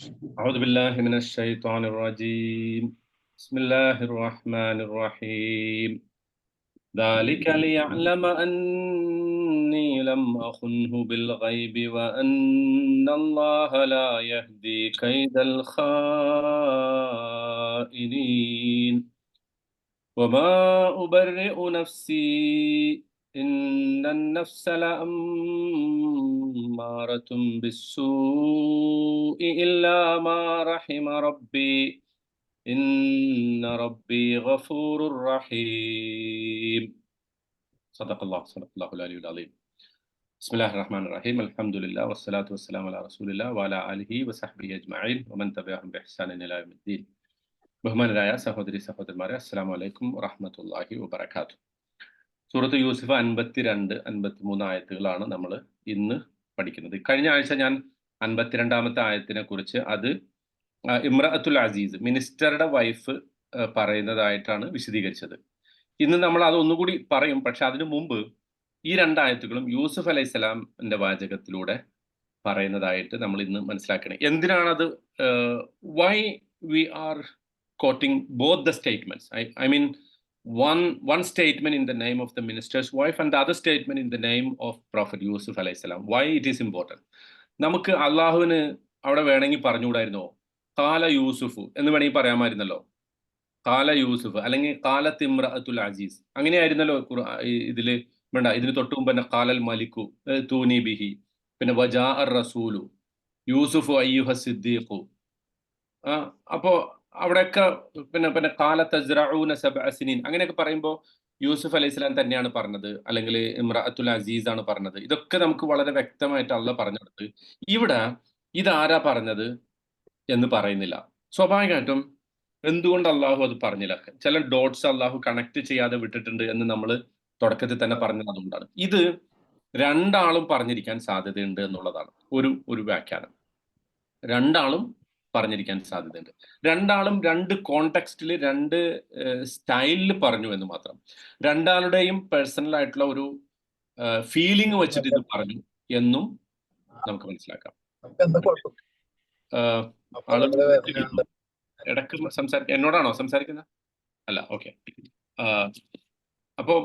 أعوذ بالله من الشيطان الرجيم. بسم الله الرحمن الرحيم. ذلك ليعلم أني لم أخنه بالغيب وأن الله لا يهدي كيد الخائنين. وما أبرئ نفسي إن النفس لأمارة بالسوء إلا ما رحم ربي إن ربي غفور رحيم. صدق الله العلي العظيم. بسم الله الرحمن الرحيم. الحمد لله والصلاة والسلام على رسول الله وعلى آله وصحبه أجمعين ومن تبعهم بإحسان إلى يوم الدين. ബഹുമാനരായ സഹോദരി സഹോദരന്മാരെ, അസ്സലാമു അലൈക്കും വറഹ്മത്തുള്ളാഹി വബറകാതുഹു. സൂറത്ത് യൂസുഫ് 52, 53 ആയത്തുകളാണ് നമ്മൾ ഇന്ന് പഠിക്കുന്നത്. കഴിഞ്ഞ ആഴ്ച ഞാൻ 52ാമത്തെ ആയത്തിനെ കുറിച്ച്, അത് ഇമ്രഅത്തുൽ അസീസ്, മിനിസ്റ്ററുടെ വൈഫ് പറയുന്നതായിട്ടാണ് വിശദീകരിച്ചത്. ഇന്ന് നമ്മൾ അത് ഒന്നുകൂടി പറയും. പക്ഷെ അതിനു മുമ്പ് ഈ രണ്ടായത്തുകളും യൂസുഫ് അലൈഹിസ്സലാമിന്റെ വാചകത്തിലൂടെ പറയുന്നതായിട്ട് നമ്മൾ ഇന്ന് മനസ്സിലാക്കണം. എന്തിനാണത്? Why we are quoting both the statements. I mean, one statement in the name of the minister's wife and the other statement in the name of Prophet Yusuf alayhi salam. Why it is important? നമുക്ക് അള്ളാഹുവിന് അവിടെ വേണമെങ്കിൽ പറഞ്ഞുകൂടായിരുന്നോ? കാല യൂസുഫ് എന്ന് വേണമെങ്കിൽ പറയാമായിരുന്നല്ലോ. കാല യൂസുഫ് അല്ലെങ്കിൽ കാലത്ത് ഇമ്രഅത്തുൽ അസീസ്, അങ്ങനെയായിരുന്നല്ലോ ഇതില് വേണ്ട. ഇതിന് തൊട്ട് മുമ്പ് തന്നെ കാലൽ മലിക്കു തൂനി ബിഹി, പിന്നെ വജാ അർ റസൂലു യൂസുഫ് അയ്യുഹ സിദ്ദീഖു. അപ്പോ അവിടെയൊക്കെ പിന്നെ കാലത്ത് തസ്റഊന സബ്അ സിനീൻ അങ്ങനെയൊക്കെ പറയുമ്പോൾ യൂസുഫ് അലൈഹി സ്വലാം തന്നെയാണ് പറഞ്ഞത്, അല്ലെങ്കിൽ ഇമ്രഅത്തുൽ അസീസ് ആണ് പറഞ്ഞത്. ഇതൊക്കെ നമുക്ക് വളരെ വ്യക്തമായിട്ട് അള്ളാഹ് പറഞ്ഞു കൊടുത്ത്, ഇവിടെ ഇതാരാ പറഞ്ഞത് എന്ന് പറയുന്നില്ല. സ്വാഭാവികമായിട്ടും എന്തുകൊണ്ട് അള്ളാഹു അത് പറഞ്ഞില്ല? ചില ഡോട്ട്സ് അള്ളാഹു കണക്ട് ചെയ്യാതെ വിട്ടിട്ടുണ്ട് എന്ന് നമ്മൾ തുടക്കത്തിൽ തന്നെ പറഞ്ഞത് അതുകൊണ്ടാണ്. ഇത് രണ്ടാളും പറഞ്ഞിരിക്കാൻ സാധ്യതയുണ്ട് എന്നുള്ളതാണ് ഒരു വ്യാഖ്യാനം. രണ്ടാളും പറഞ്ഞിരിക്കാൻ സാധ്യതയുണ്ട്. രണ്ടാളും രണ്ട് കോണ്ടെക്സ്റ്റിൽ, രണ്ട് സ്റ്റൈലിൽ പറഞ്ഞു എന്ന് മാത്രം. രണ്ടാളുടെയും പേഴ്സണൽ ആയിട്ടുള്ള ഒരു ഫീലിംഗ് വെച്ചിട്ട് ഇത് പറഞ്ഞു എന്നും നമുക്ക് മനസ്സിലാക്കാം. ഇടക്ക് എന്നോടാണോ സംസാരിക്കുന്നത്? അല്ല, ഓക്കെ. അപ്പോൾ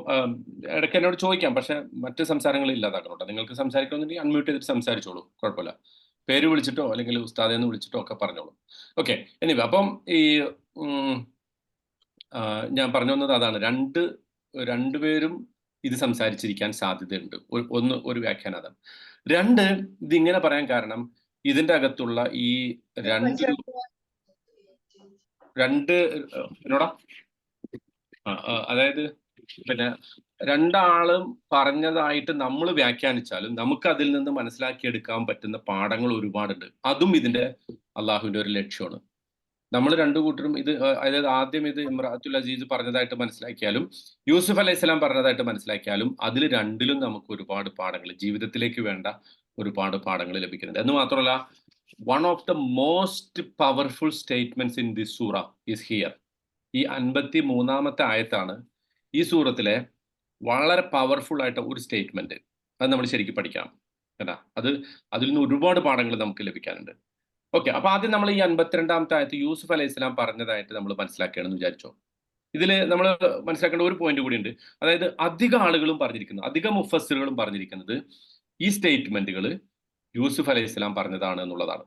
ഇടയ്ക്ക് എന്നോട് ചോദിക്കാം, പക്ഷെ മറ്റ് സംസാരങ്ങൾ ഇല്ലാതാക്കണം കേട്ടോ. നിങ്ങൾക്ക് സംസാരിക്കണമെന്നുണ്ടെങ്കിൽ അൺമ്യൂട്ട് ചെയ്തിട്ട് സംസാരിച്ചോളൂ, കുഴപ്പമില്ല. പേര് വിളിച്ചിട്ടോ അല്ലെങ്കിൽ ഉസ്താദെന്ന് വിളിച്ചിട്ടോ ഒക്കെ പറഞ്ഞോളൂ. ഓക്കെ. എനിവേ, അപ്പം ഈ ഞാൻ പറഞ്ഞു വന്നത് അതാണ്. രണ്ടുപേരും ഇത് സംസാരിച്ചിരിക്കാൻ സാധ്യതയുണ്ട്. ഒരു വ്യാഖ്യാനം അതാണ്. രണ്ട്, ഇതിങ്ങനെ പറയാൻ കാരണം ഇതിന്റെ അകത്തുള്ള ഈ എന്നോടാ അതായത് പിന്നെ രണ്ടാളും പറഞ്ഞതായിട്ട് നമ്മൾ വ്യാഖ്യാനിച്ചാലും നമുക്ക് അതിൽ നിന്ന് മനസ്സിലാക്കിയെടുക്കാൻ പറ്റുന്ന പാഠങ്ങൾ ഒരുപാടുണ്ട്. അതും ഇതിന്റെ അള്ളാഹുവിന്റെ ഒരു ലക്ഷ്യമാണ്. നമ്മൾ രണ്ടു കൂട്ടരും ഇത്, അതായത് ആദ്യം ഇത് ഇമ്രഅത്തുൽ അസീസ് പറഞ്ഞതായിട്ട് മനസ്സിലാക്കിയാലും യൂസുഫ് അലൈഹി സ്വലാം പറഞ്ഞതായിട്ട് മനസ്സിലാക്കിയാലും അതിൽ രണ്ടിലും നമുക്ക് ഒരുപാട് പാഠങ്ങൾ, ജീവിതത്തിലേക്ക് വേണ്ട ഒരുപാട് പാഠങ്ങൾ ലഭിക്കുന്നുണ്ട്. എന്ന് മാത്രമല്ല, one of the most powerful statements in this Sura is here. ഈ 53ാമത്തെ ആയത്താണ് ഈ സൂറത്തിലെ വളരെ പവർഫുൾ ആയിട്ട് ഒരു സ്റ്റേറ്റ്മെന്റ്. അത് നമ്മൾ ശരിക്കും പഠിക്കാം കേട്ടാ. അതിൽ നിന്ന് ഒരുപാട് പാഠങ്ങൾ നമുക്ക് ലഭിക്കാനുണ്ട്. ഓക്കെ. അപ്പൊ ആദ്യം നമ്മൾ ഈ 52ാമത്തെ ആയത്ത് യൂസുഫ് അലൈഹി സ്വലാം പറഞ്ഞതായിട്ട് നമ്മൾ മനസ്സിലാക്കുകയാണെന്ന് വിചാരിച്ചോ. ഇതിൽ നമ്മൾ മനസ്സിലാക്കേണ്ട ഒരു പോയിന്റ് കൂടി ഉണ്ട്. അതായത് അധികം ആളുകളും പറഞ്ഞിരിക്കുന്നത്, അധികം മുഫസ്സിറുകളും പറഞ്ഞിരിക്കുന്നത് ഈ സ്റ്റേറ്റ്മെന്റുകൾ യൂസുഫ് അലൈഹി സ്വലാം പറഞ്ഞതാണ് എന്നുള്ളതാണ്.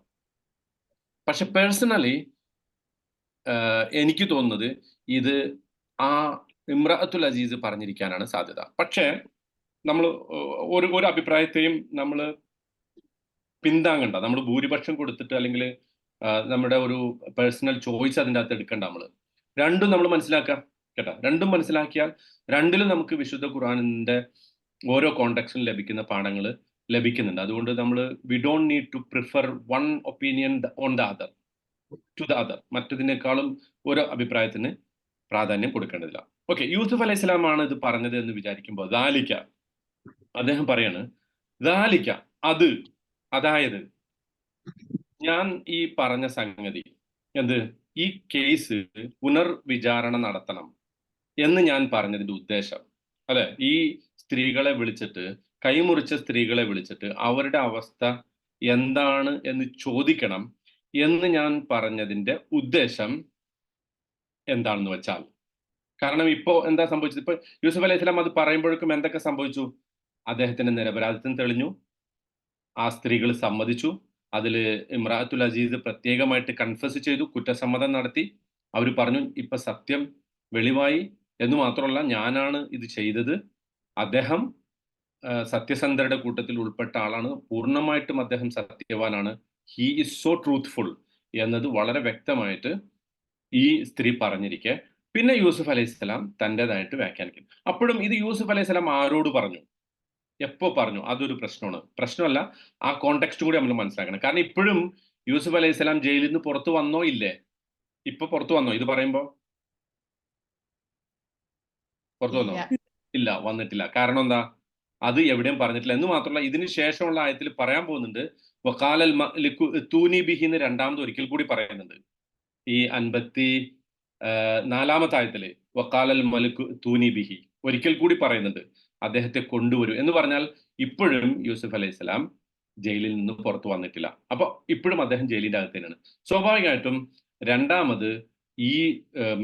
പക്ഷെ പേഴ്സണലി എനിക്ക് തോന്നുന്നത് ഇത് ആ ഇമ്രഅത്തുൽ അസീസ് പറഞ്ഞിരിക്കാനാണ് സാധ്യത. പക്ഷേ നമ്മൾ ഒരു അഭിപ്രായത്തെയും നമ്മൾ പിന്താങ്ങണ്ട. നമ്മൾ ഭൂരിപക്ഷം കൊടുത്തിട്ട് അല്ലെങ്കിൽ നമ്മുടെ ഒരു പേഴ്സണൽ ചോയ്സ് അതിൻ്റെ അകത്ത് എടുക്കണ്ട. രണ്ടും നമ്മൾ മനസ്സിലാക്കാം കേട്ടോ. രണ്ടും മനസ്സിലാക്കിയാൽ രണ്ടിലും നമുക്ക് വിശുദ്ധ ഖുർആനിന്റെ ഓരോ കോണ്ടെക്സ്റ്റിലും ലഭിക്കുന്ന പാഠങ്ങൾ ലഭിക്കുന്നുണ്ട്. അതുകൊണ്ട് നമ്മൾ we don't need to prefer one opinion on the other to the other. മറ്റതിനേക്കാളും ഓരോ അഭിപ്രായത്തിന് പ്രാധാന്യം കൊടുക്കേണ്ടതില്ല. ഓക്കെ. യൂസുഫ് അലൈഹി സ്വലാമാണ് ഇത് പറഞ്ഞത് എന്ന് വിചാരിക്കുമ്പോൾ ദാലിക്ക, അദ്ദേഹം പറയാണ്, ദാലിക്ക, അത്, അതായത് ഞാൻ ഈ പറഞ്ഞ സംഗതി, എന്ത്, ഈ കേസ് പുനർവിചാരണ നടത്തണം എന്ന് ഞാൻ പറഞ്ഞതിന്റെ ഉദ്ദേശം, അല്ലെ, ഈ സ്ത്രീകളെ വിളിച്ചിട്ട്, കൈമുറിച്ച സ്ത്രീകളെ വിളിച്ചിട്ട് അവരുടെ അവസ്ഥ എന്താണ് എന്ന് ചോദിക്കണം എന്ന് ഞാൻ പറഞ്ഞതിന്റെ ഉദ്ദേശം എന്താണെന്ന് വെച്ചാൽ, കാരണം ഇപ്പോ എന്താ സംഭവിച്ചത്? ഇപ്പൊ യൂസുഫ് അലൈഹി സ്വലാം അത് പറയുമ്പോഴേക്കും എന്തൊക്കെ സംഭവിച്ചു? അദ്ദേഹത്തിന്റെ നിരപരാധിത്വം തെളിഞ്ഞു, ആ സ്ത്രീകൾ സമ്മതിച്ചു, അതിൽ ഇമ്രാത്തുൽ അസീസ് പ്രത്യേകമായിട്ട് കൺഫസ് ചെയ്തു, കുറ്റസമ്മതം നടത്തി. അവർ പറഞ്ഞു ഇപ്പൊ സത്യം വെളിവായി എന്ന് മാത്രമല്ല, ഞാനാണ് ഇത് ചെയ്തത്. അദ്ദേഹം സത്യസന്ധരുടെ കൂട്ടത്തിൽ ഉൾപ്പെട്ട ആളാണ്, പൂർണ്ണമായിട്ടും അദ്ദേഹം സത്യവാനാണ്, ഹി ഈസ് സോ ട്രൂത്ത്ഫുൾ എന്നത് വളരെ വ്യക്തമായിട്ട് ഈ സ്ത്രീ പറഞ്ഞിരിക്കെ, പിന്നെ യൂസുഫ് അലൈഹിസ്സലാം തൻ്റെതായിട്ട് വ്യാഖ്യാനിക്കും. അപ്പോഴും ഇത് യൂസുഫ് അലൈഹിസ്സലാം ആരോട് പറഞ്ഞു, എപ്പോ പറഞ്ഞു, അതൊരു പ്രശ്നമാണ്. പ്രശ്നമല്ല, ആ കോണ്ടെക്സ്റ്റ് കൂടി നമ്മൾ മനസ്സിലാക്കണം. കാരണം ഇപ്പോഴും യൂസുഫ് അലൈഹിസ്സലാം ജയിലിൽ നിന്ന് പുറത്തു വന്നോ ഇല്ലേ? ഇപ്പൊ പുറത്തു വന്നോ ഇത് പറയുമ്പോ? പുറത്തു വന്നോ? ഇല്ല, വന്നിട്ടില്ല. കാരണം എന്താ? അത് എവിടെയും പറഞ്ഞിട്ടില്ല. എന്ന് മാത്രമല്ല, ഇതിന് ശേഷമുള്ള ആയത്തിൽ പറയാൻ പോകുന്നുണ്ട്, വഖാലൽ മലിക്കു തൂനി ബിഹി എന്ന് രണ്ടാമത് ഒരിക്കൽ കൂടി പറയുന്നുണ്ട്. ഈ 54-ാമത്തെ ആയത്തില് വഖാലൽ മലിക്കു തൂനി ബിഹി ഒരിക്കൽ കൂടി പറയുന്നുണ്ട്, അദ്ദേഹത്തെ കൊണ്ടുവരൂ എന്ന് പറഞ്ഞാൽ ഇപ്പോഴും യൂസുഫ് അലൈഹിസ്സലാം ജയിലിൽ നിന്ന് പുറത്തു വന്നിട്ടില്ല. അപ്പൊ ഇപ്പോഴും അദ്ദേഹം ജയിലിന്റെ അകത്ത് തന്നെയാണ്. സ്വാഭാവികമായിട്ടും രണ്ടാമത് ഈ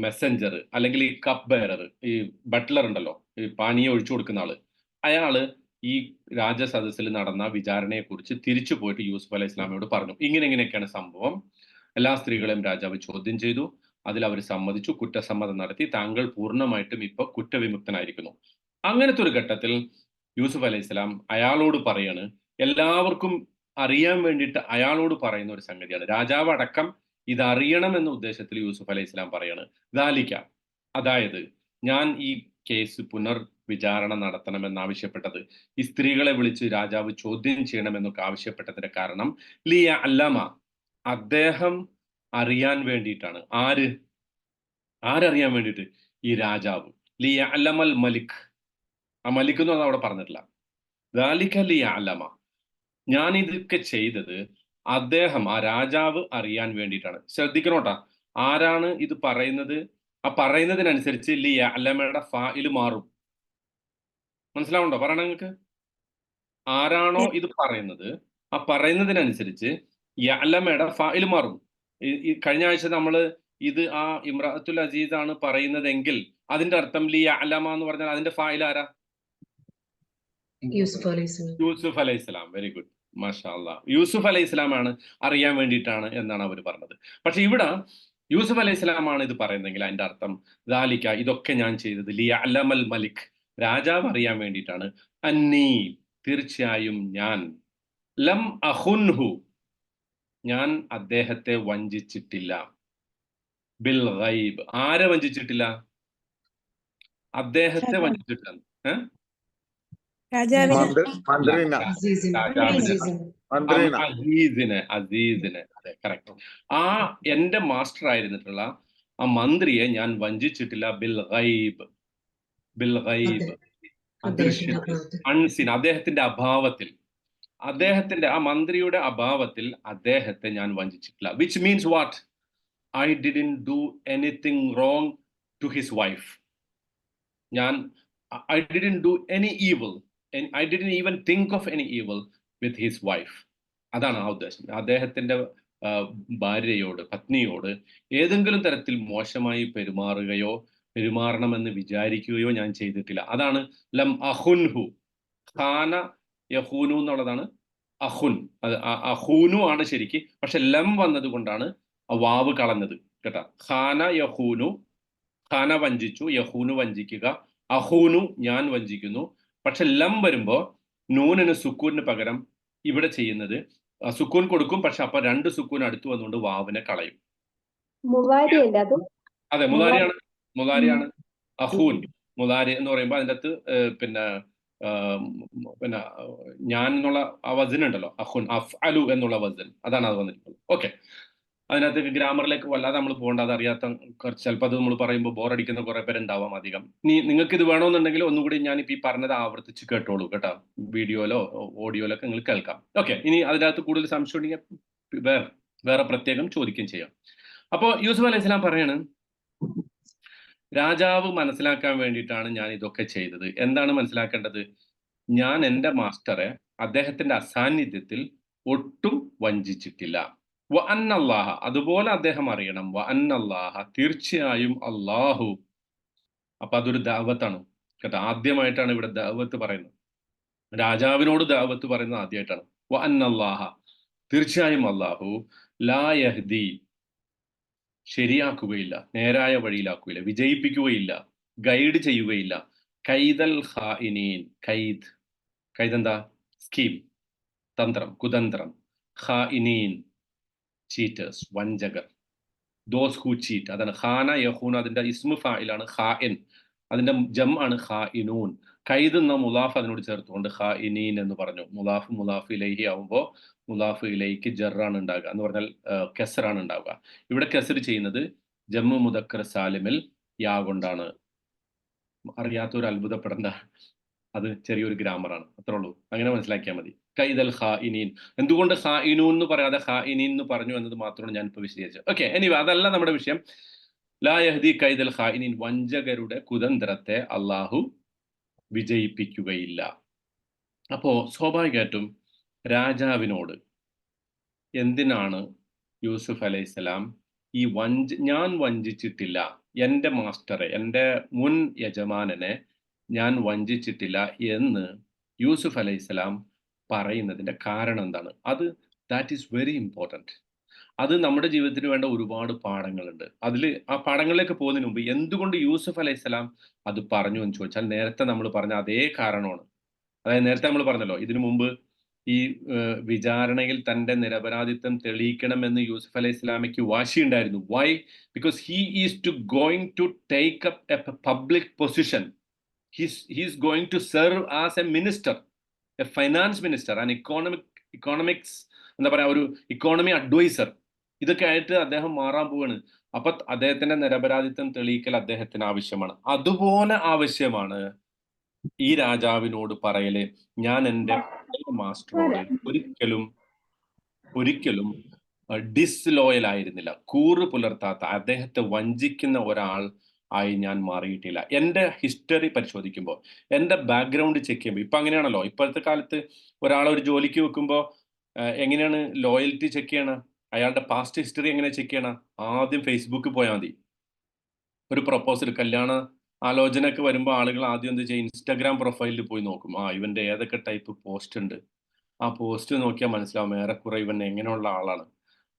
മെസ്സഞ്ചർ അല്ലെങ്കിൽ ഈ കപ്പ് ബെയറർ, ഈ ബട്ട്ലർ ഉണ്ടല്ലോ, ഈ പാനീയം ഒഴിച്ചു കൊടുക്കുന്ന ആള്, അയാള് ഈ രാജസദസ്സിൽ നടന്ന വിചാരണയെക്കുറിച്ച് തിരിച്ചു പോയിട്ട് യൂസുഫ് അലൈഹി ഇസ്ലാമിയോട് പറഞ്ഞു, ഇങ്ങനെയൊക്കെയാണ് സംഭവം. എല്ലാ സ്ത്രീകളെയും രാജാവ് ചോദ്യം ചെയ്തു, അതിൽ അവർ സമ്മതിച്ചു, കുറ്റസമ്മതം നടത്തി, താങ്കൾ പൂർണ്ണമായിട്ടും ഇപ്പൊ കുറ്റവിമുക്തനായിരിക്കുന്നു. അങ്ങനത്തെ ഒരു ഘട്ടത്തിൽ യൂസുഫ് അലൈഹി സ്വലാം അയാളോട് പറയാണ്, എല്ലാവർക്കും അറിയാൻ വേണ്ടിയിട്ട് അയാളോട് പറയുന്ന ഒരു സംഗതിയാണ്, രാജാവ് അടക്കം ഇത് അറിയണം എന്ന ഉദ്ദേശത്തിൽ യൂസുഫ് അലൈഹി സ്വലാം പറയാണ്, ദാലിക, അതായത് ഞാൻ ഈ കേസ് വിചാരണ നടത്തണമെന്നാവശ്യപ്പെട്ടത്, ഈ സ്ത്രീകളെ വിളിച്ച് രാജാവ് ചോദ്യം ചെയ്യണമെന്നൊക്കെ ആവശ്യപ്പെട്ടതിന്റെ കാരണം ലിയ അല്ലമ, അദ്ദേഹം അറിയാൻ വേണ്ടിയിട്ടാണ്. ആരറിയാൻ വേണ്ടിയിട്ട്? ഈ രാജാവ്. ലിയ അല്ലമൽ മലിക്, ആ മലിക് എന്ന് അവിടെ പറഞ്ഞിട്ടില്ല. ദാലിക ലിയ അല്ലമ, ഞാൻ ഇതൊക്കെ ചെയ്തത് അദ്ദേഹം, ആ രാജാവ് അറിയാൻ വേണ്ടിയിട്ടാണ്. ശ്രദ്ധിക്കണോട്ടാ, ആരാണ് ഇത് പറയുന്നത്? ആ പറയുന്നതിനനുസരിച്ച് ലിയ അല്ലമയുടെ ഫാഇൽ മാറും. മനസ്സിലാവുണ്ടോ പറയണ നിങ്ങൾക്ക്? ആരാണോ ഇത് പറയുന്നത്, ആ പറയുന്നതിനനുസരിച്ച് യഅലമയുടെ ഫാഇൽ മാറും. ഈ കഴിഞ്ഞ ആഴ്ച നമ്മൾ ഇത് ആ ഇമ്രാത്തുൽ അസീസ് ആണ് പറയുന്നതെങ്കിൽ അതിന്റെ അർത്ഥം ലി യഅലമ എന്ന് പറഞ്ഞാൽ അതിന്റെ ഫാഇൽ ആരാ? യൂസുഫ് അലൈഹി സ്വലാം. വെരി ഗുഡ്, മാഷാ അല്ലാഹ്. യൂസുഫ് അലൈഹി സ്വലാമാണ് അറിയാൻ വേണ്ടിയിട്ടാണ് എന്നാണ് അവർ പറഞ്ഞത്. പക്ഷെ ഇവിടെ യൂസുഫ് അലൈഹി സ്വലാമാണ് ഇത് പറയുന്നതെങ്കിൽ അതിന്റെ അർത്ഥം ദാലിക, ഇതൊക്കെ ഞാൻ ചെയ്തത് ലി യഅലമൽ മലിക്, രാജാവ് അറിയാൻ വേണ്ടിയിട്ടാണ്. അന്നീ, തീർച്ചയായും ഞാൻ, ലം അഖുൻഹു, ഞാൻ അദ്ദേഹത്തെ വഞ്ചിച്ചിട്ടില്ല, ബിൽ ഗൈബ്, ആരെ വഞ്ചിച്ചിട്ടില്ല? അദ്ദേഹത്തെ വഞ്ചിച്ചിട്ടില്ല. അസീസിനെ, അതെ, കറക്റ്റ്. ആ എന്റെ മാസ്റ്റർ ആയിരുന്നിട്ടുള്ള ആ മന്ത്രിയെ ഞാൻ വഞ്ചിച്ചിട്ടില്ല, ബിൽ ഗൈബ്, ബിൽ ഗൈബ്, അദൃശ്യത്തിൽ, അൺസീൻ, അദ്ദേഹത്തിന്റെ അഭാവത്തിൽ, അദ്ദേഹത്തിന്റെ ആ മന്ത്രിയുടെ അഭാവത്തിൽ അദ്ദേഹത്തെ ഞാൻ വഞ്ചിച്ചിട്ടില്ല. Which means what? I didn't do anything wrong to his wife. I didn't do any evil, I didn't even think of any evil with his wife. അതാണ് ആ ഉദ്ദേശം. അദ്ദേഹത്തിന്റെ ഭാര്യയോട്, പത്നിയോട് ഏതെങ്കിലും തരത്തിൽ മോശമായി പെരുമാറണമെന്ന് വിചാരിക്കുകയോ ഞാൻ ചെയ്തിട്ടില്ല. അതാണ് ലം അഹുൻഹു. ഖാന യഹൂനു എന്നുള്ളതാണ് അഹുൻ. അത് അഹൂനു ആണ് ശരിക്ക്, പക്ഷെ ലം വന്നത് കൊണ്ടാണ് വാവ് കളഞ്ഞത് കേട്ടാ. ഖാന യഹൂനു, ഖാന വഞ്ചിച്ചു, യഹൂനു വഞ്ചിക്കുക, അഹൂനു ഞാൻ വഞ്ചിക്കുന്നു. പക്ഷെ ലം വരുമ്പോ നൂനിന് സുക്കൂനിന് പകരം ഇവിടെ ചെയ്യുന്നത് സുക്കൂൻ കൊടുക്കും, പക്ഷെ അപ്പൊ രണ്ട് സുക്കൂൻ അടുത്ത് വന്നുകൊണ്ട് വാവിനെ കളയും. അതെ, മുലാരിയാണ്. അഹൂൻ മുലാരി എന്ന് പറയുമ്പോൾ അതിൻ്റെ അകത്ത് പിന്നെ ഞാൻ എന്നുള്ള ആ വസൻ ഉണ്ടല്ലോ, അഹുൻ, അഫ് അലു എന്നുള്ള വസൻ, അതാണ് അത് വന്നിട്ടുള്ളത്. ഓക്കെ, അതിനകത്ത് ഗ്രാമറിലേക്ക് വല്ലാതെ നമ്മൾ പോകേണ്ട, അത് അറിയാത്ത ചിലപ്പോൾ അത് നമ്മൾ പറയുമ്പോൾ ബോറടിക്കുന്ന കുറെ പേരുണ്ടാവാം അധികം. നിങ്ങൾക്ക് ഇത് വേണമെന്നുണ്ടെങ്കിൽ ഒന്നുകൂടി ഞാനിപ്പോൾ ഈ പറഞ്ഞത് ആവർത്തിച്ച് കേട്ടോളൂ കേട്ടോ, വീഡിയോയിലോ ഓഡിയോയിലോ ഒക്കെ നിങ്ങൾ കേൾക്കാം. ഓക്കെ, ഇനി അതിനകത്ത് കൂടുതൽ സംശയം ഉണ്ടെങ്കിൽ വേറെ പ്രത്യേകം ചോദിക്കുകയും ചെയ്യാം. അപ്പോൾ യൂസുഫ് അലൈഹി സ്വലാം പറയാണ്, രാജാവ് മനസ്സിലാക്കാൻ വേണ്ടിയിട്ടാണ് ഞാൻ ഇതൊക്കെ ചെയ്തത്. എന്താണ് മനസ്സിലാക്കേണ്ടത്? ഞാൻ എൻ്റെ മാസ്റ്ററെ അദ്ദേഹത്തിന്റെ അസാന്നിധ്യത്തിൽ ഒട്ടും വഞ്ചിച്ചിട്ടില്ല. വ അന്നല്ലാഹ, അതുപോലെ അദ്ദേഹം അറിയണം, വ അന്നല്ലാഹ, തീർച്ചയായും അല്ലാഹു. അപ്പൊ അതൊരു ദഅവത്താണ് കേട്ടോ. ആദ്യമായിട്ടാണ് ഇവിടെ ദഅവത്ത് പറയുന്നത്. രാജാവിനോട് ദഅവത്ത് പറയുന്നത് ആദ്യമായിട്ടാണ്. വ അന്നല്ലാഹ, തീർച്ചയായും അല്ലാഹു, ലാ യഹ്ദി, ശരിയാക്കുകയില്ല, നേരായ വഴിയിലാക്കുകയില്ല, വിജയിപ്പിക്കുകയില്ല, ഗൈഡ് ചെയ്യുകയില്ല, കൈദൽ ഖാഇനീൻ. കൈദ്, കൈദ് എന്താ? സ്കീം, തന്ത്രം, കുതന്ത്രം. ഖാഇനീൻ, ചീറ്റേഴ്സ്, വഞ്ചകർ. ദോസ് ഹു ചീറ്റ്, അതാണ് ഖാന യഖൂൻ, അതിന്റെ ഇസ്മു ഫായിലാണ് ഖാഇൻ, അതിന്റെ ജം ആണ് ഖാഇനൂൻ. കൈദ് എന്ന മുലാഫ് അതിനോട് ചേർത്തുകൊണ്ട് ഖാഇനീൻ എന്ന് പറഞ്ഞു. മുലാഫ് മുലാഫ് ഇലൈഹി ആവുമ്പോൾ മുലാഫ് ഇലൈക്ക് ജറാണ് ഉണ്ടാകുക, എന്ന് പറഞ്ഞാൽ കെസറാണ് ഉണ്ടാവുക. ഇവിടെ കെസർ ചെയ്യുന്നത് ജമ്മു മുദക്കർ സാലിമിൽ യാ കൊണ്ടാണ്. അറിയാത്തവർ അത്ഭുതപ്പെടേണ്ട, അത് ചെറിയൊരു ഗ്രാമറാണ്, അത്രേ ഉള്ളൂ. അങ്ങനെ മനസ്സിലാക്കിയാൽ മതി. കൈദൽ ഖാഇനീൻ. എന്തുകൊണ്ട് ഖാഇനൂൻ എന്ന് പറയാതെ ഖാഇനീൻ എന്ന് പറഞ്ഞു എന്നത് മാത്രമാണ് ഞാൻ ഇപ്പോൾ വിശദീകരിച്ചത്. ഓക്കെ, എനിവേ അതല്ല നമ്മുടെ വിഷയം. ലാ യഹ്ദി കൈദൽ ഖാഇനീൻ, വഞ്ചകരുടെ കുതന്ത്രത്തെ അള്ളാഹു വിജയിപ്പിക്കുകയില്ല. അപ്പോ സ്വാഭാവികമായിട്ടും രാജാവിനോട് എന്തിനാണ് യൂസുഫ് അലൈഹിസ്സലാം ഈ ഞാൻ വഞ്ചിച്ചിട്ടില്ല, എൻ്റെ മാസ്റ്ററെ, എൻ്റെ മുൻ യജമാനനെ ഞാൻ വഞ്ചിച്ചിട്ടില്ല എന്ന് യൂസുഫ് അലൈഹിസ്സലാം പറയുന്നതിന്റെ കാരണം എന്താണ്? That is very important. അത് നമ്മുടെ ജീവിതത്തിന് വേണ്ട ഒരുപാട് പാഠങ്ങളുണ്ട്. ആ പാഠങ്ങളിലേക്ക് പോകുന്നതിന് മുമ്പ് എന്തുകൊണ്ട് യൂസുഫ് അലൈഹിസ്സലാം അത് പറഞ്ഞു എന്ന് ചോദിച്ചാൽ, നേരത്തെ നമ്മൾ പറഞ്ഞ അതേ കാരണമാണ്. അതായത് നേരത്തെ നമ്മൾ പറഞ്ഞല്ലോ, ഇതിനു മുമ്പ് ഈ വിചാരണയിൽ തന്റെ നിരപരാധിത്വം തെളിയിക്കണമെന്ന് യൂസുഫ് അലൈഹി ഇസ്ലാമിക്ക് വാശിയുണ്ടായിരുന്നു. Why? Because he is going to take up a public position. He's going to serve as a minister, a finance minister, and economics, എന്താ പറയാ, ഒരു ഇക്കോണമി അഡ്വൈസർ. ഇതൊക്കെ ആയിട്ട് അദ്ദേഹം മാറാൻ പോവാണ്. അപ്പൊ അദ്ദേഹത്തിന്റെ നിരപരാധിത്വം തെളിയിക്കൽ അദ്ദേഹത്തിന് ആവശ്യമാണ്. അതുപോലെ ആവശ്യമാണ് ഈ രാജാവിനോട് പറയല്, ഞാൻ എൻ്റെ മാസ്റ്ററോട് ഒരിക്കലും ഡിസ്ലോയൽ ആയിരുന്നില്ല, കൂറ് പുലർത്താത്ത, അദ്ദേഹത്തെ വഞ്ചിക്കുന്ന ഒരാൾ ആയി ഞാൻ മാറിയിട്ടില്ല. എൻ്റെ ഹിസ്റ്ററി പരിശോധിക്കുമ്പോൾ, എൻ്റെ ബാക്ക്ഗ്രൗണ്ട് ചെക്ക് ചെയ്യുമ്പോൾ, ഇപ്പൊ അങ്ങനെയാണല്ലോ, ഇപ്പോഴത്തെ കാലത്ത് ഒരാളെ ഒരു ജോലിക്ക് വെക്കുമ്പോൾ എങ്ങനെയാണ് ലോയൽറ്റി ചെക്ക് ചെയ്യണം? അയാളുടെ പാസ്റ്റ് ഹിസ്റ്ററി എങ്ങനെ ചെക്ക് ചെയ്യണം? ആദ്യം ഫേസ്ബുക്കിൽ പോയാൽ മതി. ഒരു പ്രൊപ്പോസൽ, കല്യാണ ആലോചനയൊക്കെ വരുമ്പോൾ ആളുകൾ ആദ്യം എന്ത് ചെയ്യും? ഇൻസ്റ്റാഗ്രാം പ്രൊഫൈലിൽ പോയി നോക്കും. ഇവന്റെ ഏതൊക്കെ ടൈപ്പ് പോസ്റ്റ് ഉണ്ട്. ആ പോസ്റ്റ് നോക്കിയാൽ മനസ്സിലാവും ഏറെക്കുറെ ഇവൻ എങ്ങനെയുള്ള ആളാണ്.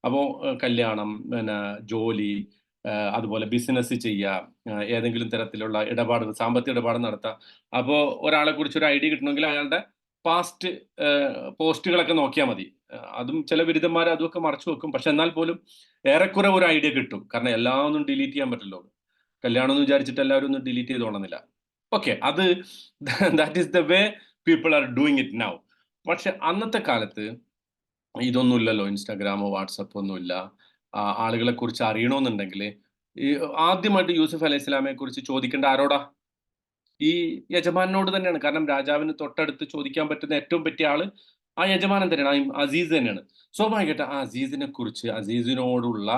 അപ്പോൾ കല്യാണം, പിന്നെ ജോലി, അതുപോലെ ബിസിനസ് ചെയ്യുക, ഏതെങ്കിലും തരത്തിലുള്ള ഇടപാട്, സാമ്പത്തിക ഇടപാട് നടത്തുക. അപ്പോൾ ഒരാളെ കുറിച്ച് ഒരു ഐഡിയ കിട്ടണമെങ്കിൽ അയാളുടെ പാസ്റ്റ് പോസ്റ്റുകളൊക്കെ നോക്കിയാൽ മതി. അതും ചില ബിരുദന്മാർ അതൊക്കെ മറച്ചു വെക്കും. പക്ഷെ എന്നാൽ പോലും ഏറെക്കുറെ ഒരു ഐഡിയ കിട്ടും. കാരണം എല്ലാം ഒന്നും ഡിലീറ്റ് ചെയ്യാൻ പറ്റില്ലോ. കല്യാണം എന്ന് വിചാരിച്ചിട്ട് എല്ലാവരും ഒന്നും ഡിലീറ്റ് ചെയ്തോണമെന്നില്ല. ഓക്കെ, അത് that is the way people are doing it now. പക്ഷെ അന്നത്തെ കാലത്ത് ഇതൊന്നുമില്ലല്ലോ, ഇൻസ്റ്റാഗ്രാമോ വാട്സപ്പോ ഒന്നുമില്ല. ആളുകളെ കുറിച്ച് അറിയണമെന്നുണ്ടെങ്കിൽ ഈ ആദ്യമായിട്ട് യൂസുഫ് അലൈഹി സ്വലാമെ കുറിച്ച് ചോദിക്കേണ്ട ആരോടാ? ഈ യജമാനോട് തന്നെയാണ്. കാരണം രാജാവിന് തൊട്ടടുത്ത് ചോദിക്കാൻ പറ്റുന്ന ഏറ്റവും പറ്റിയ ആള് ആ യജമാനൻ തന്നെയാണ്, അസീസ് തന്നെയാണ്. സ്വാഭാവികമായിട്ട് ആ അസീസിനെ കുറിച്ച്, അസീസിനോടുള്ള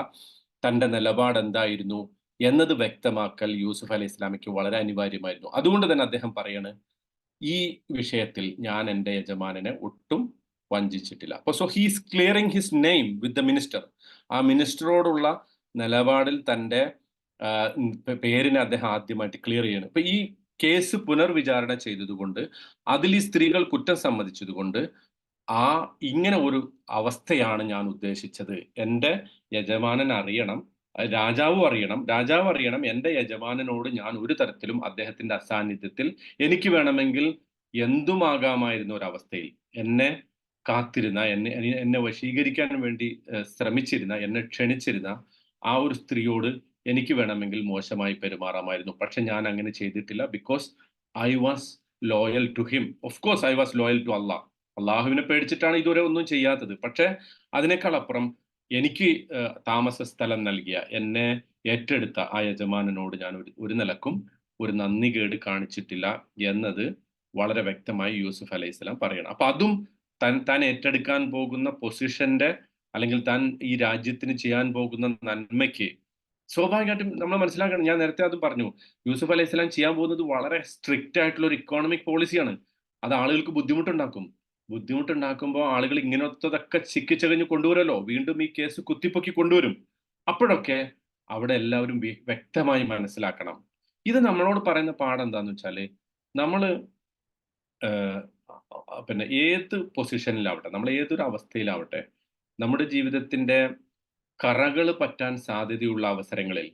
തന്റെ നിലപാട് എന്തായിരുന്നു എന്നത് വ്യക്തമാക്കൽ യൂസുഫ് അലൈഹി ഇസ്ലാമിക്ക് വളരെ അനിവാര്യമായിരുന്നു. അതുകൊണ്ട് തന്നെ അദ്ദേഹം പറയാണ്, ഈ വിഷയത്തിൽ ഞാൻ എൻ്റെ യജമാനനെ ഒട്ടും വഞ്ചിച്ചിട്ടില്ല. അപ്പൊ so he's clearing his name with the minister. ആ മിനിസ്റ്ററോടുള്ള നിലപാടിൽ തന്റെ പേരിനെ അദ്ദേഹം ആദ്യമായിട്ട് ക്ലിയർ ചെയ്യണം. ഇപ്പൊ ഈ കേസ് പുനർവിചാരണ ചെയ്തതുകൊണ്ട്, അതിൽ ഈ സ്ത്രീകൾ കുറ്റം സമ്മതിച്ചതുകൊണ്ട്, ഇങ്ങനെ ഒരു അവസ്ഥയാണ് ഞാൻ ഉദ്ദേശിച്ചത്. എൻ്റെ യജമാനൻ അറിയണം, രാജാവ് അറിയണം എൻ്റെ യജമാനനോട് ഞാൻ ഒരു തരത്തിലും അദ്ദേഹത്തിന്റെ അസാന്നിധ്യത്തിൽ എനിക്ക് വേണമെങ്കിൽ എന്തുമാകാമായിരുന്ന ഒരവസ്ഥയിൽ എന്നെ കാത്തിരുന്ന, എന്നെ വശീകരിക്കാൻ വേണ്ടി ശ്രമിച്ചിരുന്ന, എന്നെ ക്ഷണിച്ചിരുന്ന ആ ഒരു സ്ത്രീയോട് എനിക്ക് വേണമെങ്കിൽ മോശമായി പെരുമാറാമായിരുന്നു. പക്ഷെ ഞാൻ അങ്ങനെ ചെയ്തിട്ടില്ല. Because I was loyal to him. Of course I was loyal to അള്ളാഹ്. അള്ളാഹുവിനെ പേടിച്ചിട്ടാണ് ഇതുവരെ ഒന്നും ചെയ്യാത്തത്. പക്ഷെ അതിനേക്കാൾ അപ്പുറം എനിക്ക് താമസ സ്ഥലം നൽകിയ, എന്നെ ഏറ്റെടുത്ത ആ യജമാനനോട് ഞാൻ ഒരു നിലക്കും ഒരു നന്ദി കേട് കാണിച്ചിട്ടില്ല എന്നത് വളരെ വ്യക്തമായി യൂസുഫ് അലൈഹി സ്വലാം പറയണം. അപ്പൊ അതും താൻ ഏറ്റെടുക്കാൻ പോകുന്ന പൊസിഷന്റെ, അല്ലെങ്കിൽ താൻ ഈ രാജ്യത്തിന് ചെയ്യാൻ പോകുന്ന നന്മയ്ക്ക് സ്വാഭാവികമായിട്ടും നമ്മൾ മനസ്സിലാക്കണം. ഞാൻ നേരത്തെ അതും പറഞ്ഞു, യൂസുഫ് അലൈഹി സ്വലാം ചെയ്യാൻ പോകുന്നത് വളരെ സ്ട്രിക്റ്റ് ആയിട്ടുള്ള ഒരു ഇക്കോണമിക് പോളിസിയാണ്. അത് ആളുകൾക്ക് ബുദ്ധിമുട്ടുണ്ടാക്കും. ബുദ്ധിമുട്ടുണ്ടാക്കുമ്പോൾ ആളുകൾ ഇങ്ങനത്തതൊക്കെ ചിക്കിച്ചകഞ്ഞ് കൊണ്ടുവരുമല്ലോ. വീണ്ടും ഈ കേസ് കുത്തിപ്പൊക്കി കൊണ്ടുവരും. അപ്പോഴൊക്കെ അവിടെ എല്ലാവരും വ്യക്തമായി മനസ്സിലാക്കണം. ഇത് നമ്മളോട് പറയുന്ന പാഠം എന്താന്ന് വെച്ചാല്, നമ്മള് ഏഹ് പിന്നെ ഏത് പൊസിഷനിലാവട്ടെ, നമ്മൾ ഏതൊരു അവസ്ഥയിലാവട്ടെ, നമ്മുടെ ജീവിതത്തിന്റെ കറകള് പറ്റാൻ സാധ്യതയുള്ള അവസരങ്ങളിൽ,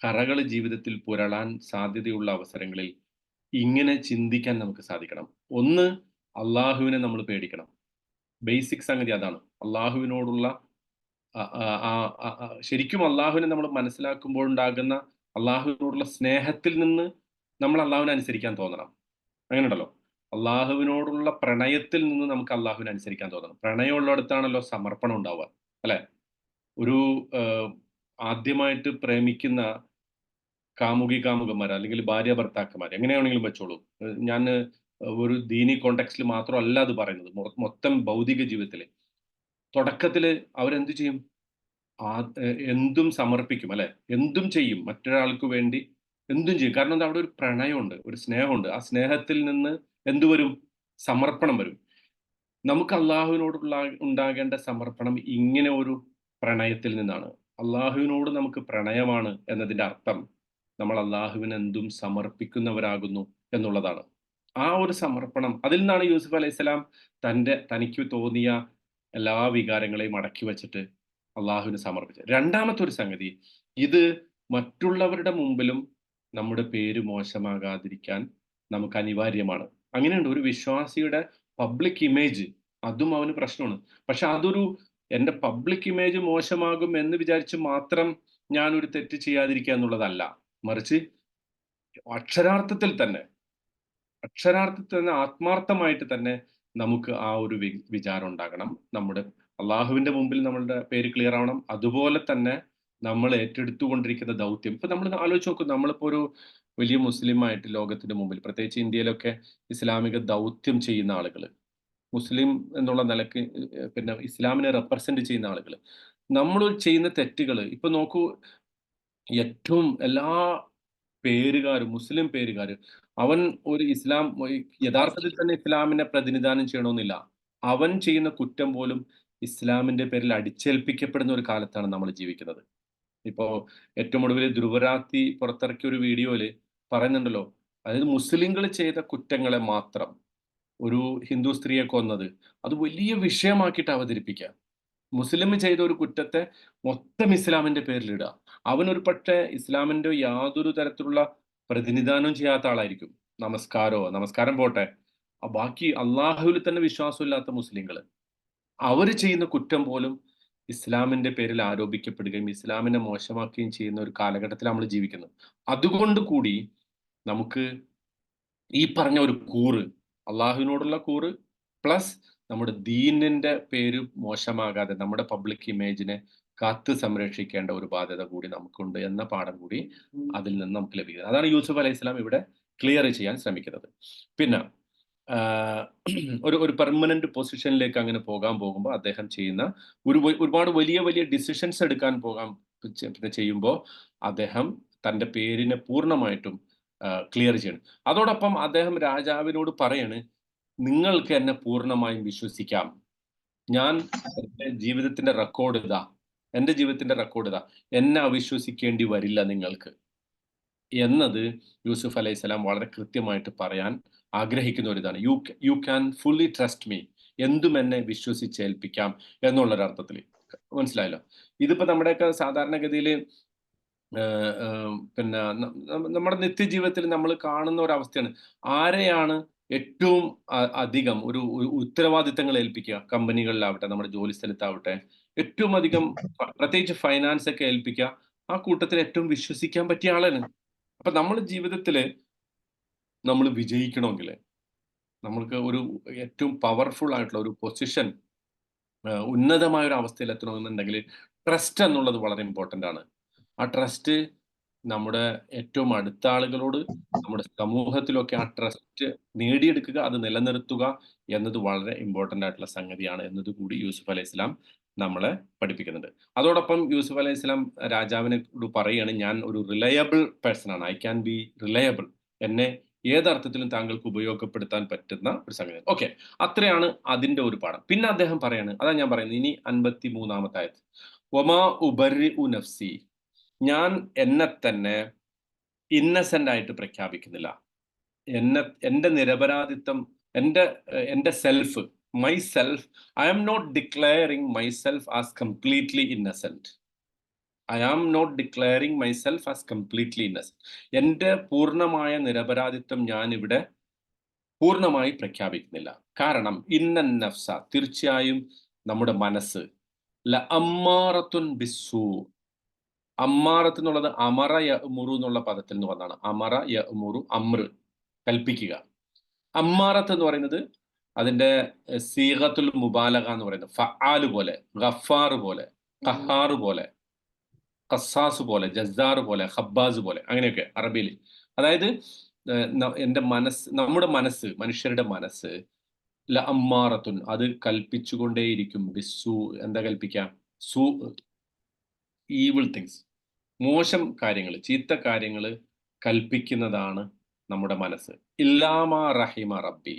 കറകള് ജീവിതത്തിൽ പുരളാൻ സാധ്യതയുള്ള അവസരങ്ങളിൽ ഇങ്ങനെ ചിന്തിക്കാൻ നമുക്ക് സാധിക്കണം. ഒന്ന്, അള്ളാഹുവിനെ നമ്മൾ പേടിക്കണം. ബേസിക് സംഗതി അതാണ്. അള്ളാഹുവിനോടുള്ള അ ആ ആ അ അ ശരിക്കും അള്ളാഹുവിനെ നമ്മൾ മനസ്സിലാക്കുമ്പോൾ ഉണ്ടാകുന്ന അള്ളാഹുവിനോടുള്ള സ്നേഹത്തിൽ നിന്ന് നമ്മൾ അള്ളാഹുവിനെ അനുസരിക്കാൻ തോന്നണം. അങ്ങനെയുണ്ടല്ലോ. അള്ളാഹുവിനോടുള്ള പ്രണയത്തിൽ നിന്ന് നമുക്ക് അള്ളാഹുവിനെ അനുസരിക്കാൻ തോന്നണം. പ്രണയമുള്ളിടത്താണല്ലോ സമർപ്പണം ഉണ്ടാവുക. അല്ലെ? ഒരു ഏഹ്, ആദ്യമായിട്ട് പ്രേമിക്കുന്ന കാമുകി കാമുകന്മാർ അല്ലെങ്കിൽ ഭാര്യ ഭർത്താക്കന്മാർ എങ്ങനെ വേണമെങ്കിലും വെച്ചോളൂ. ഞാന് ഒരു ദീനി കോണ്ടെക്സ്റ്റിൽ മാത്രമല്ല അത് പറയുന്നത്. മൊത്തം ഭൗതിക ജീവിതത്തില്. തുടക്കത്തില് അവരെന്ത് ചെയ്യും? എന്തും സമർപ്പിക്കും അല്ലെ? എന്തും ചെയ്യും. മറ്റൊരാൾക്ക് വേണ്ടി എന്തും ചെയ്യും. കാരണം എന്താ? അവിടെ ഒരു പ്രണയമുണ്ട്, ഒരു സ്നേഹമുണ്ട്. ആ സ്നേഹത്തിൽ നിന്ന് എന്ത് വരും? സമർപ്പണം വരും. നമുക്ക് അള്ളാഹുവിനോടുള്ള ഉണ്ടാകേണ്ട സമർപ്പണം ഇങ്ങനെ ഒരു പ്രണയത്തിൽ നിന്നാണ്. അള്ളാഹുവിനോട് നമുക്ക് പ്രണയമാണ് എന്നതിന്റെ അർത്ഥം നമ്മൾ അള്ളാഹുവിന് എന്തും സമർപ്പിക്കുന്നവരാകുന്നു എന്നുള്ളതാണ്. ആ ഒരു സമർപ്പണം അതിൽ നിന്നാണ് യൂസുഫ് അലൈഹിസ്സലാം തനിക്ക് തോന്നിയ എല്ലാ വികാരങ്ങളെയും അടക്കി വച്ചിട്ട് അള്ളാഹുവിന് സമർപ്പിച്ചത്. രണ്ടാമത്തെ ഒരു സംഗതി, ഇത് മറ്റുള്ളവരുടെ മുമ്പിലും നമ്മുടെ പേര് മോശമാകാതിരിക്കാൻ നമുക്ക് അനിവാര്യമാണ്. അങ്ങനെയുണ്ട്. ഒരു വിശ്വാസിയുടെ പബ്ലിക് ഇമേജ് അതും അവന് പ്രശ്നമാണ്. പക്ഷെ അതൊരു എന്റെ പബ്ലിക് ഇമേജ് മോശമാകും എന്ന് വിചാരിച്ച് മാത്രം ഞാനൊരു തെറ്റ് ചെയ്യാതിരിക്കുക എന്നുള്ളതല്ല. മറിച്ച് അക്ഷരാർത്ഥത്തിൽ തന്നെ അക്ഷരാർത്ഥത്തിൽ തന്നെ ആത്മാർത്ഥമായിട്ട് തന്നെ നമുക്ക് ആ ഒരു വിചാരം ഉണ്ടാകണം. നമ്മുടെ അള്ളാഹുവിന്റെ മുമ്പിൽ നമ്മളുടെ പേര് ക്ലിയർ ആവണം. അതുപോലെ തന്നെ നമ്മൾ ഏറ്റെടുത്തുകൊണ്ടിരിക്കുന്ന ദൗത്യം ഇപ്പൊ നമ്മൾ ആലോചിച്ച് നോക്കൂ. നമ്മളിപ്പോ ഒരു വലിയ മുസ്ലിം ആയിട്ട് ലോകത്തിന്റെ മുമ്പിൽ പ്രത്യേകിച്ച് ഇന്ത്യയിലൊക്കെ ഇസ്ലാമിക ദൗത്യം ചെയ്യുന്ന ആളുകള്, മുസ്ലിം എന്നുള്ള നിലക്ക് പിന്നെ ഇസ്ലാമിനെ റെപ്രസെന്റ് ചെയ്യുന്ന ആളുകള്, നമ്മൾ ചെയ്യുന്ന തെറ്റുകള് ഇപ്പൊ നോക്കൂ. ഏറ്റവും എല്ലാ പേരുകാരും മുസ്ലിം പേരുകാര് അവൻ ഒരു ഇസ്ലാം യഥാർത്ഥത്തിൽ തന്നെ ഇസ്ലാമിനെ പ്രതിനിധാനം ചെയ്യണമെന്നില്ല. അവൻ ചെയ്യുന്ന കുറ്റം പോലും ഇസ്ലാമിന്റെ പേരിൽ അടിച്ചേൽപ്പിക്കപ്പെടുന്ന ഒരു കാലത്താണ് നമ്മൾ ജീവിക്കുന്നത്. ഇപ്പോ ഏറ്റവും ഒടുവിൽ ധ്രുവരാത്തി പുറത്തിറക്കിയ ഒരു വീഡിയോയില് പറയുന്നുണ്ടല്ലോ. അതായത് മുസ്ലിങ്ങൾ ചെയ്ത കുറ്റങ്ങളെ മാത്രം ഒരു ഹിന്ദു സ്ത്രീയെ കൊന്നത് അത് വലിയ വിഷയമാക്കിയിട്ട് അവതരിപ്പിക്കുക. മുസ്ലിം ചെയ്ത ഒരു കുറ്റത്തെ മൊത്തം ഇസ്ലാമിന്റെ പേരിലിടുക. അവനൊരു പക്ഷേ ഇസ്ലാമിന്റെ യാതൊരു തരത്തിലുള്ള പ്രതിനിധാനവും ചെയ്യാത്ത ആളായിരിക്കും. നമസ്കാരം പോട്ടെ. ബാക്കി അള്ളാഹുവിൽ തന്നെ വിശ്വാസമില്ലാത്ത മുസ്ലിങ്ങള്. അവര് ചെയ്യുന്ന കുറ്റം പോലും ഇസ്ലാമിന്റെ പേരിൽ ആരോപിക്കപ്പെടുകയും ഇസ്ലാമിനെ മോശമാക്കുകയും ചെയ്യുന്ന ഒരു കാലഘട്ടത്തിലാണ് നമ്മൾ ജീവിക്കുന്നത്. അതുകൊണ്ട് കൂടി നമുക്ക് ഈ പറഞ്ഞ ഒരു കൂറ്, അള്ളാഹുവിനോടുള്ള കൂറ് പ്ലസ് നമ്മുടെ ദീനിന്റെ പേര് മോശമാകാതെ നമ്മുടെ പബ്ലിക് ഇമേജിനെ കാത്ത് സംരക്ഷിക്കേണ്ട ഒരു ബാധ്യത കൂടി നമുക്കുണ്ട് എന്ന പാഠം കൂടി അതിൽ നിന്ന് നമുക്ക് ലഭിക്കുന്നത്. അതാണ് യൂസുഫ് അലൈഹിസ്സലാം ഇവിടെ ക്ലിയർ ചെയ്യാൻ ശ്രമിക്കുന്നത്. പിന്നെ ആഹ് ഒരു ഒരു പെർമനന്റ് പൊസിഷനിലേക്ക് അങ്ങനെ പോകുമ്പോൾ അദ്ദേഹം ചെയ്യുന്ന ഒരുപാട് വലിയ വലിയ ഡിസിഷൻസ് എടുക്കാൻ പിന്നെ ചെയ്യുമ്പോൾ അദ്ദേഹം തന്റെ പേരിനെ പൂർണ്ണമായിട്ടും ക്ലിയർ ചെയ്യണം. അതോടൊപ്പം അദ്ദേഹം രാജാവിനോട് പറയാണ്, നിങ്ങൾക്ക് എന്നെ പൂർണ്ണമായും വിശ്വസിക്കാം. ഞാൻ എന്റെ ജീവിതത്തിന്റെ റെക്കോർഡ് ഇതാ. എന്റെ ജീവിതത്തിന്റെ റെക്കോർഡ് ഇതാ. എന്നെ അവിശ്വസിക്കേണ്ടി വരില്ല നിങ്ങൾക്ക്. എന്നത് യൂസുഫ് അലൈഹിസ്സലാം വളരെ കൃത്യമായിട്ട് പറയാൻ ആഗ്രഹിക്കുന്ന ഒരു ഇതാണ്. You can fully trust me. എന്തും എന്നെ വിശ്വസിച്ചേൽപ്പിക്കാം എന്നുള്ളൊരർത്ഥത്തില്. മനസ്സിലായല്ലോ? ഇതിപ്പോ നമ്മുടെയൊക്കെ സാധാരണഗതിയില് പിന്നെ നമ്മുടെ നിത്യജീവിതത്തിൽ നമ്മൾ കാണുന്ന ഒരവസ്ഥയാണ്. ആരെയാണ് ഏറ്റവും അധികം ഒരു ഉത്തരവാദിത്തങ്ങൾ ഏൽപ്പിക്കുക? കമ്പനികളിലാവട്ടെ, നമ്മുടെ ജോലി സ്ഥലത്താവട്ടെ, ഏറ്റവും അധികം പ്രത്യേകിച്ച് ഫൈനാൻസ് ഒക്കെ ഏൽപ്പിക്കുക, ആ കൂട്ടത്തിൽ ഏറ്റവും വിശ്വസിക്കാൻ പറ്റിയ ആളാണ്. അപ്പൊ നമ്മുടെ ജീവിതത്തില് നമ്മൾ വിജയിക്കണമെങ്കില്, നമ്മൾക്ക് ഒരു ഏറ്റവും പവർഫുൾ ആയിട്ടുള്ള ഒരു പൊസിഷൻ, ഉന്നതമായ ഒരു അവസ്ഥയിൽ എത്തണമെന്നുണ്ടെങ്കില് ട്രസ്റ്റ് എന്നുള്ളത് വളരെ ഇമ്പോർട്ടന്റ് ആണ്. ആ ട്രസ്റ്റ് നമ്മുടെ ഏറ്റവും അടുത്ത ആളുകളോട്, നമ്മുടെ സമൂഹത്തിലൊക്കെ ആ ട്രസ്റ്റ് നേടിയെടുക്കുക, അത് നിലനിർത്തുക എന്നത് വളരെ ഇമ്പോർട്ടന്റ് ആയിട്ടുള്ള സംഗതിയാണ് എന്നത് കൂടി യൂസുഫ് അലൈഹിസ്സലാം നമ്മളെ പഠിപ്പിക്കുന്നുണ്ട്. അതോടൊപ്പം യൂസുഫ് അലൈഹിസ്സലാം രാജാവിനോട് പറയാണ്, ഞാൻ ഒരു റിലയബിൾ പേഴ്സൺ ആണ്. I can be reliable. എന്നെ ഏതർത്ഥത്തിലും താങ്കൾക്ക് ഉപയോഗപ്പെടുത്താൻ പറ്റുന്ന ഒരു സംഗതി. ഓക്കെ, അത്രയാണ് അതിന്റെ ഒരു പാഠം. പിന്നെ അദ്ദേഹം പറയാണ്, അതാ ഞാൻ പറയുന്നത്, ഇനി 53-ാമത്തെ ആയത്ത്, വമാ ഉബർരിഉ നഫ്സി, ഞാൻ എന്നെ തന്നെ ഇന്നസെന്റ് ആയിട്ട് പ്രഖ്യാപിക്കുന്നില്ല. എന്റെ നിരപരാധിത്വം, എന്റെ self, my self, I am not declaring my self as completely innocent. I am not declaring my self as completely innocent. എന്റെ പൂർണ്ണമായ നിരപരാധിത്വം ഞാൻ ഇവിടെ പൂർണ്ണമായി പ്രഖ്യാപിക്കുന്നില്ല. കാരണം ഇന്നൻ നഫ്സ, തീർച്ചയായും നമ്മുടെ മനസ്സ്, ല അമ്മാറത്തുൻ ബിസ്സൂ, അമ്മാറത്ത് എന്നുള്ളത് അമറ യഅ്മുറു എന്നുള്ള പദത്തിൽ നിന്ന് വന്നാണ്. അമറ യഅ്മുറു, അമ്ര്, കൽപ്പിക്കുക. അമ്മാറത്ത് എന്ന് പറയുന്നത് അതിന്റെ സീഗത്തുൽ മുബാലഗ എന്ന് പറയുന്നത് ഫആല് പോലെ, ഗഫാർ പോലെ, ഖഹാർ പോലെ, ഖസ്സാസ് പോലെ, ജസ്സാർ പോലെ, ഖബ്ബാസ് പോലെ, അങ്ങനെയൊക്കെ അറബിയിൽ. അതായത് എന്റെ മനസ്സ്, നമ്മുടെ മനസ്സ്, മനുഷ്യരുടെ മനസ്സ്, ല അമ്മാറത്തുൻ, അത് കൽപ്പിച്ചുകൊണ്ടേയിരിക്കും, ബിസ്സു, എന്താ കൽപ്പിക്കാം, സു, ഈവിൾ തിങ്സ്, മോശം കാര്യങ്ങൾ, ചീത്ത കാര്യങ്ങൾ കൽപ്പിക്കുന്നതാണ് നമ്മുടെ മനസ്സ്. ഇല്ലാമാ റഹിമ റബ്ബി,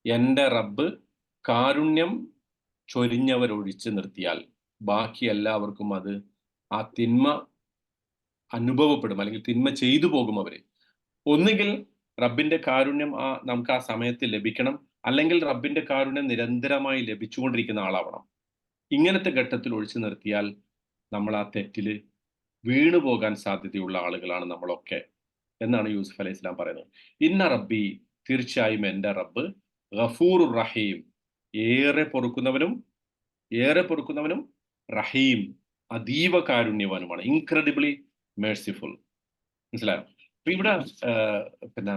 എൻ്റെ റബ്ബ് കാരുണ്യം ചൊരിഞ്ഞവരൊഴിച്ച് നിർത്തിയാൽ ബാക്കി എല്ലാവർക്കും അത് ആ തിന്മ അനുഭവപ്പെടും, അല്ലെങ്കിൽ തിന്മ ചെയ്തു പോകും അവര്. ഒന്നുകിൽ റബ്ബിന്റെ കാരുണ്യം നമുക്ക് ആ സമയത്ത് ലഭിക്കണം, അല്ലെങ്കിൽ റബ്ബിന്റെ കാരുണ്യം നിരന്തരമായി ലഭിച്ചുകൊണ്ടിരിക്കുന്ന ആളാവണം. ഇങ്ങനത്തെ ഘട്ടത്തിൽ ഒഴിച്ചു നിർത്തിയാൽ നമ്മൾ ആ തെറ്റില് വീണു പോകാൻ സാധ്യതയുള്ള ആളുകളാണ് നമ്മളൊക്കെ എന്നാണ് യൂസുഫ് അലൈഹി സ്വലാം പറയുന്നത്. ഇന്ന റബ്ബി, തീർച്ചയായും എൻ്റെ റബ്ബ്, ഗഫൂർ റഹീം, ഏറെ പൊറുക്കുന്നവനും റഹീം, അതീവ കാരുണ്യവാനുമാണ്, ഇൻക്രെഡിബിളി മേഴ്സിഫുൾ. മനസ്സിലായോ? അപ്പൊ ഇവിടെ പിന്നെ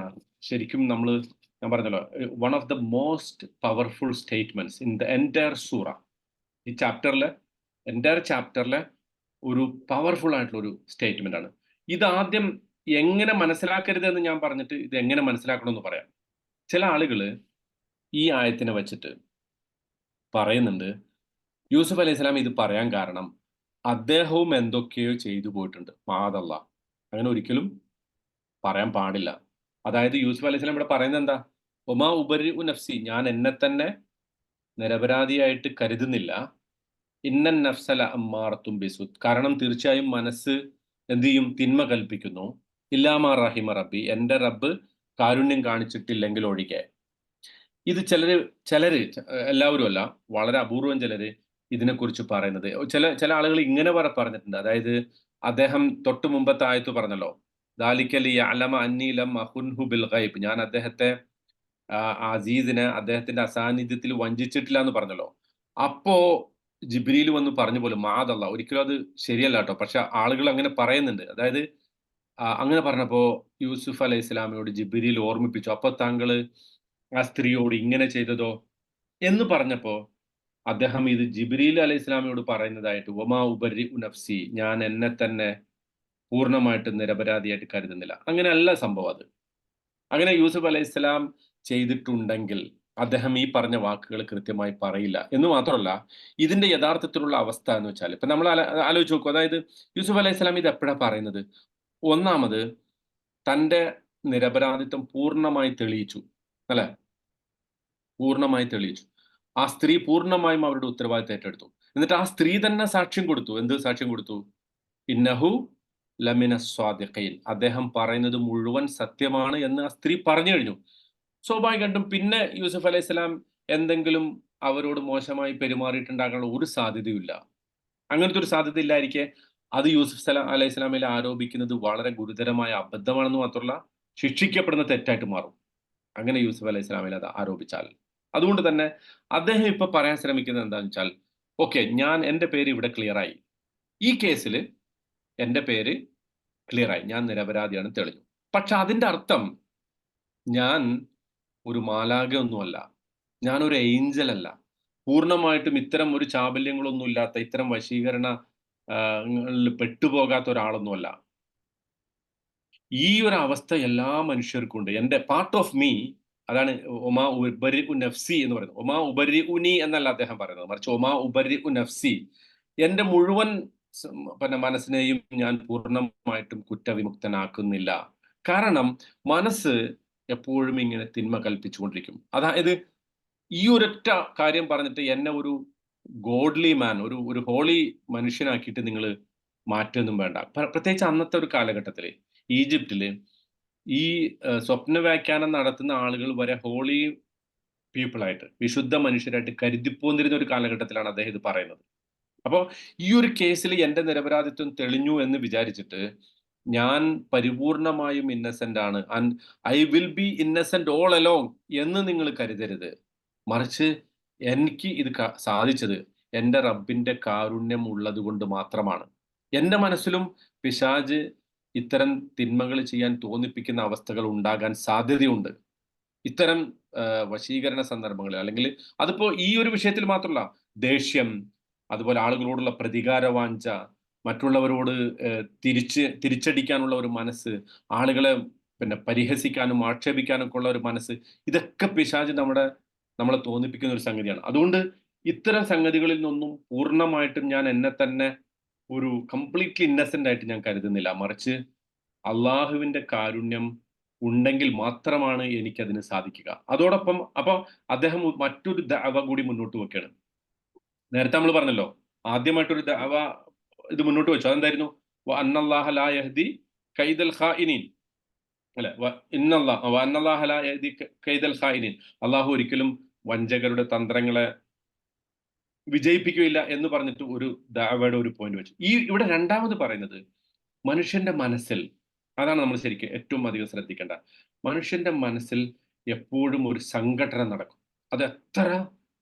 ശരിക്കും ഞാൻ പറഞ്ഞല്ലോ, one of the most powerful statements in the entire സൂറ, ഈ എൻറ്റയർ ചാപ്റ്ററിലെ ഒരു പവർഫുൾ ആയിട്ടുള്ള ഒരു സ്റ്റേറ്റ്മെന്റ് ആണ്. ഇതാദ്യം എങ്ങനെ മനസ്സിലാക്കരുത് എന്ന് ഞാൻ പറഞ്ഞിട്ട് ഇത് എങ്ങനെ മനസ്സിലാക്കണമെന്ന് പറയാം. ചില ആളുകൾ ഈ ആയത്തിനെ വെച്ചിട്ട് പറയുന്നുണ്ട്, യൂസുഫ് അലൈഹി സ്വലാം ഇത് പറയാൻ കാരണം അദ്ദേഹവും എന്തൊക്കെയോ ചെയ്തു പോയിട്ടുണ്ട്, മാദല്ലാ, അങ്ങനെ ഒരിക്കലും പറയാൻ പാടില്ല. അതായത് യൂസുഫ് അലൈഹി സ്വലാം ഇവിടെ പറയുന്നത് എന്താ, ഒമാ ഉബരിഉ നഫ്സി, ഞാൻ എന്നെ തന്നെ നിരപരാധിയായിട്ട് കരുതുന്നില്ല, ഇന്നൻ നഫ്സല അമ്മാറത്തും ബിസു, കാരണം തീർച്ചയായും മനസ്സ് എന്ത് ചെയ്യും, തിന്മ കൽപ്പിക്കുന്നു, ഇല്ലാമാ റഹിമ റബ്ബി, എൻ്റെ റബ്ബ് കാരുണ്യം കാണിച്ചിട്ടില്ലെങ്കിൽ ഒഴികെ. ഇത് ചിലര് എല്ലാവരും അല്ല, വളരെ അപൂർവം ചിലര് ഇതിനെക്കുറിച്ച് പറയുന്നത്, ചില ആളുകൾ ഇങ്ങനെ പറഞ്ഞിട്ടുണ്ട്. അതായത് അദ്ദേഹം തൊട്ട് മുമ്പത്തെ ആയത്ത് പറഞ്ഞല്ലോ, ദാലിക്കലി യഅലമ അന്നീ ലം അഖുൻഹു ബിൽ ഗൈബ്, ഞാൻ അദ്ദേഹത്തെ, അസീസിനെ അദ്ദേഹത്തിന്റെ അസാന്നിധ്യത്തിൽ വഞ്ചിച്ചിട്ടില്ല എന്ന് പറഞ്ഞല്ലോ. അപ്പോ ജിബ്രീൽ വന്ന് പറഞ്ഞു പോലും, മാദല്ല, ഒരിക്കലും അത് ശരിയല്ല കേട്ടോ, പക്ഷെ ആളുകൾ അങ്ങനെ പറയുന്നുണ്ട്. അതായത് അങ്ങനെ പറഞ്ഞപ്പോ യൂസുഫ് അലൈഹി സ്വലാമിനോട് ജിബ്രീൽ ഓർമ്മിപ്പിച്ചു, അപ്പൊ താങ്കൾ ആ സ്ത്രീയോട് ഇങ്ങനെ ചെയ്തതോ എന്ന് പറഞ്ഞപ്പോ അദ്ദേഹം ഇത് ജിബ്രീൽ അലൈഹി സ്വലാമിനോട് പറയുന്നതായിട്ട്, വമാ ഉബരിഉ നഫ്സി, ഞാൻ എന്നെ തന്നെ പൂർണ്ണമായിട്ട് നിരപരാധിയായിട്ട് കരുതുന്നില്ല. അങ്ങനെയല്ല സംഭവം. അത് അങ്ങനെ യൂസുഫ് അലൈഹി സ്വലാം ചെയ്തിട്ടുണ്ടെങ്കിൽ അദ്ദേഹം ഈ പറഞ്ഞ വാക്കുകൾ കൃത്യമായി പറയില്ല. എന്ന് മാത്രമല്ല, ഇതിന്റെ യഥാർത്ഥത്തിലുള്ള അവസ്ഥ എന്ന് വെച്ചാൽ, ഇപ്പൊ നമ്മൾ ആലോചിച്ച് നോക്കൂ. അതായത് യൂസുഫ് അലൈഹി സ്വലാം ഇത് എപ്പോഴാണ് പറയുന്നത്? ഒന്നാമത് തന്റെ നിരപരാധിത്വം പൂർണ്ണമായി തെളിയിച്ചു, അല്ലെ? പൂർണ്ണമായി തെളിയിച്ചു. ആ സ്ത്രീ പൂർണ്ണമായും അവരുടെ ഉത്തരവാദിത്തം ഏറ്റെടുത്തു. എന്നിട്ട് ആ സ്ത്രീ തന്നെ സാക്ഷ്യം കൊടുത്തു. എന്ത് സാക്ഷ്യം കൊടുത്തു? ഇന്നഹു ലമിന സ്വാദിഖീൻ, അദ്ദേഹം പറയുന്നത് മുഴുവൻ സത്യമാണ് എന്ന് ആ സ്ത്രീ പറഞ്ഞു കഴിഞ്ഞു. സ്വാഭാവികമായിട്ടും പിന്നെ യൂസുഫ് അലൈഹി സ്വലാം എന്തെങ്കിലും അവരോട് മോശമായി പെരുമാറിയിട്ടുണ്ടാകാനുള്ള ഒരു സാധ്യതയുമില്ല. അങ്ങനത്തെ ഒരു സാധ്യത ഇല്ലായിരിക്കെ അത് യൂസുഫ് അലൈഹി സ്വലാമിൽ ആരോപിക്കുന്നത് വളരെ ഗുരുതരമായ അബദ്ധമാണെന്ന് മാത്രമല്ല, ശിക്ഷിക്കപ്പെടുന്ന തെറ്റായിട്ട് മാറും അങ്ങനെ യൂസുഫ് അലൈഹി സ്വലാമിൽ അത് ആരോപിച്ചാൽ. അതുകൊണ്ട് തന്നെ അദ്ദേഹം ഇപ്പൊ പറയാൻ ശ്രമിക്കുന്നത് എന്താണെന്ന് വെച്ചാൽ, ഓക്കെ, എന്റെ പേര് ഇവിടെ ക്ലിയറായി, ഈ കേസിൽ എന്റെ പേര് ക്ലിയറായി, ഞാൻ നിരപരാധിയാണ്, തെളിഞ്ഞു. പക്ഷെ അതിന്റെ അർത്ഥം ഞാൻ ഒരു മാലാഖയൊന്നുമല്ല, ഞാനൊരു ഏഞ്ചൽ അല്ല, പൂർണ്ണമായിട്ടും ഇത്തരം ഒരു ചാബല്യങ്ങളൊന്നും ഇല്ലാത്ത, ഇത്തരം വശീകരണ പെട്ടുപോകാത്ത ഒരാളൊന്നുമല്ല. ഈ ഒരു അവസ്ഥ എല്ലാ മനുഷ്യർക്കും ഉണ്ട്. എന്റെ പാർട്ട് ഓഫ് മീ, അതാണ് ഒമാ ഉബരിഉ നഫ്സി എന്ന് പറയുന്നത്. ഒമാ ഉബരിഉനി എന്നല്ല അദ്ദേഹം പറയുന്നത്, മറിച്ച് ഒമാ ഉബരിഉ നഫ്സി, എന്റെ മുഴുവൻ പിന്നെ മനസ്സിനെയും ഞാൻ പൂർണ്ണമായിട്ടും കുറ്റവിമുക്തനാക്കുന്നില്ല. കാരണം മനസ്സ് എപ്പോഴും ഇങ്ങനെ തിന്മ കൽപ്പിച്ചുകൊണ്ടിരിക്കും. അതായത് ഈ ഒരൊറ്റ കാര്യം പറഞ്ഞിട്ട് എന്നെ ഒരു ഗോഡ്ലി മാൻ, ഒരു ഒരു ഹോളി മനുഷ്യനാക്കിയിട്ട് നിങ്ങൾ മാറ്റൊന്നും വേണ്ട. പ്രത്യേകിച്ച് അന്നത്തെ ഒരു കാലഘട്ടത്തില് ഈജിപ്തില് ഈ സ്വപ്ന വ്യാഖ്യാനം നടത്തുന്ന ആളുകൾ വരെ ഹോളി പീപ്പിൾ ആയിട്ട്, വിശുദ്ധ മനുഷ്യരായിട്ട് കരുതിപ്പോന്നിരുന്ന ഒരു കാലഘട്ടത്തിലാണ് അദ്ദേഹം ഇത് പറയുന്നത്. അപ്പോ ഈ ഒരു കേസിൽ എന്റെ നിരപരാധിത്വം തെളിഞ്ഞു എന്ന് വിചാരിച്ചിട്ട് ഞാൻ പരിപൂർണമായും ഇന്നസെന്റ് ആണ്, and I will be Innocent all along എന്ന് നിങ്ങൾ കരുതരുത്. മറിച്ച് എനിക്ക് ഇത് സാധിച്ചത് എന്റെ റബ്ബിന്റെ കാരുണ്യം ഉള്ളത് കൊണ്ട് മാത്രമാണ്. എന്റെ മനസ്സിലും പിശാജ് ഇത്തരം തിന്മകൾ ചെയ്യാൻ തോന്നിപ്പിക്കുന്ന അവസ്ഥകൾ ഉണ്ടാകാൻ സാധ്യതയുണ്ട്. ഇത്തരം വശീകരണ സന്ദർഭങ്ങളിൽ, അല്ലെങ്കിൽ അതിപ്പോ ഈ ഒരു വിഷയത്തിൽ മാത്രമല്ല, ദേഷ്യം, അതുപോലെ ആളുകളോടുള്ള പ്രതികാര വാഞ്ച, മറ്റുള്ളവരോട് തിരിച്ചടിക്കാനുള്ള ഒരു മനസ്സ്, ആളുകളെ പിന്നെ പരിഹസിക്കാനും ആക്ഷേപിക്കാനും ഒക്കെ ഉള്ള ഒരു മനസ്സ്, ഇതൊക്കെ പിശാച് നമ്മളെ തോന്നിപ്പിക്കുന്ന ഒരു സംഗതിയാണ്. അതുകൊണ്ട് ഇത്തരം സംഗതികളിൽ നിന്നൊന്നും പൂർണ്ണമായിട്ടും ഞാൻ എന്നെ തന്നെ ഒരു കംപ്ലീറ്റ്ലി ഇന്നസെന്റ് ആയിട്ട് ഞാൻ കരുതുന്നില്ല. മറിച്ച് അള്ളാഹുവിന്റെ കാരുണ്യം ഉണ്ടെങ്കിൽ മാത്രമാണ് എനിക്കതിന് സാധിക്കുക. അതോടൊപ്പം അപ്പൊ അദ്ദേഹം മറ്റൊരു ദഅവ കൂടി മുന്നോട്ട് വെക്കുകയാണ്. നേരത്തെ നമ്മൾ പറഞ്ഞല്ലോ, ആദ്യമായിട്ടൊരു ദഅവ ഇത് മുന്നോട്ട് വെച്ചു. അതെന്തായിരുന്നു? അന്നല്ലാഹ ലാ യഹ്ദി കൈദൽ ഖായിനീൻ, അല്ലെ? അന്നല്ലാഹ ലാ യഹ്ദി കൈദൽ ഖായിനീൻ, അള്ളാഹു ഒരിക്കലും വഞ്ചകരുടെ തന്ത്രങ്ങളെ വിജയിപ്പിക്കുകയില്ല എന്ന് പറഞ്ഞിട്ട് ഒരു ദഅവയുടെ ഒരു പോയിന്റ് വെച്ചു. ഇവിടെ രണ്ടാമത് പറയുന്നത് മനുഷ്യന്റെ മനസ്സിൽ, അതാണ് നമ്മൾ ശരിക്കും ഏറ്റവും അധികം ശ്രദ്ധിക്കേണ്ട. മനുഷ്യന്റെ മനസ്സിൽ എപ്പോഴും ഒരു സംഘടന നടക്കും. അത് എത്ര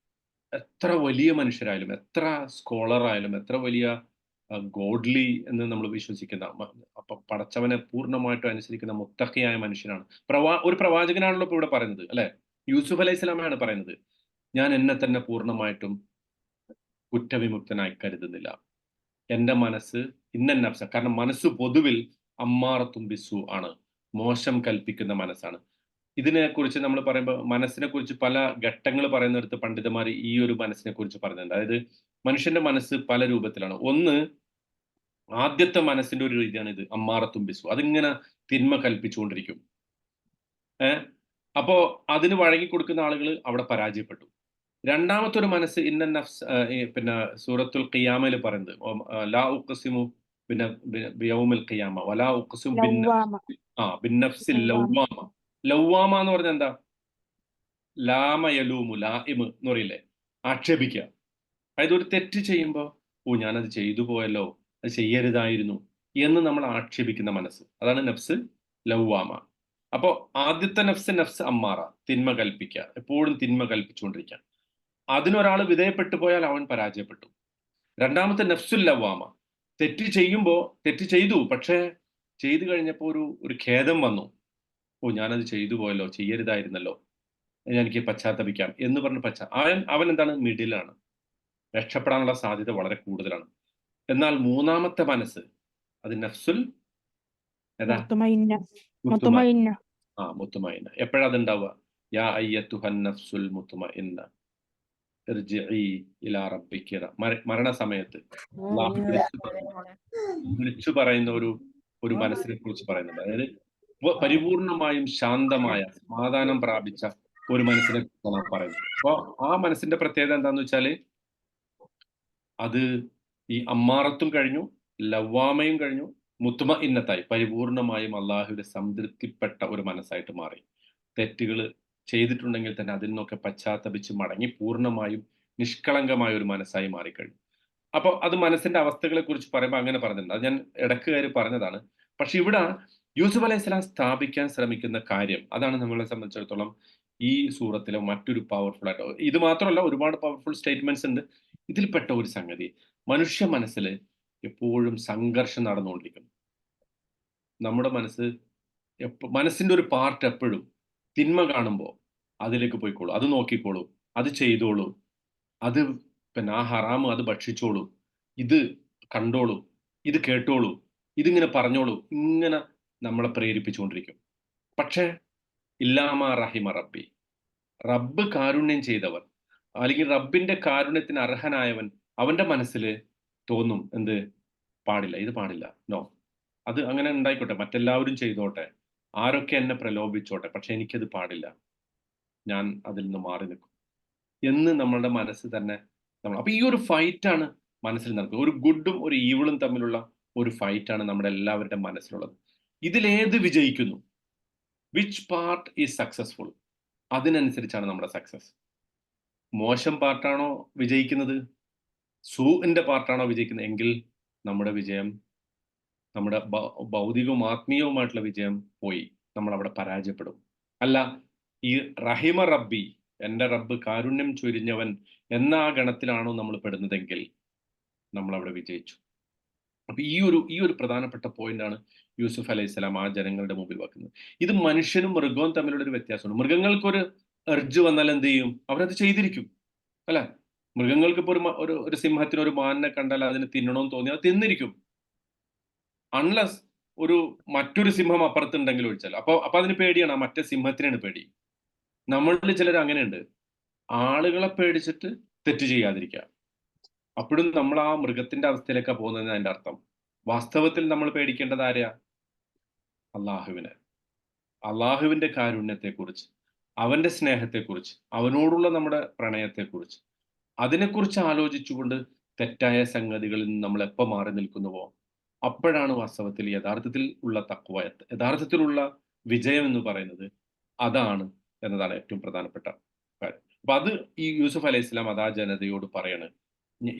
എത്ര വലിയ മനുഷ്യരായാലും, എത്ര സ്കോളർ ആയാലും, എത്ര വലിയ ഗോഡ്ലി എന്ന് നമ്മൾ വിശ്വസിക്കുന്ന, അപ്പൊ പടച്ചവനെ പൂർണ്ണമായിട്ടും അനുസരിക്കുന്ന മുത്തഖിയായ മനുഷ്യനാണ്. ഒരു പ്രവാചകനാണല്ലോ ഇപ്പൊ ഇവിടെ പറയുന്നത്, അല്ലെ? യൂസുഫ് അലൈഹി സ്വലാമയാണ് പറയുന്നത്, ഞാൻ എന്നെ തന്നെ പൂർണ്ണമായിട്ടും കുറ്റവിമുക്തനായി കരുതുന്നില്ല. എന്റെ മനസ്സ് ഇന്ന നഫ്സ, കാരണം മനസ്സ് പൊതുവിൽ അമ്മാറത്തും ബിസു ആണ്, മോശം കൽപ്പിക്കുന്ന മനസ്സാണ്. ഇതിനെക്കുറിച്ച് നമ്മൾ പറയുമ്പോൾ മനസ്സിനെ കുറിച്ച് പല ഘട്ടങ്ങൾ പറയുന്നിടത്ത് പണ്ഡിതന്മാർ ഈ ഒരു മനസ്സിനെ കുറിച്ച് പറയുന്നുണ്ട്. അതായത് മനുഷ്യന്റെ മനസ്സ് പല രൂപത്തിലാണ്. ഒന്ന്, ആദ്യത്തെ മനസ്സിന്റെ ഒരു രീതിയാണ് ഇത് അമ്മാറത്തും ബിസു, അതിങ്ങനെ തിന്മ കൽപ്പിച്ചുകൊണ്ടിരിക്കും. അപ്പോ അതിന് വഴങ്ങി കൊടുക്കുന്ന ആളുകൾ അവിടെ പരാജയപ്പെട്ടു. രണ്ടാമത്തെ ഒരു മനസ്സ് ഇന്ന നഫ്സ്, പിന്നെ സൂറത്തുൽ ഖിയാമയിൽ പറയുന്നത്, ലാ ഉഖ്സിമു പിന്നെ ബിയൗമിൽ ഖിയാമ വലാ ഉഖ്സിമു ബിന്നഫ്സിൽ ലവ്വാമ. ലവ്വാമ എന്ന് പറഞ്ഞാൽ എന്താ? ലാമ യലൂമു, ലായിമ് എന്ന് പറയില്ലേ, ആക്ഷേപിക്കുക. അതായത് ഒരു തെറ്റ് ചെയ്യുമ്പോൾ, ഞാനത് ചെയ്തു പോയല്ലോ, അത് ചെയ്യരുതായിരുന്നു എന്ന് നമ്മൾ ആക്ഷേപിക്കുന്ന മനസ്സ്, അതാണ് നഫ്സ് ലവ്വാമ. അപ്പോ ആദ്യത്തെ നഫ്സ് അമ്മാറ, തിന്മ കൽപ്പിക്കുക, എപ്പോഴും തിന്മ കൽപ്പിച്ചുകൊണ്ടിരിക്കുക. അതിനൊരാൾ വിധേയപ്പെട്ടു പോയാൽ അവൻ പരാജയപ്പെട്ടു. രണ്ടാമത്തെ നഫ്സുൽ ലവ്വാമ, തെറ്റ് ചെയ്തു, പക്ഷേ ചെയ്തു കഴിഞ്ഞപ്പോൾ ഒരു ഖേദം വന്നു, ഞാനത് ചെയ്തു പോയല്ലോ, ചെയ്യരുതായിരുന്നല്ലോ, എനിക്ക് പശ്ചാത്തപിക്കാം എന്ന് പറഞ്ഞ് അവൻ എന്താണ്? മിഡിലാണ്, രക്ഷപ്പെടാനുള്ള സാധ്യത വളരെ കൂടുതലാണ്. എന്നാൽ മൂന്നാമത്തെ മനസ്സ്, അത് നഫ്സുൽ മുത്തുമഇന്ന. എപ്പോഴാ അതുണ്ടാവുക? യാ അയ്യത്തുഹൻ നഫ്സുൽ മുത്തുമഇന്ന ഇർജിഇ ഇലാ റബ്ബിക, മരണസമയത്ത് വിളിച്ചു പറയുന്ന ഒരു മനസ്സിനെ കുറിച്ച് പറയുന്നുണ്ട്. അതായത് പരിപൂർണമായും ശാന്തമായ, സമാധാനം പ്രാപിച്ച ഒരു മനസ്സിനെ കുറിച്ചാണ് പറയുന്നത്. അപ്പൊ ആ മനസ്സിന്റെ പ്രത്യേകത എന്താന്ന് വെച്ചാല്, അത് ഈ അമ്മാറത്തും കഴിഞ്ഞു, ലവ്വാമയും കഴിഞ്ഞു, മുത്തുമഇന്നത്തായി പരിപൂർണമായും അള്ളാഹുവിന്റെ സംതൃപ്തിപ്പെട്ട ഒരു മനസ്സായിട്ട് മാറി. തെറ്റുകൾ ചെയ്തിട്ടുണ്ടെങ്കിൽ തന്നെ അതിൽ നിന്നൊക്കെ പശ്ചാത്തപിച്ച് മടങ്ങി പൂർണ്ണമായും നിഷ്കളങ്കമായ ഒരു മനസ്സായി മാറിക്കഴിഞ്ഞു. അപ്പോൾ അത് മനസ്സിന്റെ അവസ്ഥകളെ കുറിച്ച് പറയുമ്പോൾ അങ്ങനെ പറഞ്ഞിട്ടുണ്ട്. അത് ഞാൻ ഇടക്ക് കയറി പറഞ്ഞതാണ്. പക്ഷെ ഇവിടെ യൂസുഫ് അലൈഹി സ്വലാം സ്ഥാപിക്കാൻ ശ്രമിക്കുന്ന കാര്യം, അതാണ് നമ്മളെ സംബന്ധിച്ചിടത്തോളം ഈ സൂറത്തിലെ മറ്റൊരു പവർഫുൾ ആയിട്ട്. ഇത് മാത്രമല്ല, ഒരുപാട് പവർഫുൾ സ്റ്റേറ്റ്മെന്റ്സ് ഉണ്ട്. ഇതിൽപ്പെട്ട ഒരു സംഗതി, മനുഷ്യ മനസ്സിൽ എപ്പോഴും സംഘർഷം നടന്നുകൊണ്ടിരിക്കും. നമ്മുടെ മനസ്സിന്റെ ഒരു പാർട്ട് എപ്പോഴും തിന്മ കാണുമ്പോൾ അതിലേക്ക് പോയിക്കോളൂ, അത് നോക്കിക്കോളൂ, അത് ചെയ്തോളൂ, അത് പിന്നെ ആ ഹറാമ് അത് ഭക്ഷിച്ചോളൂ, ഇത് കണ്ടോളൂ, ഇത് കേട്ടോളൂ, ഇതിങ്ങനെ പറഞ്ഞോളൂ, ഇങ്ങനെ നമ്മളെ പ്രേരിപ്പിച്ചുകൊണ്ടിരിക്കും. പക്ഷേ ഇല്ലാമ റഹിമ റബ്ബി, റബ്ബ് കാരുണ്യം ചെയ്തവൻ, അല്ലെങ്കിൽ റബ്ബിന്റെ കാരുണ്യത്തിന് അർഹനായവൻ, അവന്റെ മനസ്സിൽ തോന്നും എന്ത്? പാടില്ല, ഇത് പാടില്ല, നോ, അത് അങ്ങനെ ഉണ്ടായിക്കോട്ടെ, മറ്റെല്ലാവരും ചെയ്തോട്ടെ, ആരൊക്കെ എന്നെ പ്രലോഭിച്ചോട്ടെ, പക്ഷെ എനിക്കത് പാടില്ല, ഞാൻ അതിൽ നിന്ന് മാറി നിൽക്കും എന്ന് നമ്മളുടെ മനസ്സ് തന്നെ അപ്പൊ ഈ ഒരു ഫൈറ്റാണ് മനസ്സിൽ നടക്കുന്നത്. ഒരു ഗുഡും ഒരു ഈവിളും തമ്മിലുള്ള ഒരു ഫൈറ്റാണ് നമ്മുടെ എല്ലാവരുടെ മനസ്സിലുള്ളത്. ഇതിലേത് വിജയിക്കുന്നു, വിച്ച് പാർട്ട് ഈസ് സക്സസ്ഫുൾ, അതിനനുസരിച്ചാണ് നമ്മുടെ സക്സസ്. മോശം പാർട്ടാണോ വിജയിക്കുന്നത്, സൂവിന്റെ പാർട്ടാണോ വിജയിക്കുന്നത്, എങ്കിൽ നമ്മുടെ വിജയം, നമ്മുടെ ഭൗതികവും ആത്മീയവുമായിട്ടുള്ള വിജയം പോയി, നമ്മൾ അവിടെ പരാജയപ്പെടും. അല്ല, ഈ റഹിമ റബ്ബി, എന്റെ റബ്ബ് കാരുണ്യം ചൊരിഞ്ഞവൻ എന്ന ആ ഗണത്തിലാണോ നമ്മൾ പെടുന്നതെങ്കിൽ നമ്മൾ അവിടെ വിജയിച്ചു. അപ്പൊ ഈ ഒരു പ്രധാനപ്പെട്ട പോയിന്റാണ് യൂസുഫ് അലൈഹിസ്സലാം ആ ജനങ്ങളുടെ മുമ്പിൽ വെക്കുന്നത്. ഇത് മനുഷ്യനും മൃഗവും തമ്മിലുള്ള ഒരു വ്യത്യാസമാണ്. മൃഗങ്ങൾക്കൊരു എർജ് വന്നാൽ എന്ത് ചെയ്യും, അവരത് ചെയ്തിരിക്കും അല്ലെ. മൃഗങ്ങൾക്ക് ഇപ്പൊ ഒരു സിംഹത്തിന് ഒരു മാനിനെ കണ്ടാൽ അതിന് തിന്നണമെന്ന് തോന്നി അത് തിന്നിരിക്കും, അൺലസ് മറ്റൊരു സിംഹം അപ്പുറത്തുണ്ടെങ്കിൽ ഒഴിച്ചാൽ. അപ്പൊ അതിന് പേടിയാണ്, ആ മറ്റേ സിംഹത്തിനാണ് പേടി. നമ്മളിൽ ചിലർ അങ്ങനെയുണ്ട്, ആളുകളെ പേടിച്ചിട്ട് തെറ്റ് ചെയ്യാതിരിക്കുക. അപ്പോഴും നമ്മൾ ആ മൃഗത്തിന്റെ അവസ്ഥയിലേക്കാണ് പോകുന്നതെന്ന് അതിന്റെ അർത്ഥം. വാസ്തവത്തിൽ നമ്മൾ പേടിക്കേണ്ടത് ആരെയാ? അള്ളാഹുവിനെ, അള്ളാഹുവിന്റെ കാരുണ്യത്തെക്കുറിച്ച്, അവന്റെ സ്നേഹത്തെക്കുറിച്ച്, അവനോടുള്ള നമ്മുടെ പ്രണയത്തെക്കുറിച്ച്, അതിനെക്കുറിച്ച് ആലോചിച്ചുകൊണ്ട് തെറ്റായ സംഗതികളിൽ നിന്ന് നമ്മൾ എപ്പോൾ മാറി നിൽക്കുന്നുവോ അപ്പോഴാണ് വാസ്തവത്തിൽ യഥാർത്ഥത്തിൽ ഉള്ള തഖ്വ, യഥാർത്ഥത്തിലുള്ള വിജയം എന്ന് പറയുന്നത് അതാണ് എന്നതാണ് ഏറ്റവും പ്രധാനപ്പെട്ട കാര്യം. അപ്പൊ അത് ഈ യൂസുഫ് അലൈഹി സ്വലാം അത് ആ ജനതയോട് പറയാണ്,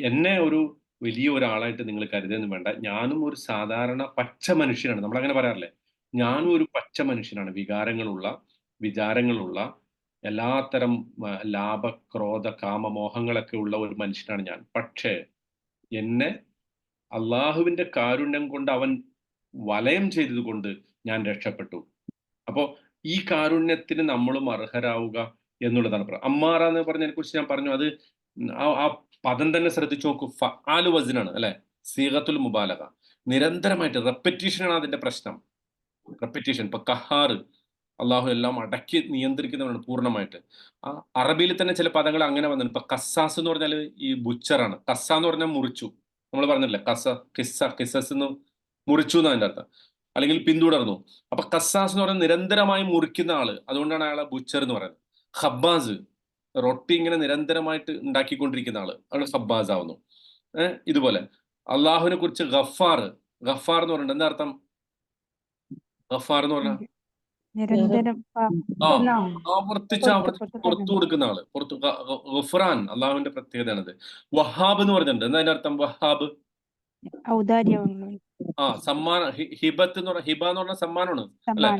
എന്നെ ഒരു വലിയ ഒരാളായിട്ട് നിങ്ങൾ കരുതുന്നു വേണ്ട, ഞാനും ഒരു സാധാരണ പച്ച മനുഷ്യനാണ്. നമ്മൾ അങ്ങനെ പറയാറില്ലേ, ഞാനും ഒരു പച്ച മനുഷ്യനാണ്, വികാരങ്ങളുള്ള, വിചാരങ്ങളുള്ള, എല്ലാത്തരം ലാഭ, ക്രോധ, കാമ, മോഹങ്ങളൊക്കെ ഉള്ള ഒരു മനുഷ്യനാണ് ഞാൻ. പക്ഷേ എന്നെ അള്ളാഹുവിന്റെ കാരുണ്യം കൊണ്ട് അവൻ വലയം ചെയ്തതുകൊണ്ട് ഞാൻ രക്ഷപ്പെട്ടു. അപ്പോ ഈ കാരുണ്യത്തിന് നമ്മളും അർഹരാവുക എന്നുള്ളതാണ്. അമ്മാറ എന്ന് പറഞ്ഞതിനെ കുറിച്ച് ഞാൻ പറഞ്ഞു, അത് ആ പദം തന്നെ ശ്രദ്ധിച്ചു നോക്കൂ, ഫഅാലു വസ്നാണ് അല്ലെ, സീഗത്തുൽ മുബാലഗ, നിരന്തരമായിട്ട് റെപ്പറ്റീഷനാണ് അതിന്റെ പ്രശ്നം. റെപ്പറ്റീഷൻ. ഇപ്പൊ കഹാർ, അള്ളാഹു എല്ലാം അടക്കി നിയന്ത്രിക്കുന്നവരാണ് പൂർണ്ണമായിട്ട്. ആ അറബിയിൽ തന്നെ ചില പദങ്ങൾ അങ്ങനെ വന്നിട്ടുണ്ട്. ഇപ്പൊ കസാസ് എന്ന് പറഞ്ഞാൽ ഈ ബുച്ചറാണ്. കസ എന്ന് പറഞ്ഞാൽ മുറിച്ചു, നമ്മൾ പറഞ്ഞില്ലേ, കിസ്സസ് എന്ന് മുറിച്ചു എന്ന് അതിന്റെ അർത്ഥം, അല്ലെങ്കിൽ പിന്തുടർന്നു. അപ്പൊ കസാസ് എന്ന് പറഞ്ഞാൽ നിരന്തരമായി മുറിക്കുന്ന ആള്, അതുകൊണ്ടാണ് അയാളെ ബുച്ചർ എന്ന് പറയുന്നത്. ഖബ്ബാസ്, റൊട്ടി ഇങ്ങനെ നിരന്തരമായിട്ട് ഉണ്ടാക്കിക്കൊണ്ടിരിക്കുന്ന ആള്, അയാൾ ഖബ്ബാസ് ആവുന്നു. ഇതുപോലെ അള്ളാഹുവിനെ കുറിച്ച് ഗഫാർ, ഗഫാർ എന്ന് പറഞ്ഞിട്ട് എന്താ അർത്ഥം? ഗഫാർ എന്ന് പറഞ്ഞാൽ നിരന്തരം ആവർത്തിച്ച് പുറത്തു കൊടുക്കുന്ന ആള്, ഗുഫ്രാൻ അള്ളാഹുവിന്റെ പ്രത്യേകതയാണത്. വഹാബ് എന്ന് പറഞ്ഞിട്ടുണ്ട്, എന്താ അതിന്റെ അർത്ഥം? വഹാബ് സമ്മാനം. ഹിബത്ത് എന്ന് പറഞ്ഞ, ഹിബ എന്ന് പറഞ്ഞ സമ്മാനമാണ് അല്ലെ.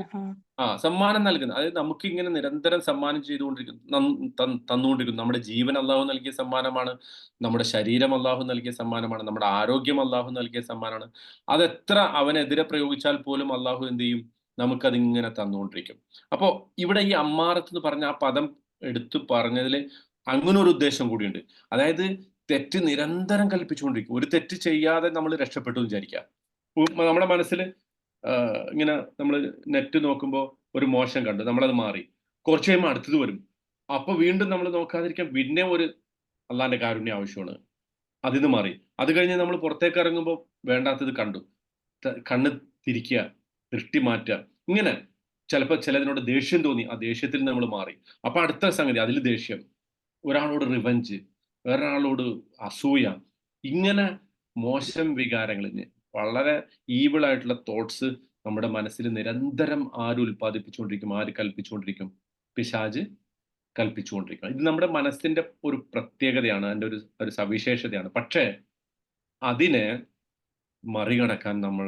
സമ്മാനം നൽകുന്നത്, അതായത് നമുക്ക് ഇങ്ങനെ നിരന്തരം സമ്മാനം തന്നുകൊണ്ടിരിക്കുന്നു. നമ്മുടെ ജീവൻ അള്ളാഹു നൽകിയ സമ്മാനമാണ്, നമ്മുടെ ശരീരം അള്ളാഹു നൽകിയ സമ്മാനമാണ്, നമ്മുടെ ആരോഗ്യം അള്ളാഹു നൽകിയ സമ്മാനമാണ്. അതെത്ര അവനെതിരെ പ്രയോഗിച്ചാൽ പോലും അള്ളാഹു എന്ത് ചെയ്യും, നമുക്കതിങ്ങനെ തന്നുകൊണ്ടിരിക്കും. അപ്പോ ഇവിടെ ഈ അമ്മാറത്ത് എന്ന് പറഞ്ഞ ആ പദം എടുത്തു പറഞ്ഞതിൽ അങ്ങനെ ഒരു ഉദ്ദേശം കൂടിയുണ്ട്. അതായത് തെറ്റ് നിരന്തരം കൽപ്പിച്ചുകൊണ്ടിരിക്കും. ഒരു തെറ്റ് ചെയ്യാതെ നമ്മൾ രക്ഷപ്പെട്ടു എന്ന് വിചാരിക്കുക. നമ്മുടെ മനസ്സിൽ ഇങ്ങനെ നമ്മൾ നെറ്റ് നോക്കുമ്പോൾ ഒരു മോശം കണ്ടു, നമ്മളത് മാറി, കുറച്ച് കഴിയുമ്പോൾ അടുത്തത് വരും. അപ്പൊ വീണ്ടും നമ്മൾ നോക്കാതിരിക്കാൻ പിന്നെ ഒരു അള്ളാന്റെ കാരുണ്യം ആവശ്യമാണ്, അതിന്ന് മാറി. അത് കഴിഞ്ഞ് നമ്മൾ പുറത്തേക്ക് ഇറങ്ങുമ്പോൾ വേണ്ടാത്തത് കണ്ടു, കണ്ണ് തിരിക്കുക, ദൃഷ്ടി മാറ്റുക. ഇങ്ങനെ ചിലപ്പോൾ ചിലതിനോട് ദേഷ്യം തോന്നി, ആ ദേഷ്യത്തിൽ നമ്മൾ മാറി, അപ്പൊ അടുത്ത സംഗതി അതിൽ ദേഷ്യം, ഒരാളോട് റിവഞ്ച്, വേറൊരാളോട് അസൂയ, ഇങ്ങനെ മോശം വികാരങ്ങൾ, വളരെ ഈവിൾ ആയിട്ടുള്ള തോട്ട്സ് നമ്മുടെ മനസ്സിൽ നിരന്തരം ആര് ഉൽപ്പാദിപ്പിച്ചുകൊണ്ടിരിക്കും, ആര് കൽപ്പിച്ചുകൊണ്ടിരിക്കും? പിശാച് കൽപ്പിച്ചുകൊണ്ടിരിക്കും. ഇത് നമ്മുടെ മനസ്സിന്റെ ഒരു പ്രത്യേകതയാണ്, അതിന്റെ ഒരു സവിശേഷതയാണ്. പക്ഷേ അതിനെ മറികടക്കാൻ നമ്മൾ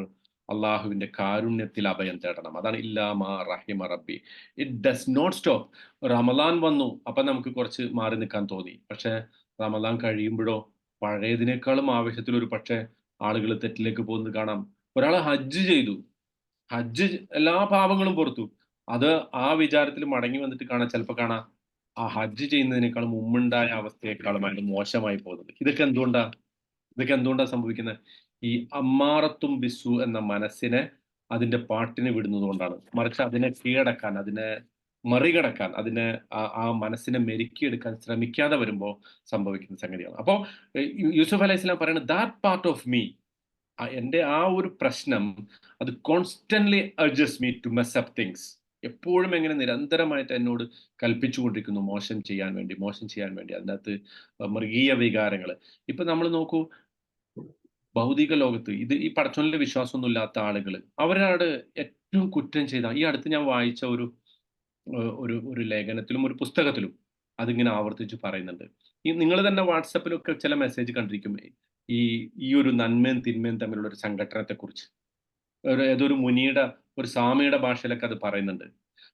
അള്ളാഹുവിന്റെ കാരുണ്യത്തിൽ അഭയം തേടണം. അതാണ് ഇല്ലാമാ റഹിമ റബ്ബി. It does not stop. Ramadan വന്നു, അപ്പൊ നമുക്ക് കുറച്ച് മാറി നിൽക്കാൻ തോന്നി. പക്ഷെ റമദാൻ കഴിയുമ്പോഴോ പഴയതിനേക്കാളും ആവശ്യത്തിൽ ഒരു പക്ഷേ ആളുകൾ തെറ്റിലേക്ക് പോകുന്നത് കാണാം. ഒരാൾ ഹജ്ജ് ചെയ്തു, ഹജ്ജ് എല്ലാ പാപങ്ങളും പുറത്തു, അത് ആ വിചാരത്തിൽ മടങ്ങി വന്നിട്ട് കാണാം, ചിലപ്പോൾ കാണാം ആ ഹജ്ജ് ചെയ്യുന്നതിനേക്കാളും മുമ്പുണ്ടായ അവസ്ഥയെക്കാളും അതിന് മോശമായി പോകുന്നത്. ഇതൊക്കെ എന്തുകൊണ്ടാ സംഭവിക്കുന്നത്? ഈ അമ്മാറത്തും ബിസു എന്ന മനസ്സിനെ അതിന്റെ പാട്ടിന് വിടുന്നത് കൊണ്ടാണ്. മറിച്ച് അതിനെ കീഴടക്കാൻ, അതിനെ മറികടക്കാൻ, അതിനെ ആ മനസ്സിനെ മെരുക്കിയെടുക്കാൻ ശ്രമിക്കാതെ വരുമ്പോൾ സംഭവിക്കുന്ന സംഗതിയാണ്. അപ്പോൾ യൂസുഫ് അലൈഹി സ്വലാം പറയുന്നത്, ദാറ്റ് പാർട്ട് ഓഫ് മീ, എൻ്റെ ആ ഒരു പ്രശ്നം അത് constantly urges me to mess up things. എപ്പോഴും എങ്ങനെ നിരന്തരമായിട്ട് എന്നോട് കൽപ്പിച്ചുകൊണ്ടിരിക്കുന്നു മോശം ചെയ്യാൻ വേണ്ടി. അതിനകത്ത് മൃഗീയ വികാരങ്ങൾ. ഇപ്പൊ നമ്മൾ നോക്കൂ, ഭൗതിക ലോകത്ത് ഈ പടച്ചോനിൽ വിശ്വാസമൊന്നും ഇല്ലാത്ത ആളുകൾ അവരാണ് ഏറ്റവും കുറ്റം ചെയ്ത. ഈ അടുത്ത് ഞാൻ വായിച്ച ഒരു ലേഖനത്തിലും ഒരു പുസ്തകത്തിലും അതിങ്ങനെ ആവർത്തിച്ച് പറയുന്നുണ്ട്. ഈ നിങ്ങൾ തന്നെ വാട്സാപ്പിലൊക്കെ ചില മെസ്സേജ് കണ്ടിരിക്കും. ഈ ഈ ഒരു നന്മയും തിന്മയും തമ്മിലുള്ള ഒരു സംഘട്ടനത്തെക്കുറിച്ച്. ഏതൊരു മുനിയുടെ ഒരു സാമിയുടെ ഭാഷയിലൊക്കെ അത് പറയുന്നുണ്ട്.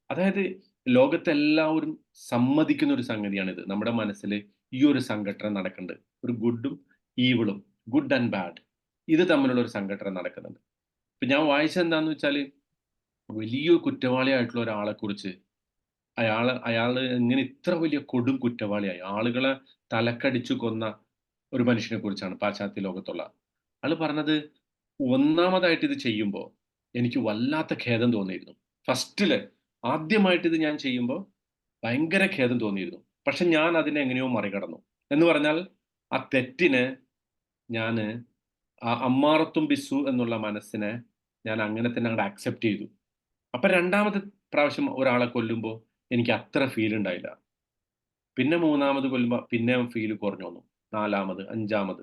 അതായത് ലോകത്തെല്ലാവരും സമ്മതിക്കുന്ന ഒരു സംഗതിയാണിത്. നമ്മുടെ മനസ്സിൽ ഈ ഒരു സംഘട്ടനം നടക്കുന്നുണ്ട്. ഒരു ഗുഡും ഈവിളും, ഗുഡ് ആൻഡ് ബാഡ്, ഇത് തമ്മിലുള്ള ഒരു സംഘട്ടനം നടക്കുന്നുണ്ട്. ഇപ്പൊ ഞാൻ വായിച്ചത് എന്താന്ന് വെച്ചാല്, വലിയൊരു കുറ്റവാളിയായിട്ടുള്ള ഒരാളെ കുറിച്ച്, അയാള് എങ്ങനെ ഇത്ര വലിയ കൊടും കുറ്റവാളിയായി ആളുകളെ തലക്കടിച്ചു കൊന്ന ഒരു മനുഷ്യനെ കുറിച്ചാണ് പാശ്ചാത്യ ലോകത്തുള്ള. ആള് പറഞ്ഞത്, ഒന്നാമതായിട്ട് ഇത് ചെയ്യുമ്പോ എനിക്ക് വല്ലാത്ത ഖേദം തോന്നിയിരുന്നു. ഫസ്റ്റില് ആദ്യമായിട്ട് ഇത് ഞാൻ ചെയ്യുമ്പോ ഭയങ്കര ഖേദം തോന്നിയിരുന്നു. പക്ഷെ ഞാൻ അതിനെ എങ്ങനെയോ മറികടന്നു. എന്ന് പറഞ്ഞാൽ ആ തെറ്റിനെ ഞാന് ആ അമ്മാറത്തും ബിസ്സു എന്നുള്ള മനസ്സിനെ ഞാൻ അങ്ങനെ തന്നെ അങ്ങട് അക്സെപ്റ്റ് ചെയ്തു. അപ്പൊ രണ്ടാമത്തെ പ്രാവശ്യം ഒരാളെ കൊല്ലുമ്പോ എനിക്ക് അത്ര ഫീൽ ഉണ്ടായില്ല. പിന്നെ മൂന്നാമത് കൊല്ലുമ്പോ പിന്നെയും ഫീൽ കുറഞ്ഞു വന്നു. നാലാമത്, അഞ്ചാമത്.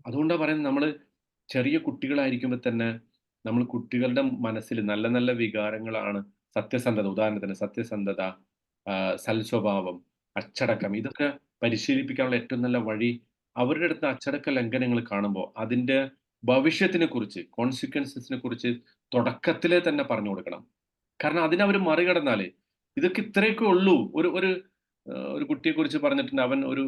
അതുകൊണ്ടാ പറയുന്നത്, നമ്മള് ചെറിയ കുട്ടികളായിരിക്കുമ്പോ തന്നെ നമ്മൾ കുട്ടികളുടെ മനസ്സിൽ നല്ല നല്ല വികാരങ്ങളാണ് സത്യസന്ധത. ഉദാഹരണത്തിന് സത്യസന്ധത, സൽസ്വഭാവം, അച്ചടക്കം, ഇതൊക്കെ പരിശീലിപ്പിക്കാനുള്ള ഏറ്റവും നല്ല വഴി അവരുടെ അടുത്ത് അച്ചടക്ക ലംഘനങ്ങൾ കാണുമ്പോൾ അതിന്റെ ഭവിഷ്യത്തിനെ കുറിച്ച്, കോൺസിക്വൻസസിനെ കുറിച്ച് തുടക്കത്തിലേ തന്നെ പറഞ്ഞു കൊടുക്കണം. കാരണം അതിനവർ മറികടന്നാല് ഇതൊക്കെ ഇത്രയൊക്കെ ഉള്ളൂ. ഒരു ഒരു ഒരു കുട്ടിയെ കുറിച്ച് പറഞ്ഞിട്ടുണ്ട്. അവൻ ഒരു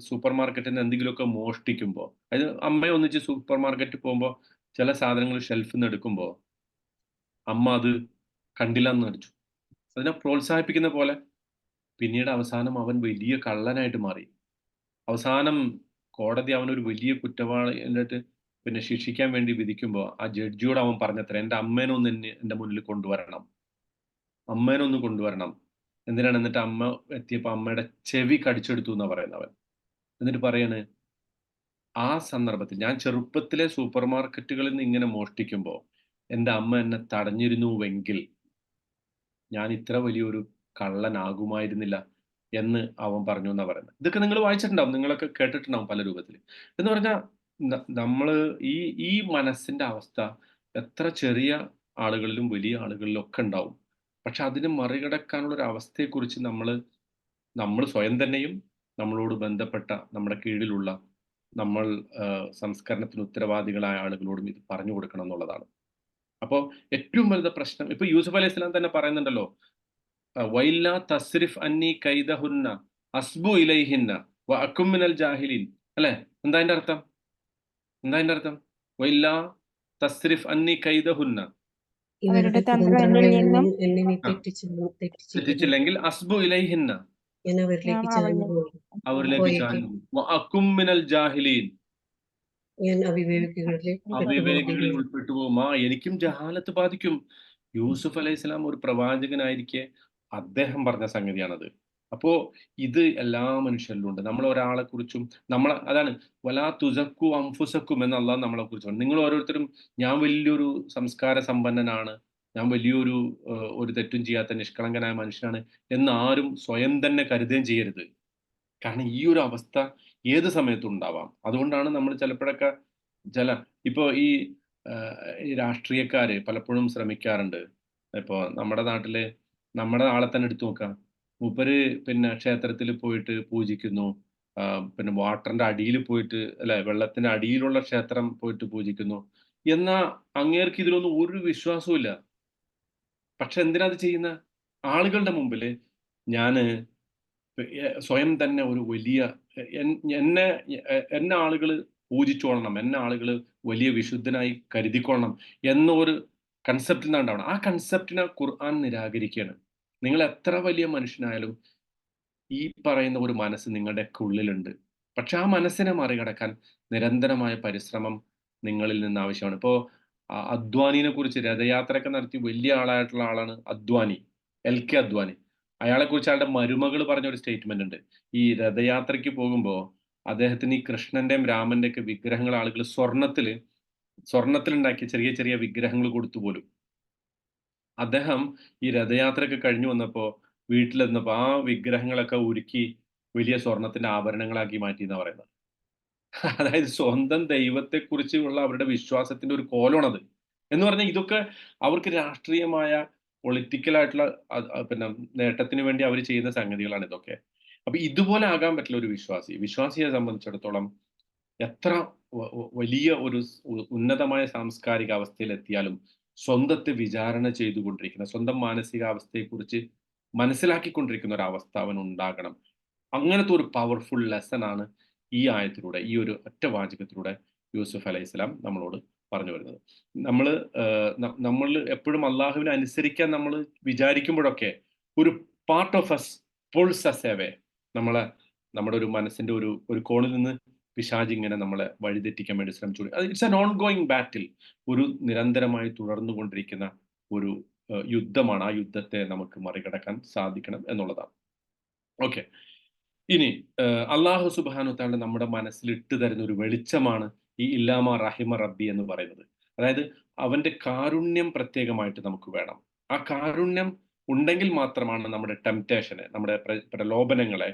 സൂപ്പർ മാർക്കറ്റിൽ നിന്ന് എന്തെങ്കിലുമൊക്കെ മോഷ്ടിക്കുമ്പോൾ, അതായത് അമ്മയെ ഒന്നിച്ച് സൂപ്പർ മാർക്കറ്റിൽ പോകുമ്പോൾ ചില സാധനങ്ങൾ ഷെൽഫിൽ നിന്ന് എടുക്കുമ്പോൾ അമ്മ അത് കണ്ടില്ലെന്ന് നടിച്ചു. അതിനെ പ്രോത്സാഹിപ്പിക്കുന്ന പോലെ പിന്നീട് അവസാനം അവൻ വലിയ കള്ളനായിട്ട് മാറി. അവസാനം കോടതി അവനൊരു വലിയ കുറ്റവാളി എന്നിട്ട് പിന്നെ ശിക്ഷിക്കാൻ വേണ്ടി വിധിക്കുമ്പോൾ ആ ജഡ്ജിയോട് അവൻ പറഞ്ഞത്ര, എന്റെ അമ്മേനെ ഒന്ന് എന്റെ മുന്നിൽ കൊണ്ടുവരണം, അമ്മേനെ ഒന്ന് കൊണ്ടുവരണം. എന്തിനാണ്? എന്നിട്ട് അമ്മ എത്തിയപ്പോ അമ്മയുടെ ചെവി കടിച്ചെടുത്തു എന്നാ പറയുന്നത് അവൻ. എന്നിട്ട് പറയാണ്, ആ സന്ദർഭത്തിൽ ഞാൻ ചെറുപ്പത്തിലെ സൂപ്പർ മാർക്കറ്റുകളിൽ നിന്ന് ഇങ്ങനെ മോഷ്ടിക്കുമ്പോൾ എന്റെ അമ്മ എന്നെ തടഞ്ഞിരുന്നുവെങ്കിൽ ഞാൻ ഇത്ര വലിയൊരു കള്ളനാകുമായിരുന്നില്ല എന്ന് അവൻ പറഞ്ഞു എന്നാ പറയുന്നത്. ഇതൊക്കെ നിങ്ങൾ വായിച്ചിട്ടുണ്ടാവും, നിങ്ങളൊക്കെ കേട്ടിട്ടുണ്ടാവും പല രൂപത്തിൽ. എന്ന് പറഞ്ഞാൽ നമ്മള് ഈ ഈ മനസ്സിന്റെ അവസ്ഥ എത്ര ചെറിയ ആളുകളിലും വലിയ ആളുകളിലും ഒക്കെ ഉണ്ടാവും. പക്ഷെ അതിനെ മറികടക്കാനുള്ള ഒരു അവസ്ഥയെക്കുറിച്ച് നമ്മൾ സ്വയം തന്നെയും നമ്മളോട് ബന്ധപ്പെട്ട നമ്മുടെ കീഴിലുള്ള നമ്മൾ സംസ്കരണത്തിന് ഉത്തരവാദികളായ ആളുകളോടും ഇത് പറഞ്ഞു കൊടുക്കണം എന്നുള്ളതാണ്. അപ്പോ ഏറ്റവും വലുത് പ്രശ്നം ഇപ്പൊ യൂസുഫ് അലൈഹി സ്വലാം തന്നെ പറയുന്നുണ്ടല്ലോ, വൈല്ല തസ്രിഫ് അന്നി കൈദഹുന്ന അസ്ബു ഇലൈഹിന്ന വ അക്കും മിനൽ ജാഹിലീൻ. അല്ലെ? എന്താ അതിന്റെ അർത്ഥം? എന്താ അതിന്റെ അർത്ഥം? വൈല്ല തസ്രിഫ് അന്നി കൈദഹുന്ന, അവരുടെ തന്ത്രങ്ങളിൽ നിന്നും എന്നെ നീ ആ, തെറ്റിച്ചില്ലെങ്കിൽ തെറ്റിച്ചില്ലെങ്കിൽ അസ്ബു ഇലൈഹിന്ന, ഞാൻ നാം അവരിലേക്ക് ചാഞ്ഞു അവരിലേക്ക് പോയേക്കും. ചാഞ്ഞു. വ അക്കും മിനൽ ജാഹിലീൻ, ഞാൻ അവിവേകികളിലേക്ക് അവിവേകികളിൽ പെട്ടുപോകുകയും. ഉൾപ്പെട്ടു പോകും. എനിക്കും ജഹാലത്ത് ബാധിക്കും. യൂസുഫ് അലൈഹിസ്സലാം ഒരു പ്രവാചകനായിരിക്കെ അദ്ദേഹം പറഞ്ഞ സംഗതിയാണത്. അപ്പോ ഇത് എല്ലാ മനുഷ്യരിലും ഉണ്ട്. നമ്മൾ ഒരാളെ കുറിച്ചും അതാണ് വലാ തുസക്കു അംഫുസക്കും എന്ന് അള്ളാഹ് നമ്മളെ കുറിച്ച് പറഞ്ഞു. നിങ്ങൾ ഓരോരുത്തരും ഞാൻ വലിയൊരു സംസ്കാര സമ്പന്നനാണ്, ഞാൻ വലിയൊരു ഒരു തെറ്റും ചെയ്യാത്ത നിഷ്കളങ്കനായ മനുഷ്യനാണ് എന്ന് ആരും സ്വയം തന്നെ കരുതുകയും ചെയ്യരുത്. കാരണം ഈ ഒരു അവസ്ഥ ഏത് സമയത്തും ഉണ്ടാവാം. അതുകൊണ്ടാണ് നമ്മൾ ചിലപ്പോഴൊക്കെ ചില ഇപ്പോ ഈ രാഷ്ട്രീയക്കാര് പലപ്പോഴും ശ്രമിക്കാറുണ്ട്. ഇപ്പോ നമ്മുടെ നാട്ടില് നമ്മുടെ ആളെ തന്നെ എടുത്തു നോക്കാം. മൂപ്പര് പിന്നെ ക്ഷേത്രത്തിൽ പോയിട്ട് പൂജിക്കുന്നു. പിന്നെ വാട്ടറിന്റെ അടിയിൽ പോയിട്ട്, അല്ലെ, വെള്ളത്തിന്റെ അടിയിലുള്ള ക്ഷേത്രം പോയിട്ട് പൂജിക്കുന്നു. എന്നാ അങ്ങേർക്ക് ഇതിലൊന്നും ഒരു വിശ്വാസവും ഇല്ല. പക്ഷെ എന്തിനാ അത് ചെയ്യുന്ന? ആളുകളുടെ മുമ്പില് ഞാന് സ്വയം തന്നെ ഒരു വലിയ എന്നെ എന്നെ ആളുകൾ പൂജിച്ചോളണം, എന്നെ ആളുകൾ വലിയ വിശുദ്ധനായി കരുതിക്കൊള്ളണം എന്നൊരു കൺസെപ്റ്റിൽ നിന്നാണ് ഉണ്ടാവണം. ആ കൺസെപ്റ്റിനെ ഖുർആൻ നിരാകരിക്കുകയാണ്. നിങ്ങൾ എത്ര വലിയ മനുഷ്യനായാലും ഈ പറയുന്ന ഒരു മനസ്സ് നിങ്ങളുടെയൊക്കെ ഉള്ളിലുണ്ട്. പക്ഷെ ആ മനസ്സിനെ മറികടക്കാൻ നിരന്തരമായ പരിശ്രമം നിങ്ങളിൽ നിന്ന് ആവശ്യമാണ്. ഇപ്പോ അദ്വാനിനെ കുറിച്ച്, രഥയാത്രയൊക്കെ നടത്തി വലിയ ആളായിട്ടുള്ള ആളാണ് അദ്വാനി, എൽ.കെ. അദ്വാനി. അയാളെക്കുറിച്ച് അയാളുടെ മരുമകൾ പറഞ്ഞ ഒരു സ്റ്റേറ്റ്മെന്റ് ഉണ്ട്. ഈ രഥയാത്രയ്ക്ക് പോകുമ്പോ അദ്ദേഹത്തിന് ഈ കൃഷ്ണന്റെയും രാമന്റെയും ഒക്കെ വിഗ്രഹങ്ങൾ ആളുകൾ സ്വർണ്ണത്തില് സ്വർണത്തിലുണ്ടാക്കിയ ചെറിയ ചെറിയ വിഗ്രഹങ്ങൾ കൊടുത്തു പോലും. അദ്ദേഹം ഈ രഥയാത്രയൊക്കെ കഴിഞ്ഞു വന്നപ്പോ വീട്ടിലെന്നപ്പോ ആ വിഗ്രഹങ്ങളൊക്കെ ഉരുക്കി വലിയ സ്വർണത്തിന്റെ ആഭരണങ്ങളാക്കി മാറ്റി എന്നാ പറയുന്നത്. അതായത് സ്വന്തം ദൈവത്തെക്കുറിച്ചുള്ള അവരുടെ വിശ്വാസത്തിന്റെ ഒരു കോലമാണത്. എന്ന് പറഞ്ഞാൽ ഇതൊക്കെ അവർക്ക് രാഷ്ട്രീയമായ പൊളിറ്റിക്കൽ ആയിട്ടുള്ള പിന്നെ നേട്ടത്തിന് വേണ്ടി അവർ ചെയ്യുന്ന സംഗതികളാണ് ഇതൊക്കെ. അപ്പൊ ഇതുപോലെ ആകാൻ പറ്റില്ല ഒരു വിശ്വാസി. വിശ്വാസിയെ സംബന്ധിച്ചിടത്തോളം എത്ര വലിയ ഒരു ഉന്നതമായ സാംസ്കാരിക അവസ്ഥയിലെത്തിയാലും സ്വന്തത്തെ വിചാരണ ചെയ്തുകൊണ്ടിരിക്കുന്ന, സ്വന്തം മാനസികാവസ്ഥയെക്കുറിച്ച് മനസ്സിലാക്കിക്കൊണ്ടിരിക്കുന്ന ഒരു അവസ്ഥ അവൻ ഉണ്ടാകണം. അങ്ങനത്തെ ഒരു പവർഫുൾ ലെസൺ ആണ് ഈ ആയത്തിലൂടെ, ഈ ഒരു ഒറ്റ വാചകത്തിലൂടെ യൂസുഫ് അലൈഹിസ്സലാം നമ്മളോട് പറഞ്ഞു വരുന്നത്. നമ്മൾ എപ്പോഴും അള്ളാഹുവിനെ അനുസരിക്കാൻ നമ്മൾ വിചാരിക്കുമ്പോഴൊക്കെ ഒരു part of us pulls us away. നമ്മുടെ ഒരു മനസ്സിന്റെ ഒരു കോണിൽ നിന്ന് പിശാച് ഇങ്ങനെ നമ്മളെ വഴിതെറ്റിക്കാൻ വേണ്ടി ശ്രമിച്ചു. ഇറ്റ്സ് ആൻ ഓൺ ഗോയിങ് ബാറ്റിൽ. ഒരു നിരന്തരമായി തുടർന്നുകൊണ്ടിരിക്കുന്ന ഒരു യുദ്ധമാണ്. ആ യുദ്ധത്തെ നമുക്ക് മറികടക്കാൻ സാധിക്കണം എന്നുള്ളതാണ്. ഓക്കെ, ഇനി അള്ളാഹു സുബ്ഹാനഹു തആല നമ്മുടെ മനസ്സിൽ ഇട്ട് തരുന്ന ഒരു വെളിച്ചമാണ് ഈ ഇല്ലാമ റഹിമ റബ്ബി എന്ന് പറയുന്നത്. അതായത് അവന്റെ കാരുണ്യം പ്രത്യേകമായിട്ട് നമുക്ക് വേണം. ആ കാരുണ്യം ഉണ്ടെങ്കിൽ മാത്രമാണ് നമ്മുടെ ടെംപ്റ്റേഷനെ, നമ്മുടെ പ്രലോഭനങ്ങളെ,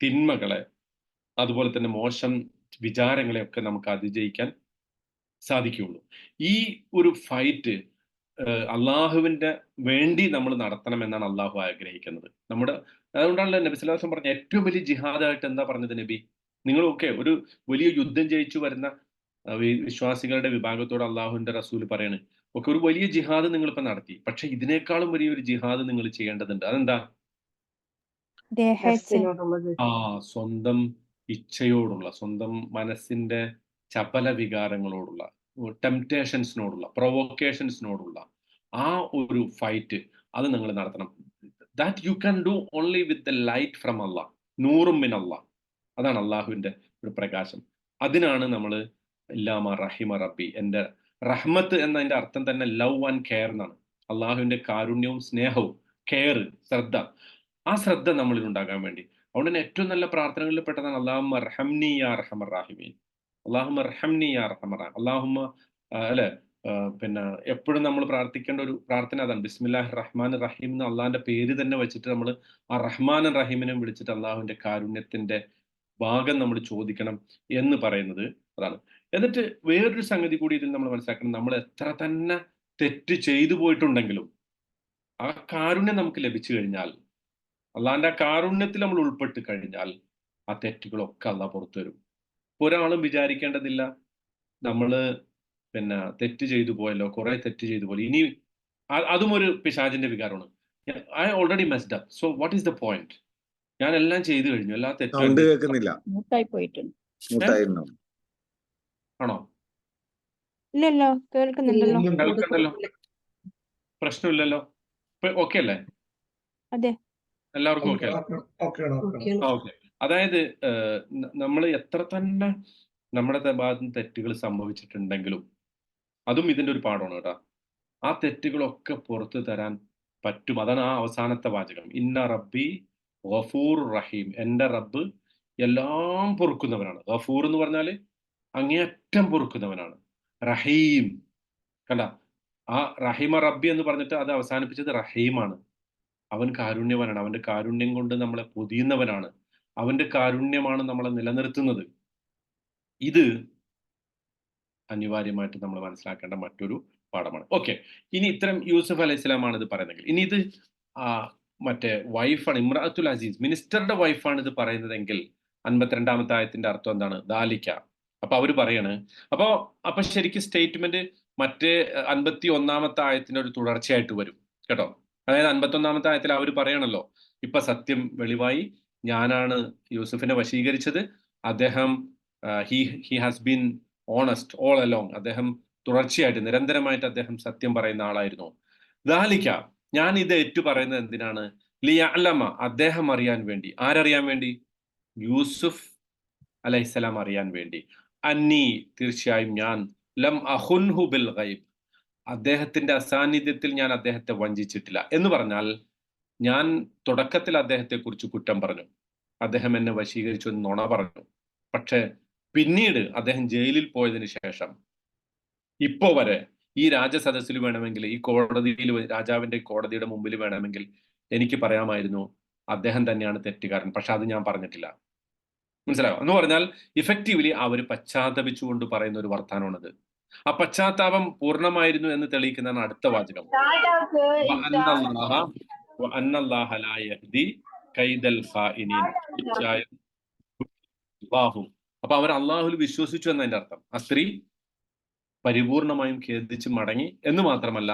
തിന്മകളെ, അതുപോലെ തന്നെ മോശം വിചാരങ്ങളെയൊക്കെ നമുക്ക് അതിജയിക്കാൻ സാധിക്കുകയുള്ളൂ. ഈ ഒരു ഫൈറ്റ് അള്ളാഹുവിന്റെ വേണ്ടി നമ്മൾ നടത്തണം എന്നാണ് അള്ളാഹു ആഗ്രഹിക്കുന്നത്. അതുകൊണ്ടാണല്ലോ നബി സ്വല്ലല്ലാഹു അലൈഹി വസല്ലം പറഞ്ഞ ഏറ്റവും വലിയ ജിഹാദായിട്ട് എന്താ പറഞ്ഞത് നബി? നിങ്ങളൊക്കെ ഒരു വലിയ യുദ്ധം ജയിച്ചു വരുന്ന വിശ്വാസികളുടെ വിഭാഗത്തോട് അള്ളാഹുവിന്റെ റസൂൽ പറയാണ്, ഒക്കെ ഒരു വലിയ ജിഹാദ് നിങ്ങളിപ്പോ നടത്തി, പക്ഷെ ഇതിനേക്കാളും വലിയൊരു ജിഹാദ് നിങ്ങൾ ചെയ്യേണ്ടതുണ്ട്. അതെന്താ? സ്വന്തം ഇച്ഛയോടുള്ള, സ്വന്തം മനസ്സിന്റെ ചപല വികാരങ്ങളോടുള്ള, ടെംപ്റ്റേഷൻസിനോടുള്ള, പ്രൊവോക്കേഷൻസിനോടുള്ള ആ ഒരു ഫൈറ്റ് അത് നിങ്ങൾ നടത്തണം. That you can do only with the light from അള്ളാഹ്, നൂറും മിൻ അള്ളാഹ്. അതാണ് അള്ളാഹുവിന്റെ ഒരു പ്രകാശം. അതിനാണ് നമ്മൾ ഇല്ലാമ റഹിമ റബ്ബി, എന്റെ റഹ്മത്ത് എന്നതിന്റെ അർത്ഥം തന്നെ ലവ് ആൻഡ് കെയർ എന്നാണ്. അള്ളാഹുവിന്റെ കാരുണ്യവും സ്നേഹവും, കെയർ, ശ്രദ്ധ. ആ ശ്രദ്ധ നമ്മളിൽ ഉണ്ടാകാൻ വേണ്ടി അതുകൊണ്ട് തന്നെ ഏറ്റവും നല്ല പ്രാർത്ഥനകളിൽ പെട്ടതാണ് അല്ലാഹുമ്മ അർഹംനി യാ അർഹമർ റാഹിമീൻ, അല്ലാഹുമ്മ അർഹംനി യാ അർഹമർ, അല്ലാഹുമ്മ അല്ലെ, പിന്നെ എപ്പോഴും നമ്മൾ പ്രാർത്ഥിക്കേണ്ട ഒരു പ്രാർത്ഥന അതാണ്. ബിസ്മില്ലാഹിർ റഹ്മാൻ റഹീം എന്ന് അള്ളാഹിന്റെ പേര് തന്നെ വെച്ചിട്ട് നമ്മൾ ആ റഹ്മാൻ റഹീമിനെ വിളിച്ചിട്ട് അള്ളാഹുവിന്റെ കാരുണ്യത്തിന്റെ ഭാഗം നമ്മൾ ചോദിക്കണം എന്ന് പറയുന്നത് അതാണ്. എന്നിട്ട് വേറൊരു സംഗതി കൂടി ഇതിൽ നമ്മൾ മനസ്സിലാക്കണം. നമ്മൾ എത്ര തന്നെ തെറ്റ് ചെയ്തു പോയിട്ടുണ്ടെങ്കിലും ആ കാരുണ്യം നമുക്ക് ലഭിച്ചു കഴിഞ്ഞാൽ, അള്ളാഹിന്റെ കാരുണ്യത്തിൽ നമ്മൾ ഉൾപ്പെട്ട് കഴിഞ്ഞാൽ ആ തെറ്റുകളൊക്കെ അള്ളാഹ് പുറത്തു വരും. ഒരാളും വിചാരിക്കേണ്ടതില്ല നമ്മള് പിന്നെ തെറ്റ് ചെയ്തു പോയല്ലോ, കുറെ തെറ്റ് ചെയ്തു പോലെ ഇനി അതും ഒരു പിശാചിന്റെ വികാരമാണ്. I already messed up, so what is the point? ഞാൻ എല്ലാം ചെയ്തു കഴിഞ്ഞു, എല്ലാ തെറ്റും കേൾക്കുന്നില്ല. ആണോ? ഇല്ലല്ലോ, കേൾക്കുന്നുണ്ടല്ലോ. കേൾക്കണ്ടല്ലോ, പ്രശ്നമില്ലല്ലോ. ഓക്കെ അല്ലേ? അതെ, എല്ലാവർക്കും ഓക്കെ അല്ലേ? ഓക്കെ. അതായത് നമ്മൾ എത്ര തന്നെ നമ്മുടെ ഭാഗത്ത് നിന്ന് തെറ്റുകൾ സംഭവിച്ചിട്ടുണ്ടെങ്കിലും, അതും ഇതിന്റെ ഒരു പാഠമാണ് കേട്ടോ, ആ തെറ്റുകളൊക്കെ പുറത്തു തരാൻ പറ്റും. അതാണ് ആ അവസാനത്തെ വാചകം, ഇന്ന റബ്ബി ഗഫൂർ റഹീം. എന്റെ റബ്ബ് എല്ലാം പൊറുക്കുന്നവനാണ്. ഗഫൂർ എന്ന് പറഞ്ഞാല് അങ്ങേയറ്റം പൊറുക്കുന്നവനാണ്. റഹീം, കണ്ട, ആ റഹിമ റബ്ബി എന്ന് പറഞ്ഞിട്ട് അത് അവസാനിപ്പിച്ചത് റഹീമാണ്. അവൻ കാരുണ്യവാനാണ്. അവന്റെ കാരുണ്യം കൊണ്ട് നമ്മളെ പൊതിയുന്നവനാണ്. അവന്റെ കാരുണ്യമാണ് നമ്മളെ നിലനിർത്തുന്നത്. ഇത് അനിവാര്യമായിട്ട് നമ്മൾ മനസ്സിലാക്കേണ്ട മറ്റൊരു പാഠമാണ്. ഓക്കെ, ഇനി ഇത്തരം യൂസുഫ് അലൈഹിസ്സലാമാണ് ഇത് പറയുന്നതെങ്കിൽ, ഇനി ഇത് മറ്റേ വൈഫാണ്, ഇമ്രാത്തുൽ അസീസ്, മിനിസ്റ്ററുടെ വൈഫാണ് ഇത് പറയുന്നതെങ്കിൽ 52-ാമത്തെ ആയത്തിന്റെ അർത്ഥം എന്താണ്? ദാലിക്ക. അപ്പൊ അവര് പറയാണ്, അപ്പൊ ശരിക്കും സ്റ്റേറ്റ്മെന്റ് മറ്റേ 51-ാമത്തെ ആയത്തിന്റെ ഒരു തുടർച്ചയായിട്ട് വരും കേട്ടോ. അതായത് 51-ാമത്തെ ആയത്തിൽ അവർ പറയണല്ലോ, ഇപ്പൊ സത്യം വെളിവായി, ഞാനാണ് യൂസുഫിനെ വശീകരിച്ചത്, അദ്ദേഹം he has been honest all along, അദ്ദേഹം തുടർച്ചയായിട്ട് നിരന്തരമായിട്ട് അദ്ദേഹം സത്യം പറയുന്ന ആളായിരുന്നു. ദാലിക്ക, ഞാൻ ഇത് ഏറ്റു പറയുന്നത് എന്തിനാണ്? ലിയഅലമ, അദ്ദേഹം അറിയാൻ വേണ്ടി. ആരറിയാൻ വേണ്ടി? യൂസുഫ് അലൈഹിസ്സലാം അറിയാൻ വേണ്ടി. അന്നി, തീർച്ചയായും ഞാൻ, ലം അഖുൻഹു ബിൽ ഗൈബ്, അദ്ദേഹത്തിന്റെ അസാന്നിധ്യത്തിൽ ഞാൻ അദ്ദേഹത്തെ വഞ്ചിച്ചിട്ടില്ല. എന്ന് പറഞ്ഞാൽ, ഞാൻ തുടക്കത്തിൽ അദ്ദേഹത്തെ കുറിച്ച് കുറ്റം പറഞ്ഞു, അദ്ദേഹം എന്നെ വശീകരിച്ചു എന്ന് നുണ പറഞ്ഞു. പക്ഷെ പിന്നീട് അദ്ദേഹം ജയിലിൽ പോയതിനു ശേഷം ഇപ്പോ വരെ ഈ രാജസദസ്സിൽ വേണമെങ്കിൽ, ഈ കോടതിയിൽ, രാജാവിന്റെ കോടതിയുടെ മുമ്പിൽ വേണമെങ്കിൽ എനിക്ക് പറയാമായിരുന്നു അദ്ദേഹം തന്നെയാണ് തെറ്റുകാരൻ. പക്ഷെ അത് ഞാൻ പറഞ്ഞിട്ടില്ല. മനസ്സിലായോ? എന്ന് പറഞ്ഞാൽ ഇഫക്റ്റീവ്ലി അവർ പശ്ചാത്തപിച്ചുകൊണ്ട് പറയുന്ന ഒരു വർത്താനമാണത്. ആ പശ്ചാത്താപം പൂർണ്ണമായിരുന്നു എന്ന് തെളിയിക്കുന്നതാണ് അടുത്ത വാചകം. വഅന്നല്ലാഹ വഅന്നല്ലാഹ ലാ യഹ്ദി കൈദൽ ഖാഇനീൻ. തീർച്ചയായും അല്ലാഹു. അപ്പൊ അവർ അള്ളാഹുൽ വിശ്വസിച്ചു എന്നതിന്റെ അർത്ഥം. ആ സ്ത്രീ പരിപൂർണമായും ഖേദിച്ച് മടങ്ങി എന്ന് മാത്രമല്ല,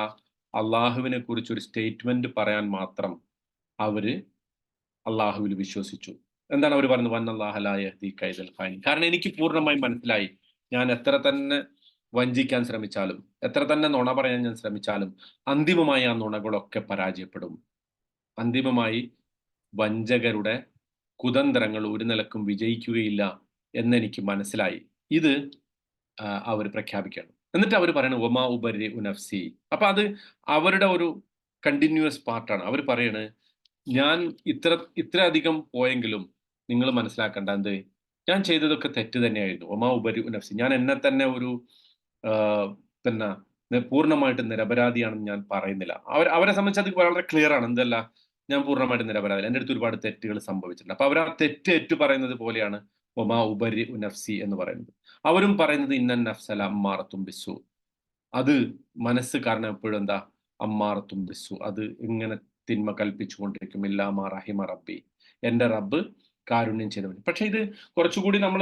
അള്ളാഹുവിനെ കുറിച്ച് ഒരു സ്റ്റേറ്റ്മെന്റ് പറയാൻ മാത്രം അവര് അള്ളാഹുവിൽ വിശ്വസിച്ചു. എന്താണ് അവർ പറയുന്നത്? വന്നല്ലാഹ ലാ യഹ്ദി കൈദൽ ഖായിൻ. കാരണം എനിക്ക് പൂർണ്ണമായും മനസ്സിലായി, ഞാൻ എത്ര തന്നെ വഞ്ചിക്കാൻ ശ്രമിച്ചാലും, എത്ര തന്നെ നുണ പറയാൻ ഞാൻ ശ്രമിച്ചാലും, അന്തിമമായി ആ നുണകളൊക്കെ പരാജയപ്പെടും. അന്തിമമായി വഞ്ചകരുടെ കുതന്ത്രങ്ങൾ ഒരു നിലക്കും വിജയിക്കുകയില്ല എന്നെനിക്ക് മനസ്സിലായി. ഇത് അവർ പ്രഖ്യാപിക്കുകയാണ്. എന്നിട്ട് അവർ പറയണ ഒമാ ഉബരി ഉനഫ്സി. അപ്പൊ അത് അവരുടെ ഒരു കണ്ടിന്യൂസ് പാർട്ടാണ്. അവർ പറയണ്, ഞാൻ ഇത്ര അധികം പോയെങ്കിലും നിങ്ങൾ മനസ്സിലാക്കേണ്ട എന്ത്, ഞാൻ ചെയ്തതൊക്കെ തെറ്റ് തന്നെയായിരുന്നു. ഒമാ ഉബരി ഉനഫ്സി. ഞാൻ എന്നെ തന്നെ ഒരു പിന്നെ പൂർണ്ണമായിട്ട് നിരപരാധിയാണെന്ന് ഞാൻ പറയുന്നില്ല. അവരെ സംബന്ധിച്ച് അത് വളരെ ക്ലിയർ ആണ്. എന്തല്ല, ഞാൻ പൂർണ്ണമായിട്ട് നിരപരാധില്ല, എൻ്റെ അടുത്ത് ഒരുപാട് തെറ്റുകൾ സംഭവിച്ചിട്ടുണ്ട്. അപ്പൊ അവർ ആ തെറ്റ് ഏറ്റു പറയുന്നത് പോലെയാണ് ഒമാ ഉബരി ഉനഫ്സി എന്ന് പറയുന്നത്. അവരും പറയുന്നത് ഇന്നൻ നഫ്സല അമ്മാറത്തും ബിസ്സു. അത് മനസ്സ് കാരണം എപ്പോഴും എന്താ, അമ്മാറത്തും ബിസ്സു, അത് ഇങ്ങനെ തിന്മ കൽപ്പിച്ചുകൊണ്ടിരിക്കും. ഇല്ലാമാ റഹിമ റബ്ബി, എൻ്റെ റബ്ബ് കാരുണ്യം ചെയ്തവൻ. പക്ഷെ ഇത് കുറച്ചുകൂടി നമ്മൾ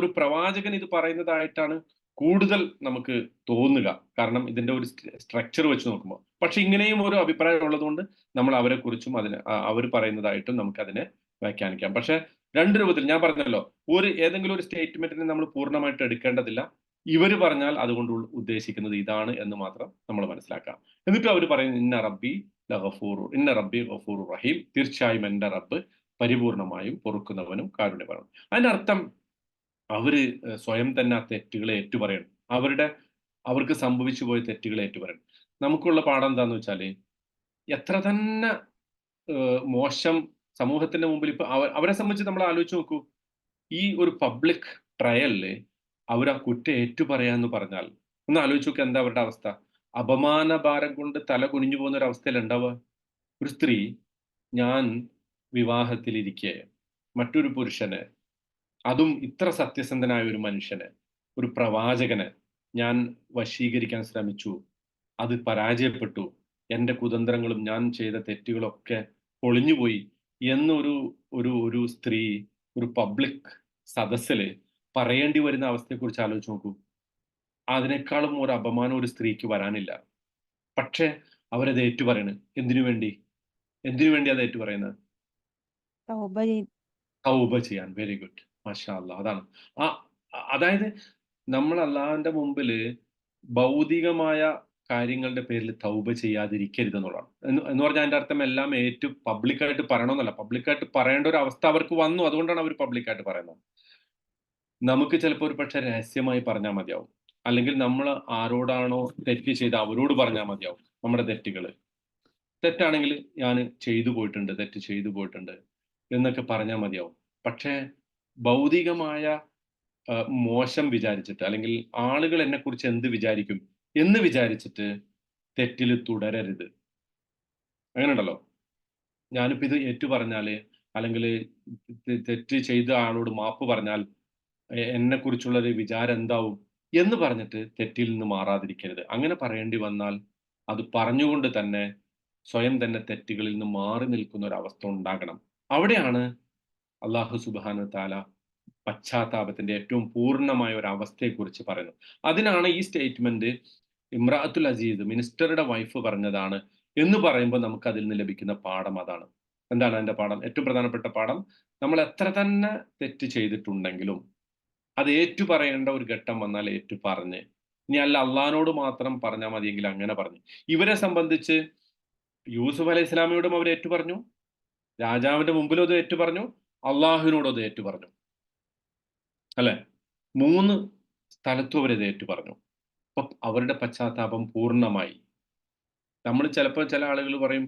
ഒരു പ്രവാചകൻ ഇത് പറയുന്നതായിട്ടാണ് കൂടുതൽ നമുക്ക് തോന്നുക. കാരണം ഇതിന്റെ ഒരു സ്ട്രക്ചർ വെച്ച് നോക്കുമ്പോൾ. പക്ഷെ ഇങ്ങനെയും ഒരു അഭിപ്രായം ഉള്ളതുകൊണ്ട് നമ്മൾ അവരെ കുറിച്ചും അവർ പറയുന്നതായിട്ടും നമുക്ക് അതിനെ വ്യാഖ്യാനിക്കാം. പക്ഷെ രണ്ട് രൂപത്തിൽ ഞാൻ പറഞ്ഞല്ലോ, ഏതെങ്കിലും ഒരു സ്റ്റേറ്റ്മെന്റിനെ നമ്മൾ പൂർണ്ണമായിട്ട് എടുക്കേണ്ടതില്ല. ഇവര് പറഞ്ഞാൽ അതുകൊണ്ട് ഉദ്ദേശിക്കുന്നത് ഇതാണ് എന്ന് മാത്രം നമ്മൾ മനസ്സിലാക്കാം. എന്നിട്ട് അവർ പറയുന്നത് ഇന്ന റബ്ബി ഗഫൂർ റഹീം. തീർച്ചയായും എൻ്റെ റബ്ബ് പരിപൂർണമായും പൊറുക്കുന്നവനും കാരുണ്യപരനും. അതിന്റെ അർത്ഥം അവര് സ്വയം തന്നെ ആ തെറ്റുകളെ ഏറ്റുപറയണം. അവർക്ക് സംഭവിച്ചു പോയ തെറ്റുകളെ ഏറ്റുപറയണം. നമുക്കുള്ള പാഠം എന്താന്ന് വെച്ചാല്, എത്ര തന്നെ മോശം സമൂഹത്തിന്റെ മുമ്പിൽ ഇപ്പൊ അവരെ സംബന്ധിച്ച് നമ്മൾ ആലോചിച്ച് നോക്കൂ. ഈ ഒരു പബ്ലിക് ട്രയലില് അവർ ആ കുറ്റം ഏറ്റുപറയാന്ന് പറഞ്ഞാൽ ഒന്ന് ആലോചിച്ച് നോക്കുക, എന്താ അവരുടെ അവസ്ഥ? അപമാനഭാരം കൊണ്ട് തല കുനിഞ്ഞു പോകുന്ന ഒരു അവസ്ഥയിൽ ഉണ്ടാവുക. ഒരു സ്ത്രീ, ഞാൻ വിവാഹത്തിലിരിക്കെ മറ്റൊരു പുരുഷന്, അതും ഇത്ര സത്യസന്ധനായ ഒരു മനുഷ്യന്, ഒരു പ്രവാചകന് ഞാൻ വശീകരിക്കാൻ ശ്രമിച്ചു, അത് പരാജയപ്പെട്ടു, എൻ്റെ കുതന്ത്രങ്ങളും ഞാൻ ചെയ്ത തെറ്റുകളൊക്കെ പൊളിഞ്ഞുപോയി എന്നൊരു ഒരു സ്ത്രീ ഒരു പബ്ലിക് സദസ്സില് പറയേണ്ടി വരുന്ന അവസ്ഥയെക്കുറിച്ച് ആലോചിച്ച് നോക്കൂ. അതിനേക്കാളും ഒരു അപമാനം ഒരു സ്ത്രീക്ക് വരാനില്ല. പക്ഷെ അവരത് ഏറ്റുപറയണ്. എന്തിനു വേണ്ടി അത് ഏറ്റുപറയുന്നത്? തൗബ ചെയ്യാൻ. വെരി ഗുഡ്, മാഷാ അല്ലാഹ്. അതാണ് അതായത് നമ്മൾ അള്ളാഹുവിന്റെ മുമ്പില് ഭൗതികമായ കാര്യങ്ങളുടെ പേരിൽ തൗബ ചെയ്യാതിരിക്കരുത് എന്നുള്ളതാണ്. എന്ന് പറഞ്ഞാൽ അതിന്റെ അർത്ഥം എല്ലാം പബ്ലിക്കായിട്ട് പറയണമെന്നല്ല. പബ്ലിക്കായിട്ട് പറയേണ്ട ഒരു അവസ്ഥ അവർക്ക് വന്നു, അതുകൊണ്ടാണ് അവർ പബ്ലിക്കായിട്ട് പറയുന്നത്. നമുക്ക് ചിലപ്പോൾ ഒരു പക്ഷെ രഹസ്യമായി പറഞ്ഞാൽ മതിയാവും. അല്ലെങ്കിൽ നമ്മൾ ആരോടാണോ തെറ്റ് ചെയ്ത് അവരോട് പറഞ്ഞാൽ മതിയാവും നമ്മുടെ തെറ്റുകൾ. തെറ്റാണെങ്കിൽ ഞാൻ തെറ്റ് ചെയ്തു പോയിട്ടുണ്ട് എന്നൊക്കെ പറഞ്ഞാൽ മതിയാവും. പക്ഷേ ഭൗതികമായ മോശം വിചാരിച്ചിട്ട്, അല്ലെങ്കിൽ ആളുകൾ എന്നെക്കുറിച്ച് എന്ത് വിചാരിക്കും എന്ന് വിചാരിച്ചിട്ട് തെറ്റിൽ തുടരരുത്. അങ്ങനെ ഉണ്ടല്ലോ, ഞാനിപ്പോ ഇത് ഏറ്റു പറഞ്ഞാല്, അല്ലെങ്കിൽ തെറ്റ് ചെയ്ത ആളോട് മാപ്പ് പറഞ്ഞാൽ എന്നെ കുറിച്ചുള്ളൊരു വിചാരം എന്താവും എന്ന് പറഞ്ഞിട്ട് തെറ്റിൽ നിന്ന് മാറാതിരിക്കരുത്. അങ്ങനെ പറയേണ്ടി വന്നാൽ അത് പറഞ്ഞുകൊണ്ട് തന്നെ സ്വയം തന്നെ തെറ്റുകളിൽ നിന്ന് മാറി നിൽക്കുന്ന ഒരു അവസ്ഥ ഉണ്ടാകണം. അവിടെയാണ് അള്ളാഹു സുബ്ഹാനഹു തആല പശ്ചാത്താപത്തിന്റെ ഏറ്റവും പൂർണ്ണമായ ഒരു അവസ്ഥയെക്കുറിച്ച് പറയുന്നത്. അതിനാണ് ഈ സ്റ്റേറ്റ്മെന്റ് ഇമ്രാത്തുൽ അസീസ്, മിനിസ്റ്ററുടെ വൈഫ് പറഞ്ഞതാണ് എന്ന് പറയുമ്പോൾ നമുക്ക് അതിൽ നിന്ന് ലഭിക്കുന്ന പാഠം അതാണ്. എന്താണ് അതിന്റെ പാഠം? ഏറ്റവും പ്രധാനപ്പെട്ട പാഠം, നമ്മൾ എത്ര തന്നെ തെറ്റ് ചെയ്തിട്ടുണ്ടെങ്കിലും അത് ഏറ്റുപറയേണ്ട ഒരു ഘട്ടം വന്നാൽ പറഞ്ഞ്, ഇനി അല്ല അള്ളഹാനോട് മാത്രം പറഞ്ഞാൽ മതിയെങ്കിൽ അങ്ങനെ പറഞ്ഞു. ഇവരെ സംബന്ധിച്ച് യൂസുഫ് അലൈഹി ഇസ്ലാമിയോടും അവർ പറഞ്ഞു, രാജാവിന്റെ മുമ്പിലും അത് പറഞ്ഞു, അള്ളാഹുവിനോടും അത് പറഞ്ഞു. അല്ലെ? 3 സ്ഥലത്തും അവരത് പറഞ്ഞു. അപ്പൊ അവരുടെ പശ്ചാത്താപം പൂർണ്ണമായി. നമ്മൾ ചിലപ്പോൾ ചില ആളുകൾ പറയും,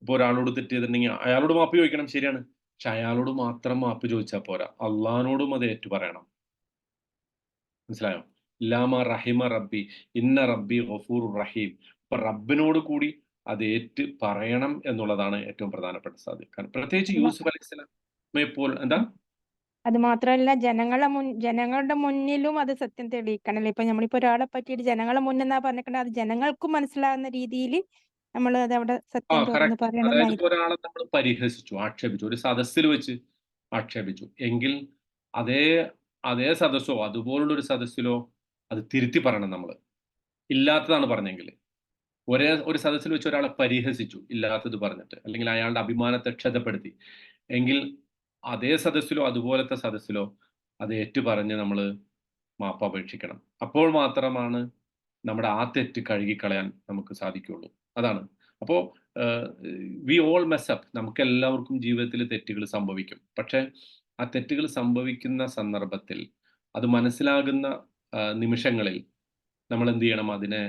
ഇപ്പൊ ഒരാളോട് തെറ്റ് ചെയ്തിട്ടുണ്ടെങ്കിൽ അയാളോട് മാപ്പ് ചോദിക്കണം, ശരിയാണ്. പക്ഷെ അയാളോട് മാത്രം മാപ്പ് ചോദിച്ചാൽ പോരാ, അള്ളഹാനോടും അത് പറയണം. മനസ്സിലായോ? ലാമ റഹിമ റബ്ബി ഇന്ന റബ്ബി ഗഫൂർ റഹീം. അപ്പൊ റബ്ബിനോട് കൂടി അത് ഏറ്റ് പറയണം എന്നുള്ളതാണ് ഏറ്റവും പ്രധാനപ്പെട്ട സാധ്യത. പ്രത്യേകിച്ച് അത് മാ- യൂസുഫ് അലൈഹിസ്സലാമെ എന്താ അത് മാത്രമല്ല ജനങ്ങളുടെ മുന്നിലും അത് സത്യം തെളിയിക്കണല്ലോ. ഇപ്പൊ നമ്മളിപ്പോ ഒരാളെ പറ്റിയിട്ട് ജനങ്ങളെ മുന്നെന്നാ പറഞ്ഞിട്ടുണ്ടെങ്കിൽ അത് ജനങ്ങൾക്കും മനസ്സിലാകുന്ന രീതിയിൽ നമ്മൾ അത് അവിടെ സത്യം തുറന്ന് കറക്റ്റ്. അതായത് ഇപ്പൊ പറയണമെന്നായിരിക്കും. ഒരാളെ നമ്മൾ പരിഹസിച്ചു, ആക്ഷേപിച്ചു, ഒരു സദസ്സിൽ വെച്ച് ആക്ഷേപിച്ചു എങ്കിൽ അതേ അതേ സദസ്സോ അതുപോലുള്ള ഒരു സദസ്സിലോ അത് തിരുത്തി പറയണം നമ്മൾ. ഇല്ലാത്തതാണ് പറഞ്ഞെങ്കിൽ ഒരു സദസ്സിൽ വെച്ച് ഒരാളെ പരിഹസിച്ചു ഇല്ലാത്തത് പറഞ്ഞിട്ട്, അല്ലെങ്കിൽ അയാളുടെ അഭിമാനത്തെ ക്ഷതപ്പെടുത്തി എങ്കിൽ അതേ സദസ്സിലോ അതുപോലത്തെ സദസ്സിലോ അത് ഏറ്റുപറഞ്ഞ് നമ്മൾ മാപ്പ് അപേക്ഷിക്കണം. അപ്പോൾ മാത്രമാണ് നമ്മുടെ ആ തെറ്റ് കഴുകിക്കളയാൻ നമുക്ക് സാധിക്കുകയുള്ളൂ. അതാണ്. അപ്പോൾ വി ഓൾ മെസ്സപ്പ്, നമുക്ക് എല്ലാവർക്കും ജീവിതത്തിൽ തെറ്റുകൾ സംഭവിക്കും. പക്ഷേ ആ തെറ്റുകൾ സംഭവിക്കുന്ന സന്ദർഭത്തിൽ അത് മനസ്സിലാകുന്ന നിമിഷങ്ങളിൽ നമ്മൾ എന്ത് ചെയ്യണം? അതിനെ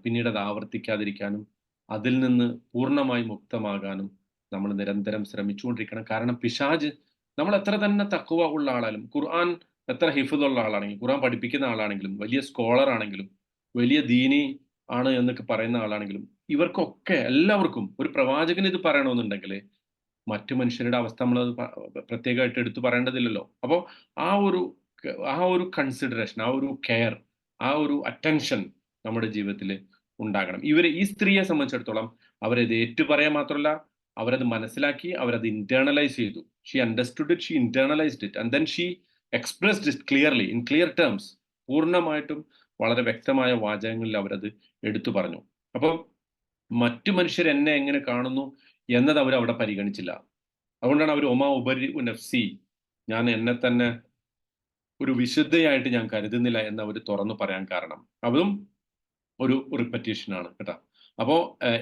പിന്നീട് അത് ആവർത്തിക്കാതിരിക്കാനും അതിൽ നിന്ന് പൂർണ്ണമായി മുക്തമാകാനും നമ്മൾ നിരന്തരം ശ്രമിച്ചുകൊണ്ടിരിക്കണം. കാരണം പിശാജ് നമ്മൾ എത്ര തന്നെ തഖ്വ ഉള്ള ആളായാലും, ഖുർആൻ എത്ര ഹിഫ്ദുള്ള ആളാണെങ്കിലും, ഖുർആൻ പഠിപ്പിക്കുന്ന ആളാണെങ്കിലും, വലിയ സ്കോളർ ആണെങ്കിലും, വലിയ ദീനി ആണ് എന്നൊക്കെ പറയുന്ന ആളാണെങ്കിലും, ഇവർക്കൊക്കെ എല്ലാവർക്കും ഒരു പ്രവാചകന് ഇത് പറയണമെന്നുണ്ടെങ്കിൽ മറ്റു മനുഷ്യരുടെ അവസ്ഥ നമ്മൾ പ്രത്യേകമായിട്ട് എടുത്തു പറയേണ്ടതില്ലല്ലോ. അപ്പോൾ ആ ഒരു ആ ഒരു കൺസിഡറേഷൻ, ആ ഒരു കെയർ, ആ ഒരു അറ്റൻഷൻ നമ്മുടെ ജീവിതത്തിൽ ഉണ്ടാകണം. ഈ സ്ത്രീയെ സംബന്ധിച്ചിടത്തോളം അവരത് ഏറ്റുപറയാൻ മാത്രമല്ല, അവരത് മനസ്സിലാക്കി, അവരത് ഇന്റേണലൈസ് ചെയ്തു. She understood it, she internalised it, and then she expressed it clearly in clear terms. പൂർണ്ണമായിട്ടും വളരെ വ്യക്തമായ വാചകങ്ങളിൽ അവരത് എടുത്തു പറഞ്ഞു. അപ്പം മറ്റു മനുഷ്യർ എന്നെ എങ്ങനെ കാണുന്നു എന്നത് അവർ അവിടെ പരിഗണിച്ചില്ല. അതുകൊണ്ടാണ് അവർ ഒമാ ഉപരി നഫ്സി, ഞാൻ എന്നെ തന്നെ ഒരു വിശുദ്ധയായിട്ട് ഞാൻ കരുതുന്നില്ല എന്ന് അവർ തുറന്നു പറയാൻ കാരണം. അതും ഒരു റിപ്പറ്റീഷനാണ് കേട്ടോ. അപ്പോൾ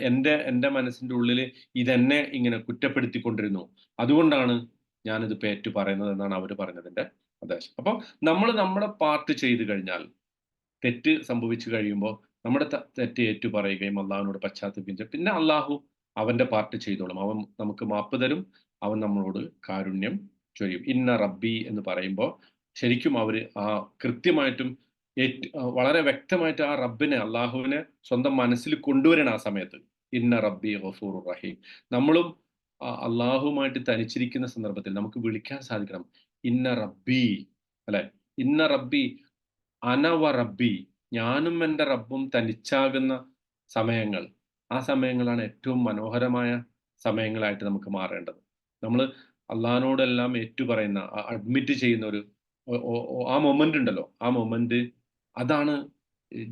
എൻ്റെ മനസ്സിൻ്റെ ഉള്ളിൽ ഇതെന്നെ ഇങ്ങനെ കുറ്റപ്പെടുത്തിക്കൊണ്ടിരുന്നു, അതുകൊണ്ടാണ് ഞാനിത് പേറ്റു പറയുന്നത് എന്നാണ് അവർ പറഞ്ഞതിൻ്റെ ഉദ്ദേശം. അപ്പോൾ നമ്മൾ നമ്മുടെ പാർട്ട് ചെയ്തു കഴിഞ്ഞാൽ, തെറ്റ് സംഭവിച്ചു കഴിയുമ്പോൾ നമ്മുടെ തെറ്റ് ഏറ്റു പറയുകയും അള്ളാഹുവിനോട് പശ്ചാത്തപിച്ച് പിന്നെ അള്ളാഹു അവന്റെ പാർട്ട് ചെയ്തോളും. അവൻ നമുക്ക് മാപ്പ് തരും, അവൻ നമ്മളോട് കാരുണ്യം ചൊരിയും. ഇന്ന റബ്ബി എന്ന് പറയുമ്പോൾ ശരിക്കും അവർ ആ കൃത്യമായിട്ടും വളരെ വ്യക്തമായിട്ട് ആ റബ്ബിനെ, അള്ളാഹുവിനെ സ്വന്തം മനസ്സിൽ കൊണ്ടുവരണം ആ സമയത്ത്. ഇന്ന റബ്ബി ഗഫൂർ റഹീം. നമ്മളും അള്ളാഹുവുമായിട്ട് തനിച്ചിരിക്കുന്ന സന്ദർഭത്തിൽ നമുക്ക് വിളിക്കാൻ സാധിക്കണം, ഇന്ന റബ്ബി, അല്ലെ, ഇന്ന റബ്ബി അനവ റബ്ബി, ഞാനും എൻ്റെ റബ്ബും തനിച്ചാകുന്ന സമയങ്ങൾ. ആ സമയങ്ങളാണ് ഏറ്റവും മനോഹരമായ സമയങ്ങളായിട്ട് നമുക്ക് മാറേണ്ടത്. നമ്മൾ അള്ളാഹിനോടെല്ലാം ഏറ്റുപറയുന്ന, അഡ്മിറ്റ് ചെയ്യുന്ന ഒരു ആ മൊമെന്റ് ഉണ്ടല്ലോ, ആ മൊമെന്റ് അതാണ്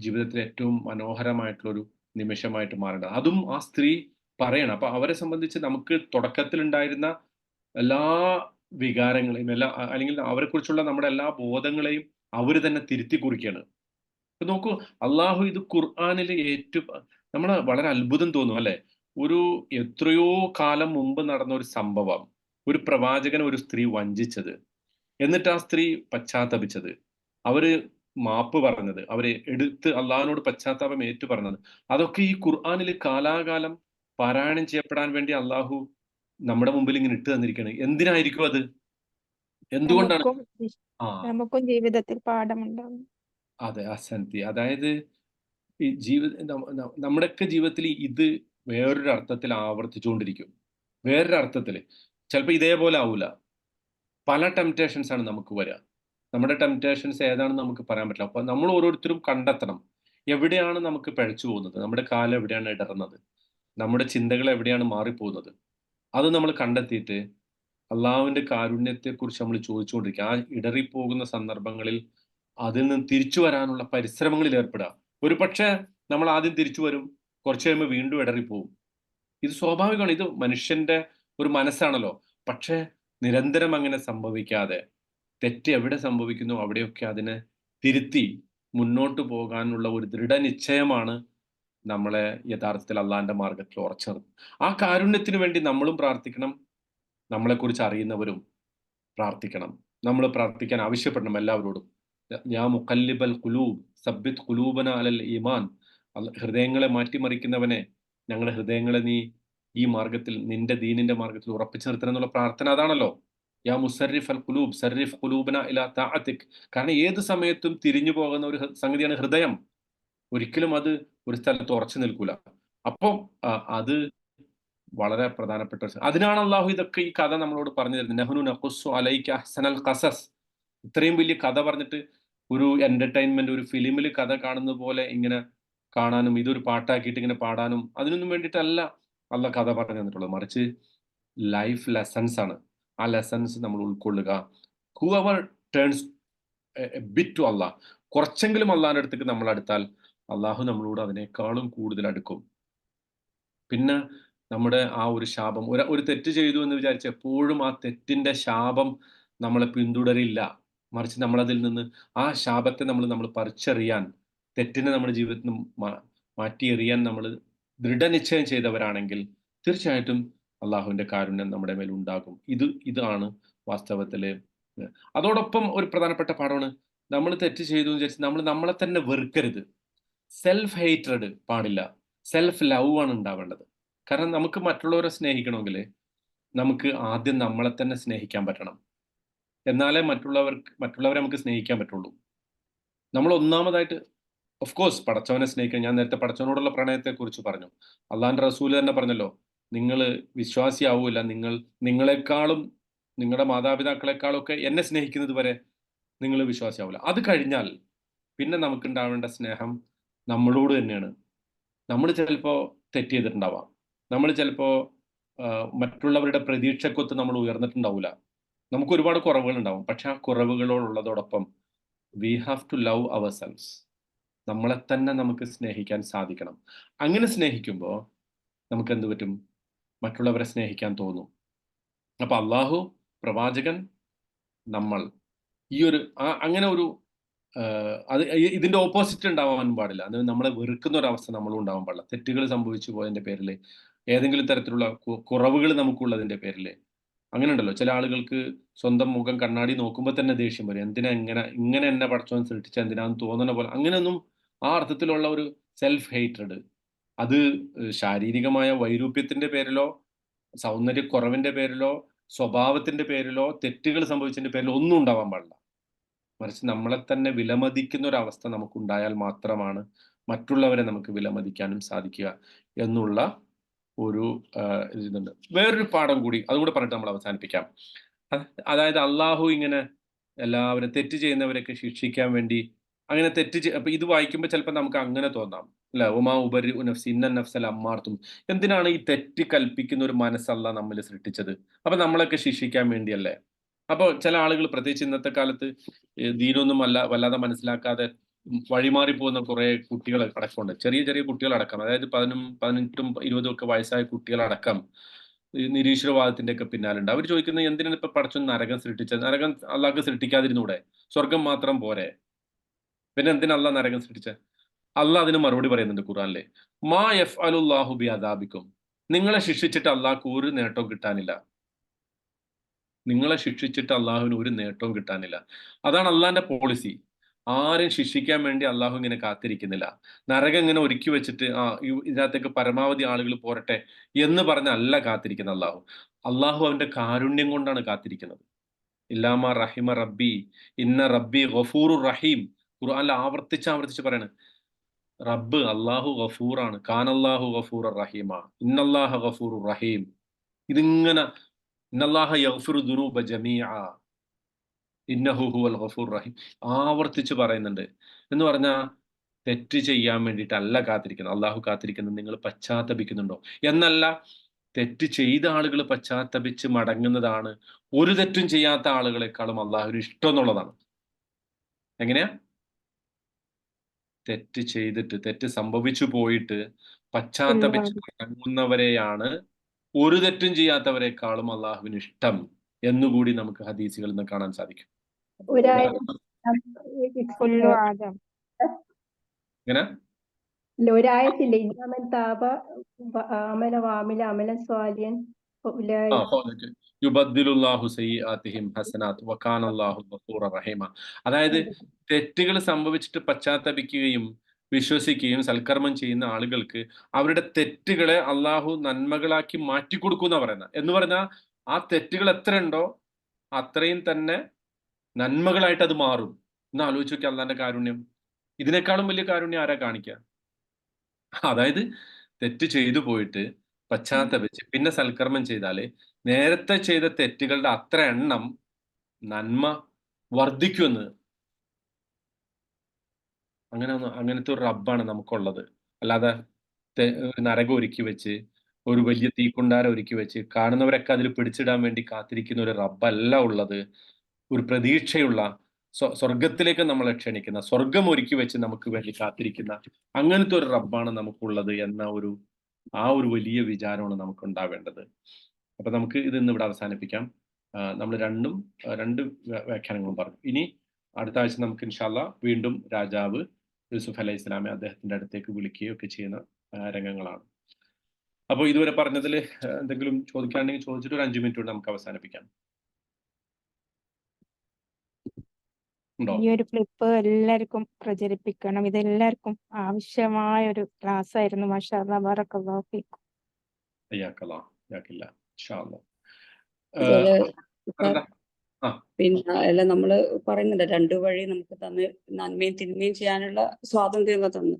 ജീവിതത്തിലെ ഏറ്റവും മനോഹരമായിട്ടുള്ളൊരു നിമിഷമായിട്ട് മാറേണ്ടത്. അതും ആ സ്ത്രീ പറയണം. അപ്പൊ അവരെ സംബന്ധിച്ച് നമുക്ക് തുടക്കത്തിലുണ്ടായിരുന്ന എല്ലാ വികാരങ്ങളെയും അല്ലെങ്കിൽ അവരെക്കുറിച്ചുള്ള നമ്മുടെ എല്ലാ ബോധങ്ങളെയും അവർ തന്നെ തിരുത്തി കുറിക്കുകയാണ്. ഇപ്പൊ നോക്കൂ, അള്ളാഹു ഇത് ഖുർആനിൽ നമ്മള് വളരെ അത്ഭുതം തോന്നും അല്ലെ. ഒരു എത്രയോ കാലം മുമ്പ് നടന്ന ഒരു സംഭവം, ഒരു പ്രവാചകനെ ഒരു സ്ത്രീ വഞ്ചിച്ചത്, എന്നിട്ട് ആ സ്ത്രീ പശ്ചാത്തപിച്ചത്, അവര് മാപ്പ് പറഞ്ഞത്, അവരെ എടുത്ത് അള്ളാഹിനോട് പശ്ചാത്താപം ഏറ്റു പറഞ്ഞത്, അതൊക്കെ ഈ ഖുർആനിൽ കാലാകാലം പാരായണം ചെയ്യപ്പെടാൻ വേണ്ടി അള്ളാഹു നമ്മുടെ മുമ്പിൽ ഇങ്ങനെ ഇട്ട് തന്നിരിക്കുകയാണ്. എന്തിനായിരിക്കും അത്? എന്തുകൊണ്ടാണ്? ആ നമുക്കും ജീവിതത്തിൽ പാഠമുണ്ടാവും. അതെ, അസന്തി. അതായത് ഈ നമ്മുടെയൊക്കെ ജീവിതത്തിൽ ഇത് വേറൊരു അർത്ഥത്തിൽ ആവർത്തിച്ചുകൊണ്ടിരിക്കും. വേറൊരു അർത്ഥത്തിൽ ചിലപ്പോൾ ഇതേപോലെ ആവൂല. പല ടെംപ്റ്റേഷൻസ് ആണ് നമുക്ക് വരിക. നമ്മുടെ ടെംപ്റ്റേഷൻസ് ഏതാണെന്ന് നമുക്ക് പറയാൻ പറ്റില്ല. അപ്പൊ നമ്മൾ ഓരോരുത്തരും കണ്ടെത്തണം എവിടെയാണ് നമുക്ക് പിഴച്ചു പോകുന്നത്, നമ്മുടെ കാലം എവിടെയാണ് ഇടറുന്നത്, നമ്മുടെ ചിന്തകൾ എവിടെയാണ് മാറിപ്പോകുന്നത്. അത് നമ്മൾ കണ്ടെത്തിയിട്ട് അള്ളാഹുവിന്റെ കാരുണ്യത്തെക്കുറിച്ച് നമ്മൾ ചോദിച്ചുകൊണ്ടിരിക്കുക. ആ ഇടറിപ്പോകുന്ന സന്ദർഭങ്ങളിൽ അതിൽ നിന്ന് തിരിച്ചു വരാനുള്ള പരിശ്രമങ്ങളിൽ ഏർപ്പെടുക. ഒരു പക്ഷേ നമ്മൾ ആദ്യം തിരിച്ചു വരും, കുറച്ച് കഴിയുമ്പോൾ വീണ്ടും ഇടറിപ്പോവും. ഇത് സ്വാഭാവികമാണ്, ഇത് മനുഷ്യന്റെ ഒരു മനസ്സാണല്ലോ. പക്ഷേ നിരന്തരം അങ്ങനെ സംഭവിക്കാതെ, തെറ്റ് എവിടെ സംഭവിക്കുന്നു അവിടെയൊക്കെ അതിനെ തിരുത്തി മുന്നോട്ട് പോകാനുള്ള ഒരു ദൃഢനിശ്ചയമാണ് നമ്മളെ യഥാർത്ഥത്തിൽ അള്ളാഹിന്റെ മാർഗത്തിൽ ഉറച്ചു. ആ കാരുണ്യത്തിന് വേണ്ടി നമ്മളും പ്രാർത്ഥിക്കണം, നമ്മളെക്കുറിച്ച് അറിയുന്നവരും പ്രാർത്ഥിക്കണം. നമ്മൾ പ്രാർത്ഥിക്കാൻ ആവശ്യപ്പെടണം എല്ലാവരോടും. യാ മുഖല്ലിബൽ ഖുലൂബ് സബ്ബിത് ഖുലൂബന അലൽ ഈമാൻ. ഹൃദയങ്ങളെ മാറ്റിമറിക്കുന്നവനെ, ഞങ്ങളുടെ ഹൃദയങ്ങളെ നീ ഈ മാർഗത്തിൽ, നിന്റെ ദീനിന്റെ മാർഗത്തിൽ ഉറപ്പിച്ചു നിർത്തണം എന്നുള്ള പ്രാർത്ഥന അതാണല്ലോ. യാ മുസർരിഫ് അൽ ഖുലൂബ് സർരിഫ് ഖുലൂബന ഇലാ തഅതിക്. കാരണം ഏത് സമയത്തും തിരിഞ്ഞു പോകുന്ന ഒരു സംഗതിയാണ് ഹൃദയം. ഒരിക്കലും അത് ഒരു സ്ഥലത്ത് ഉറച്ചു നിൽക്കൂല. അപ്പം അത് വളരെ പ്രധാനപ്പെട്ട അതിനാണ് അള്ളാഹു ഇതൊക്കെ ഈ കഥ നമ്മളോട് പറഞ്ഞു തരുന്നത്. നഹ്നു നഖുസ്സു അലൈക അഹ്സനൽ ഖസസ്. ഇത്രയും വലിയ കഥ പറഞ്ഞിട്ട് ഒരു എന്റർടൈൻമെന്റ്, ഒരു ഫിലിമിൽ കഥ കാണുന്ന പോലെ ഇങ്ങനെ കാണാനും ഇതൊരു പാട്ടാക്കിയിട്ട് ഇങ്ങനെ പാടാനും അതിനൊന്നും വേണ്ടിയിട്ടല്ല അള്ളാഹ് കഥ പറഞ്ഞു തന്നിട്ടുള്ളത്. മറിച്ച് ലൈഫ് ലെസൺസ് ആണ്. ആ ലെസൺസ് നമ്മൾ ഉൾക്കൊള്ളുക. ഹൂഎവർ ടേൺസ് ബിറ്റ് ടു അള്ളാഹ്, കുറച്ചെങ്കിലും അള്ളാഹിന്റെ അടുത്തേക്ക് നമ്മൾ അടുത്താൽ അള്ളാഹു നമ്മളോട് അതിനേക്കാളും കൂടുതൽ അടുക്കും. പിന്നെ നമ്മുടെ ആ ഒരു ശാപം, ഒരു തെറ്റ് ചെയ്തു എന്ന് വിചാരിച്ച് എപ്പോഴും ആ തെറ്റിന്റെ ശാപം നമ്മളെ പിന്തുടരില്ല. മറിച്ച് നമ്മളതിൽ നിന്ന് ആ ശാപത്തെ നമ്മൾ പറിച്ചെറിയാൻ, തെറ്റിനെ നമ്മുടെ ജീവിതത്തിൽ നിന്ന് മാറ്റിയെറിയാൻ നമ്മൾ ദൃഢനിശ്ചയം ചെയ്തവരാണെങ്കിൽ തീർച്ചയായിട്ടും അള്ളാഹുവിന്റെ കാരുണ്യം നമ്മുടെ മേൽ ഉണ്ടാകും. ഇതാണ് വാസ്തവത്തില്. അതോടൊപ്പം ഒരു പ്രധാനപ്പെട്ട പാഠമാണ്, നമ്മൾ തെറ്റ് ചെയ്തു എന്ന് വിചാരിച്ച് നമ്മൾ നമ്മളെ തന്നെ വെറുക്കരുത്. സെൽഫ് ഹേറ്റഡ് പാടില്ല, സെൽഫ് ലവ് ആണ് ഉണ്ടാവേണ്ടത്. കാരണം നമുക്ക് മറ്റുള്ളവരെ സ്നേഹിക്കണമെങ്കിൽ നമുക്ക് ആദ്യം നമ്മളെ തന്നെ സ്നേഹിക്കാൻ പറ്റണം. എന്നാലേ മറ്റുള്ളവരെ നമുക്ക് സ്നേഹിക്കാൻ പറ്റുള്ളൂ. നമ്മൾ ഒന്നാമതായിട്ട് ഓഫ് കോഴ്സ് പടച്ചവനെ സ്നേഹിക്കണം. ഞാൻ നേരത്തെ പടച്ചവനോടുള്ള പ്രണയത്തെ കുറിച്ച് പറഞ്ഞു. അള്ളാഹിന്റെ റസൂൽ തന്നെ പറഞ്ഞല്ലോ, നിങ്ങൾ വിശ്വാസിയാവൂല, നിങ്ങളെക്കാളും നിങ്ങളുടെ മാതാപിതാക്കളെക്കാളും ഒക്കെ എന്നെ സ്നേഹിക്കുന്നത് വരെ നിങ്ങൾ വിശ്വാസിയാവൂല. അത് കഴിഞ്ഞാൽ പിന്നെ നമുക്കുണ്ടാവേണ്ട സ്നേഹം നമ്മളോട് തന്നെയാണ്. നമ്മൾ ചിലപ്പോൾ തെറ്റ് ചെയ്തിട്ടുണ്ടാവാം, നമ്മൾ ചിലപ്പോൾ മറ്റുള്ളവരുടെ പ്രതീക്ഷക്കൊത്ത് നമ്മൾ ഉയർന്നിട്ടുണ്ടാവില്ല, നമുക്ക് ഒരുപാട് കുറവുകൾ ഉണ്ടാവും. പക്ഷെ ആ കുറവുകളോടുള്ളതോടൊപ്പം we have to love our selves. നമ്മളെ തന്നെ നമുക്ക് സ്നേഹിക്കാൻ സാധിക്കണം. അങ്ങനെ സ്നേഹിക്കുമ്പോൾ നമുക്ക് എന്ത് പറ്റും? മറ്റുള്ളവരെ സ്നേഹിക്കാൻ തോന്നും. അപ്പൊ അള്ളാഹു, പ്രവാചകൻ, നമ്മൾ ഈ ഒരു അങ്ങനെ ഒരു അത് ഇതിന്റെ ഓപ്പോസിറ്റ് ഉണ്ടാവാൻ പാടില്ല. അത് നമ്മളെ വെറുക്കുന്ന ഒരു അവസ്ഥ നമ്മളും ഉണ്ടാവാൻ പാടില്ല. തെറ്റുകൾ സംഭവിച്ചു പോയതിന്റെ പേരിൽ, ഏതെങ്കിലും തരത്തിലുള്ള കുറവുകൾ നമുക്കുള്ളതിന്റെ പേരിൽ. അങ്ങനെ ഉണ്ടല്ലോ, ചില ആളുകൾക്ക് സ്വന്തം മുഖം കണ്ണാടി നോക്കുമ്പോൾ തന്നെ ദേഷ്യം വരും. എന്തിനാ ഇങ്ങനെ എന്നെ പടച്ചവൻ സൃഷ്ടിച്ച എന്തിനാന്ന് തോന്നുന്ന പോലെ. അങ്ങനെയൊന്നും ആ അർത്ഥത്തിലുള്ള ഒരു സെൽഫ് ഹേറ്റഡ്, അത് ശാരീരികമായ വൈരൂപ്യത്തിന്റെ പേരിലോ സൗന്ദര്യക്കുറവിന്റെ പേരിലോ സ്വഭാവത്തിന്റെ പേരിലോ തെറ്റുകൾ സംഭവിച്ചതിന്റെ പേരിലോ ഒന്നും ഉണ്ടാവാൻ പാടില്ല. മറിച്ച് നമ്മളെ തന്നെ വിലമതിക്കുന്ന ഒരു അവസ്ഥ നമുക്കുണ്ടായാൽ മാത്രമാണ് മറ്റുള്ളവരെ നമുക്ക് വിലമതിക്കാനും സാധിക്കുക എന്നുള്ള ഒരു ഇതുണ്ട്. വേറൊരു പാഠം കൂടി അതുകൂടെ പറഞ്ഞിട്ട് നമ്മൾ അവസാനിപ്പിക്കാം. അതായത് അള്ളാഹു ഇങ്ങനെ എല്ലാവരും തെറ്റ് ചെയ്യുന്നവരൊക്കെ ശിക്ഷിക്കാൻ വേണ്ടി അങ്ങനെ അപ്പൊ ഇത് വായിക്കുമ്പോൾ ചിലപ്പോൾ നമുക്ക് അങ്ങനെ തോന്നാം, അല്ലെ? ഉമാ ഉപരി നഫ്സി ഇന്ന നഫ്സൽ അമ്മാർത്തും. എന്തിനാണ് ഈ തെറ്റ് കൽപ്പിക്കുന്ന ഒരു മനസ്സല്ല നമ്മൾ സൃഷ്ടിച്ചത്? അപ്പൊ നമ്മളൊക്കെ ശിക്ഷിക്കാൻ വേണ്ടിയല്ലേ? അപ്പോൾ ചില ആളുകൾ, പ്രത്യേകിച്ച് ഇന്നത്തെ കാലത്ത് ദീനൊന്നും വല്ലാതെ മനസ്സിലാക്കാതെ വഴിമാറി പോകുന്ന കുറെ കുട്ടികൾ അടക്കമുണ്ട്. ചെറിയ ചെറിയ കുട്ടികളടക്കം, അതായത് 18ഉം 20ഉം ഒക്കെ വയസ്സായ കുട്ടികളടക്കം നിരീശ്വരവാദത്തിന്റെ ഒക്കെ പിന്നാലുണ്ട്. അവർ ചോദിക്കുന്നത്, എന്തിനാണ് ഇപ്പൊ പടച്ചോൻ നരകം സൃഷ്ടിച്ചത്? നരകം അള്ളാഹ്ക്ക് സൃഷ്ടിക്കാതിരുന്നൂടെ? സ്വർഗം മാത്രം പോരെ? പിന്നെ എന്തിനാ അള്ളാഹ് നരകം സൃഷ്ടിച്ചത്? അള്ളാഹ് അതിന് മറുപടി പറയുന്നുണ്ട് ഖുർആനിലെ, മാ യഫ്അലുല്ലാഹു ബി അദാബിക്കും. നിങ്ങളെ ശിക്ഷിച്ചിട്ട് അള്ളാഹ്ക്ക് ഒരു നേട്ടവും കിട്ടാനില്ല. നിങ്ങളെ ശിക്ഷിച്ചിട്ട് അള്ളാഹുവിന് ഒരു നേട്ടവും കിട്ടാനില്ല. അതാണ് അള്ളാഹിന്റെ പോളിസി. ആരും ശിക്ഷിക്കാൻ വേണ്ടി അള്ളാഹു ഇങ്ങനെ കാത്തിരിക്കുന്നില്ല. നരകം ഇങ്ങനെ ഒരുക്കി വെച്ചിട്ട് ഇതിനകത്തേക്ക് പരമാവധി ആളുകൾ പോരട്ടെ എന്ന് പറഞ്ഞല്ല കാത്തിരിക്കുന്ന അള്ളാഹു. അള്ളാഹു അവന്റെ കാരുണ്യം കൊണ്ടാണ് കാത്തിരിക്കുന്നത്. ഇല്ലാമ റഹിമ റബ്ബി ഇന്ന റബ്ബി ഗഫൂറുർ റഹീം. ഖുർആനിൽ ആവർത്തിച്ച് പറയാണ്, റബ്ബ് അള്ളാഹു ഗഫൂറാണ്. കാനല്ലാഹു ഗഫൂറർ റഹീമ, ഇന്നല്ലാഹ ഗഫൂറുർ റഹീം. ഇതിങ്ങനെ ഇന്നല്ലാഹ യഗ്ഫിറു ദുനൂബ ജമീഅ ഇന്നഹു ഹുവൽ ഗഫൂർ റഹീം ആവർത്തിച്ച് പറയുന്നുണ്ട്. എന്ന് പറഞ്ഞാൽ തെറ്റ് ചെയ്യാൻ വേണ്ടിയിട്ടല്ല കാത്തിരിക്കുന്നത്. അള്ളാഹു കാത്തിരിക്കുന്നത് നിങ്ങൾ പശ്ചാത്തപിക്കുന്നുണ്ടോ എന്നല്ല. തെറ്റ് ചെയ്ത ആളുകൾ പശ്ചാത്തപിച്ച് മടങ്ങുന്നതാണ് ഒരു തെറ്റും ചെയ്യാത്ത ആളുകളെക്കാളും അള്ളാഹുവിന് ഇഷ്ടം എന്നുള്ളതാണ്. എങ്ങനെയാ? തെറ്റ് സംഭവിച്ചു പോയിട്ട് പശ്ചാത്തപിച്ച് മടങ്ങുന്നവരെയാണ് ഒരു തെറ്റും ചെയ്യാത്തവരെക്കാളും അള്ളാഹുവിന് ഇഷ്ടം എന്നുകൂടി നമുക്ക് ഹദീസുകളിൽ നിന്ന് കാണാൻ സാധിക്കും. ഒരായത്തില്ലേ, ഇന്നമൻ താപ അമല വാമില അമലൻ സ്വാലിയൻ യുബദ്ദിലുല്ലാഹു സയ്യിആതിഹിം ഹസനാത്ത് വകാനല്ലാഹു ഗഫൂറർ റഹീമ. അതായത് തെറ്റുകൾ സംഭവിച്ചിട്ട് പശ്ചാത്തപിക്കുകയും വിശ്വസിക്കുകയും സൽക്കർമ്മം ചെയ്യുന്ന ആളുകൾക്ക് അവരുടെ തെറ്റുകളെ അള്ളാഹു നന്മകളാക്കി മാറ്റിക്കൊടുക്കും എന്നാ പറയുന്നത്. എന്ന് പറഞ്ഞാൽ ആ തെറ്റുകൾ എത്ര ഉണ്ടോ അത്രയും തന്നെ നന്മകളായിട്ട് അത് മാറും. ഒന്ന് ആലോചിച്ച് നോക്കിയാൽ അള്ളാന്റെ കാരുണ്യം. ഇതിനേക്കാളും വലിയ കാരുണ്യം ആരാ കാണിക്കുക? അതായത് തെറ്റ് ചെയ്തു പോയിട്ട് പശ്ചാത്തപിച്ച് പിന്നെ സൽക്കർമ്മം ചെയ്താല് നേരത്തെ ചെയ്ത തെറ്റുകളുടെ അത്ര എണ്ണം നന്മ വർദ്ധിക്കുമെന്ന്. അങ്ങനത്തെ ഒരു റബ്ബാണ് നമുക്കുള്ളത്. അല്ലാതെ ഒരു നരകം ഒരുക്കി വെച്ച് ഒരു വലിയ തീക്കുണ്ടാരം ഒരുക്കി വെച്ച് കാണുന്നവരൊക്കെ അതിൽ പിടിച്ചിടാൻ വേണ്ടി കാത്തിരിക്കുന്ന ഒരു റബ്ബല്ല ഉള്ളത്. ഒരു പ്രതീക്ഷയുള്ള സ്വർഗത്തിലേക്ക് നമ്മളെ ക്ഷണിക്കുന്ന, സ്വർഗം ഒരുക്കി വെച്ച് നമുക്ക് വേണ്ടി കാത്തിരിക്കുന്ന അങ്ങനത്തെ ഒരു റബ്ബാണ് നമുക്കുള്ളത് എന്ന ആ ഒരു വലിയ വിചാരമാണ് നമുക്ക് ഉണ്ടാവേണ്ടത്. അപ്പൊ നമുക്ക് ഇത് ഇന്ന് ഇവിടെ അവസാനിപ്പിക്കാം. നമ്മൾ രണ്ട് വ്യാഖ്യാനങ്ങളും പറഞ്ഞു. ഇനി അടുത്ത ആഴ്ച നമുക്ക് ഇൻഷാല്ലാ വീണ്ടും രാജാവ് യൂസുഫ് അലൈഹി ഇസ്ലാമെ അദ്ദേഹത്തിന്റെ അടുത്തേക്ക് വിളിക്കുകയും ഒക്കെ ചെയ്യുന്ന രംഗങ്ങളാണ്. അപ്പോൾ ഇതുവരെ പറഞ്ഞതിൽ എന്തെങ്കിലും ചോദിക്കാണെങ്കിൽ ചോദിച്ചിട്ട് ഒരു 5 മിനിറ്റ് കൊണ്ട് നമുക്ക് അവസാനിപ്പിക്കാം. ഉണ്ടോ? ഈ ഒരു ക്ലിപ്പ് എല്ലാവർക്കും പ്രചരിപ്പിക്കണം. ഇതെല്ലാവർക്കും ആവശ്യമായ ഒരു ക്ലാസ് ആയിരുന്നു. മാഷാ അല്ലാഹ്, ബറക്കല്ലാഹു ഫീക്കും. അതുപോലെ പിന്നെ അല്ല നമ്മള് പറയുന്നുണ്ട് 2 വഴി നമുക്ക് തന്ന് നന്മയും തിന്മയും ചെയ്യാനുള്ള സ്വാതന്ത്ര്യം തന്നു.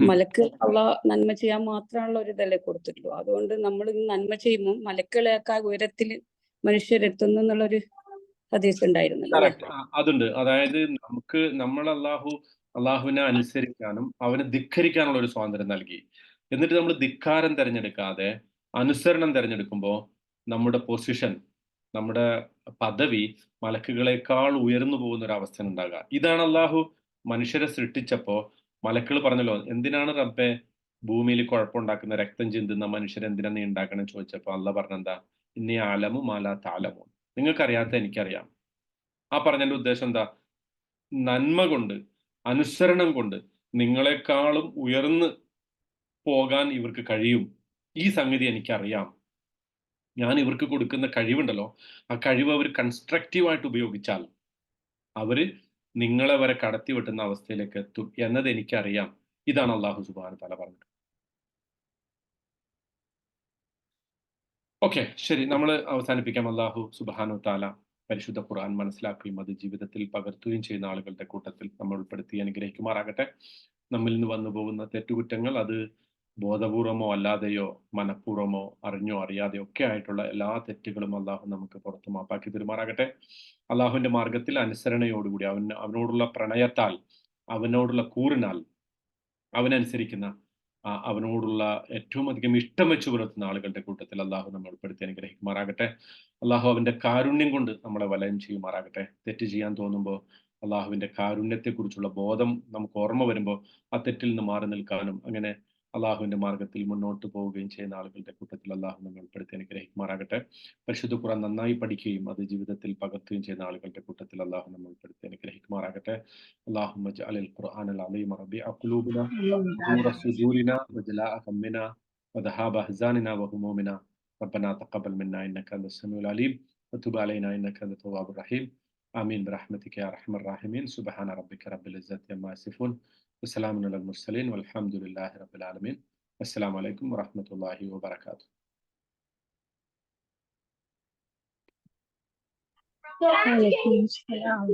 മലക്ക് ഉള്ള നന്മ ചെയ്യാൻ മാത്രമുള്ള ഒരു ഇതല്ലേ കൊടുത്തിട്ടുള്ളൂ. അതുകൊണ്ട് നമ്മൾ നന്മ ചെയ്യുമ്പോൾ മലക്കുകളെയൊക്കെ ഉയരത്തിൽ മനുഷ്യരെത്തുന്നു എന്നുള്ളൊരു ഹദീസ് ഉണ്ടായിരുന്നല്ലോ. അതുണ്ട്. അതായത് നമ്മൾ അള്ളാഹുവിനെ അനുസരിക്കാനും അവനെ ധിക്കരിക്കാനുള്ള ഒരു സ്വാതന്ത്ര്യം നൽകി. എന്നിട്ട് നമ്മൾ ധിക്കാരം തിരഞ്ഞെടുക്കാതെ അനുസരണം തിരഞ്ഞെടുക്കുമ്പോൾ നമ്മുടെ പൊസിഷൻ, നമ്മുടെ പദവി മലക്കുകളെക്കാൾ ഉയർന്നു പോകുന്ന ഒരു അവസ്ഥ ഉണ്ടാകുക. ഇതാണ് അള്ളാഹു മനുഷ്യരെ സൃഷ്ടിച്ചപ്പോ മലക്കുകൾ പറഞ്ഞല്ലോ, എന്തിനാണ് റബ്ബെ ഭൂമിയിൽ കുഴപ്പമുണ്ടാക്കുന്ന രക്തം ചിന്തുന്ന മനുഷ്യരെ എന്തിനാ നീ ഉണ്ടാക്കണം ചോദിച്ചപ്പോ അള്ളാഹ് പറഞ്ഞെന്താ, ഇന്നി അലമു മാലാ തഅലമു, നിങ്ങൾക്കറിയാത്ത എനിക്കറിയാം. ആ പറഞ്ഞതിന്റെ ഉദ്ദേശം എന്താ? നന്മ കൊണ്ട്, അനുസരണം കൊണ്ട് നിങ്ങളെക്കാളും ഉയർന്ന് പോകാൻ ഇവർക്ക് കഴിയും. ഈ സംഗതി എനിക്കറിയാം. ഞാൻ ഇവർക്ക് കൊടുക്കുന്ന കഴിവുണ്ടല്ലോ, ആ കഴിവ് അവർ കൺസ്ട്രക്റ്റീവായിട്ട് ഉപയോഗിച്ചാൽ അവര് നിങ്ങളെ വരെ കടത്തി വെട്ടുന്ന അവസ്ഥയിലേക്ക് എത്തും എന്നത് എനിക്കറിയാം. ഇതാണ് അള്ളാഹു സുബ്ഹാനഹു വതആല പറഞ്ഞത്. ഓക്കെ, ശരി, നമ്മൾ അവസാനിപ്പിക്കാം. അള്ളാഹു സുബ്ഹാനഹു വതആല പരിശുദ്ധ ഖുർആൻ മനസ്സിലാക്കുകയും അത് ജീവിതത്തിൽ പകർത്തുകയും ചെയ്യുന്ന ആളുകളുടെ കൂട്ടത്തിൽ നമ്മൾ ഉൾപ്പെടുത്തി അനുഗ്രഹിക്കുമാറാകട്ടെ. നമ്മിൽ നിന്ന് വന്നു പോകുന്ന തെറ്റുകുറ്റങ്ങൾ അത് ബോധപൂർവമോ അല്ലാതെയോ മനഃപൂർവമോ അറിഞ്ഞോ അറിയാതെയോ ഒക്കെ ആയിട്ടുള്ള എല്ലാ തെറ്റുകളും അള്ളാഹു നമുക്ക് പുറത്ത് മാപ്പാക്കി പെരുമാറാകട്ടെ. അള്ളാഹുവിന്റെ മാർഗത്തിൽ അനുസരണയോടുകൂടി അവനോടുള്ള പ്രണയത്താൽ, അവനോടുള്ള കൂറിനാൽ അവനനുസരിക്കുന്ന അവനോടുള്ള ഏറ്റവും അധികം ഇഷ്ടം വെച്ച് പുലർത്തുന്ന ആളുകളുടെ കൂട്ടത്തിൽ അള്ളാഹു നമ്മൾ ഉൾപ്പെടുത്തി അനുഗ്രഹിക്കുമാറാകട്ടെ. അള്ളാഹു അവന്റെ കാരുണ്യം കൊണ്ട് നമ്മളെ വലയം ചെയ്യുമാറാകട്ടെ. തെറ്റ് ചെയ്യാൻ തോന്നുമ്പോൾ അള്ളാഹുവിന്റെ കാരുണ്യത്തെക്കുറിച്ചുള്ള ബോധം നമുക്ക് ഓർമ്മ വരുമ്പോൾ ആ തെറ്റിൽ നിന്ന് മാറി നിൽക്കാനും അങ്ങനെ അള്ളാഹുവിന്റെ മാർഗത്തിൽ മുന്നോട്ട് പോവുകയും ചെയ്യുന്ന ആളുകളുടെ കൂട്ടത്തിൽ അള്ളാഹു നമ്മൾ ഉൾപ്പെടുത്തി അനുഗ്രഹിക്കുമാറാകട്ടെ. പരിശുദ്ധ ഖുർആൻ നന്നായി പഠിക്കുകയും അത് ജീവിതത്തിൽ പകർത്തുകയും ചെയ്യുന്ന ആളുകളുടെ കൂട്ടത്തിൽ അള്ളാഹു നമ്മൾ ഉൾപ്പെടുത്തി അനുഗ്രഹിക്കുമാറാകട്ടെ. അല്ലാഹുമ്മ ജഅലിൽ ഖുർആനൽ അളീമ റബീഅ ഖുലൂബിനാ ونور صدورنا وجلاء همنا وذهاب أحزاننا وهمومنا ربنا تقبل منا إنك أنت السميع العليم وتب علينا إنك أنت التواب الرحيم آمين برحمتك يا أرحم الراحمين سبحان ربك رب العزة عما يصفون وسلام على المرسلين والحمد لله رب العالمين. السلام عليكم ورحمة الله وبركاته. وعليكم السلام.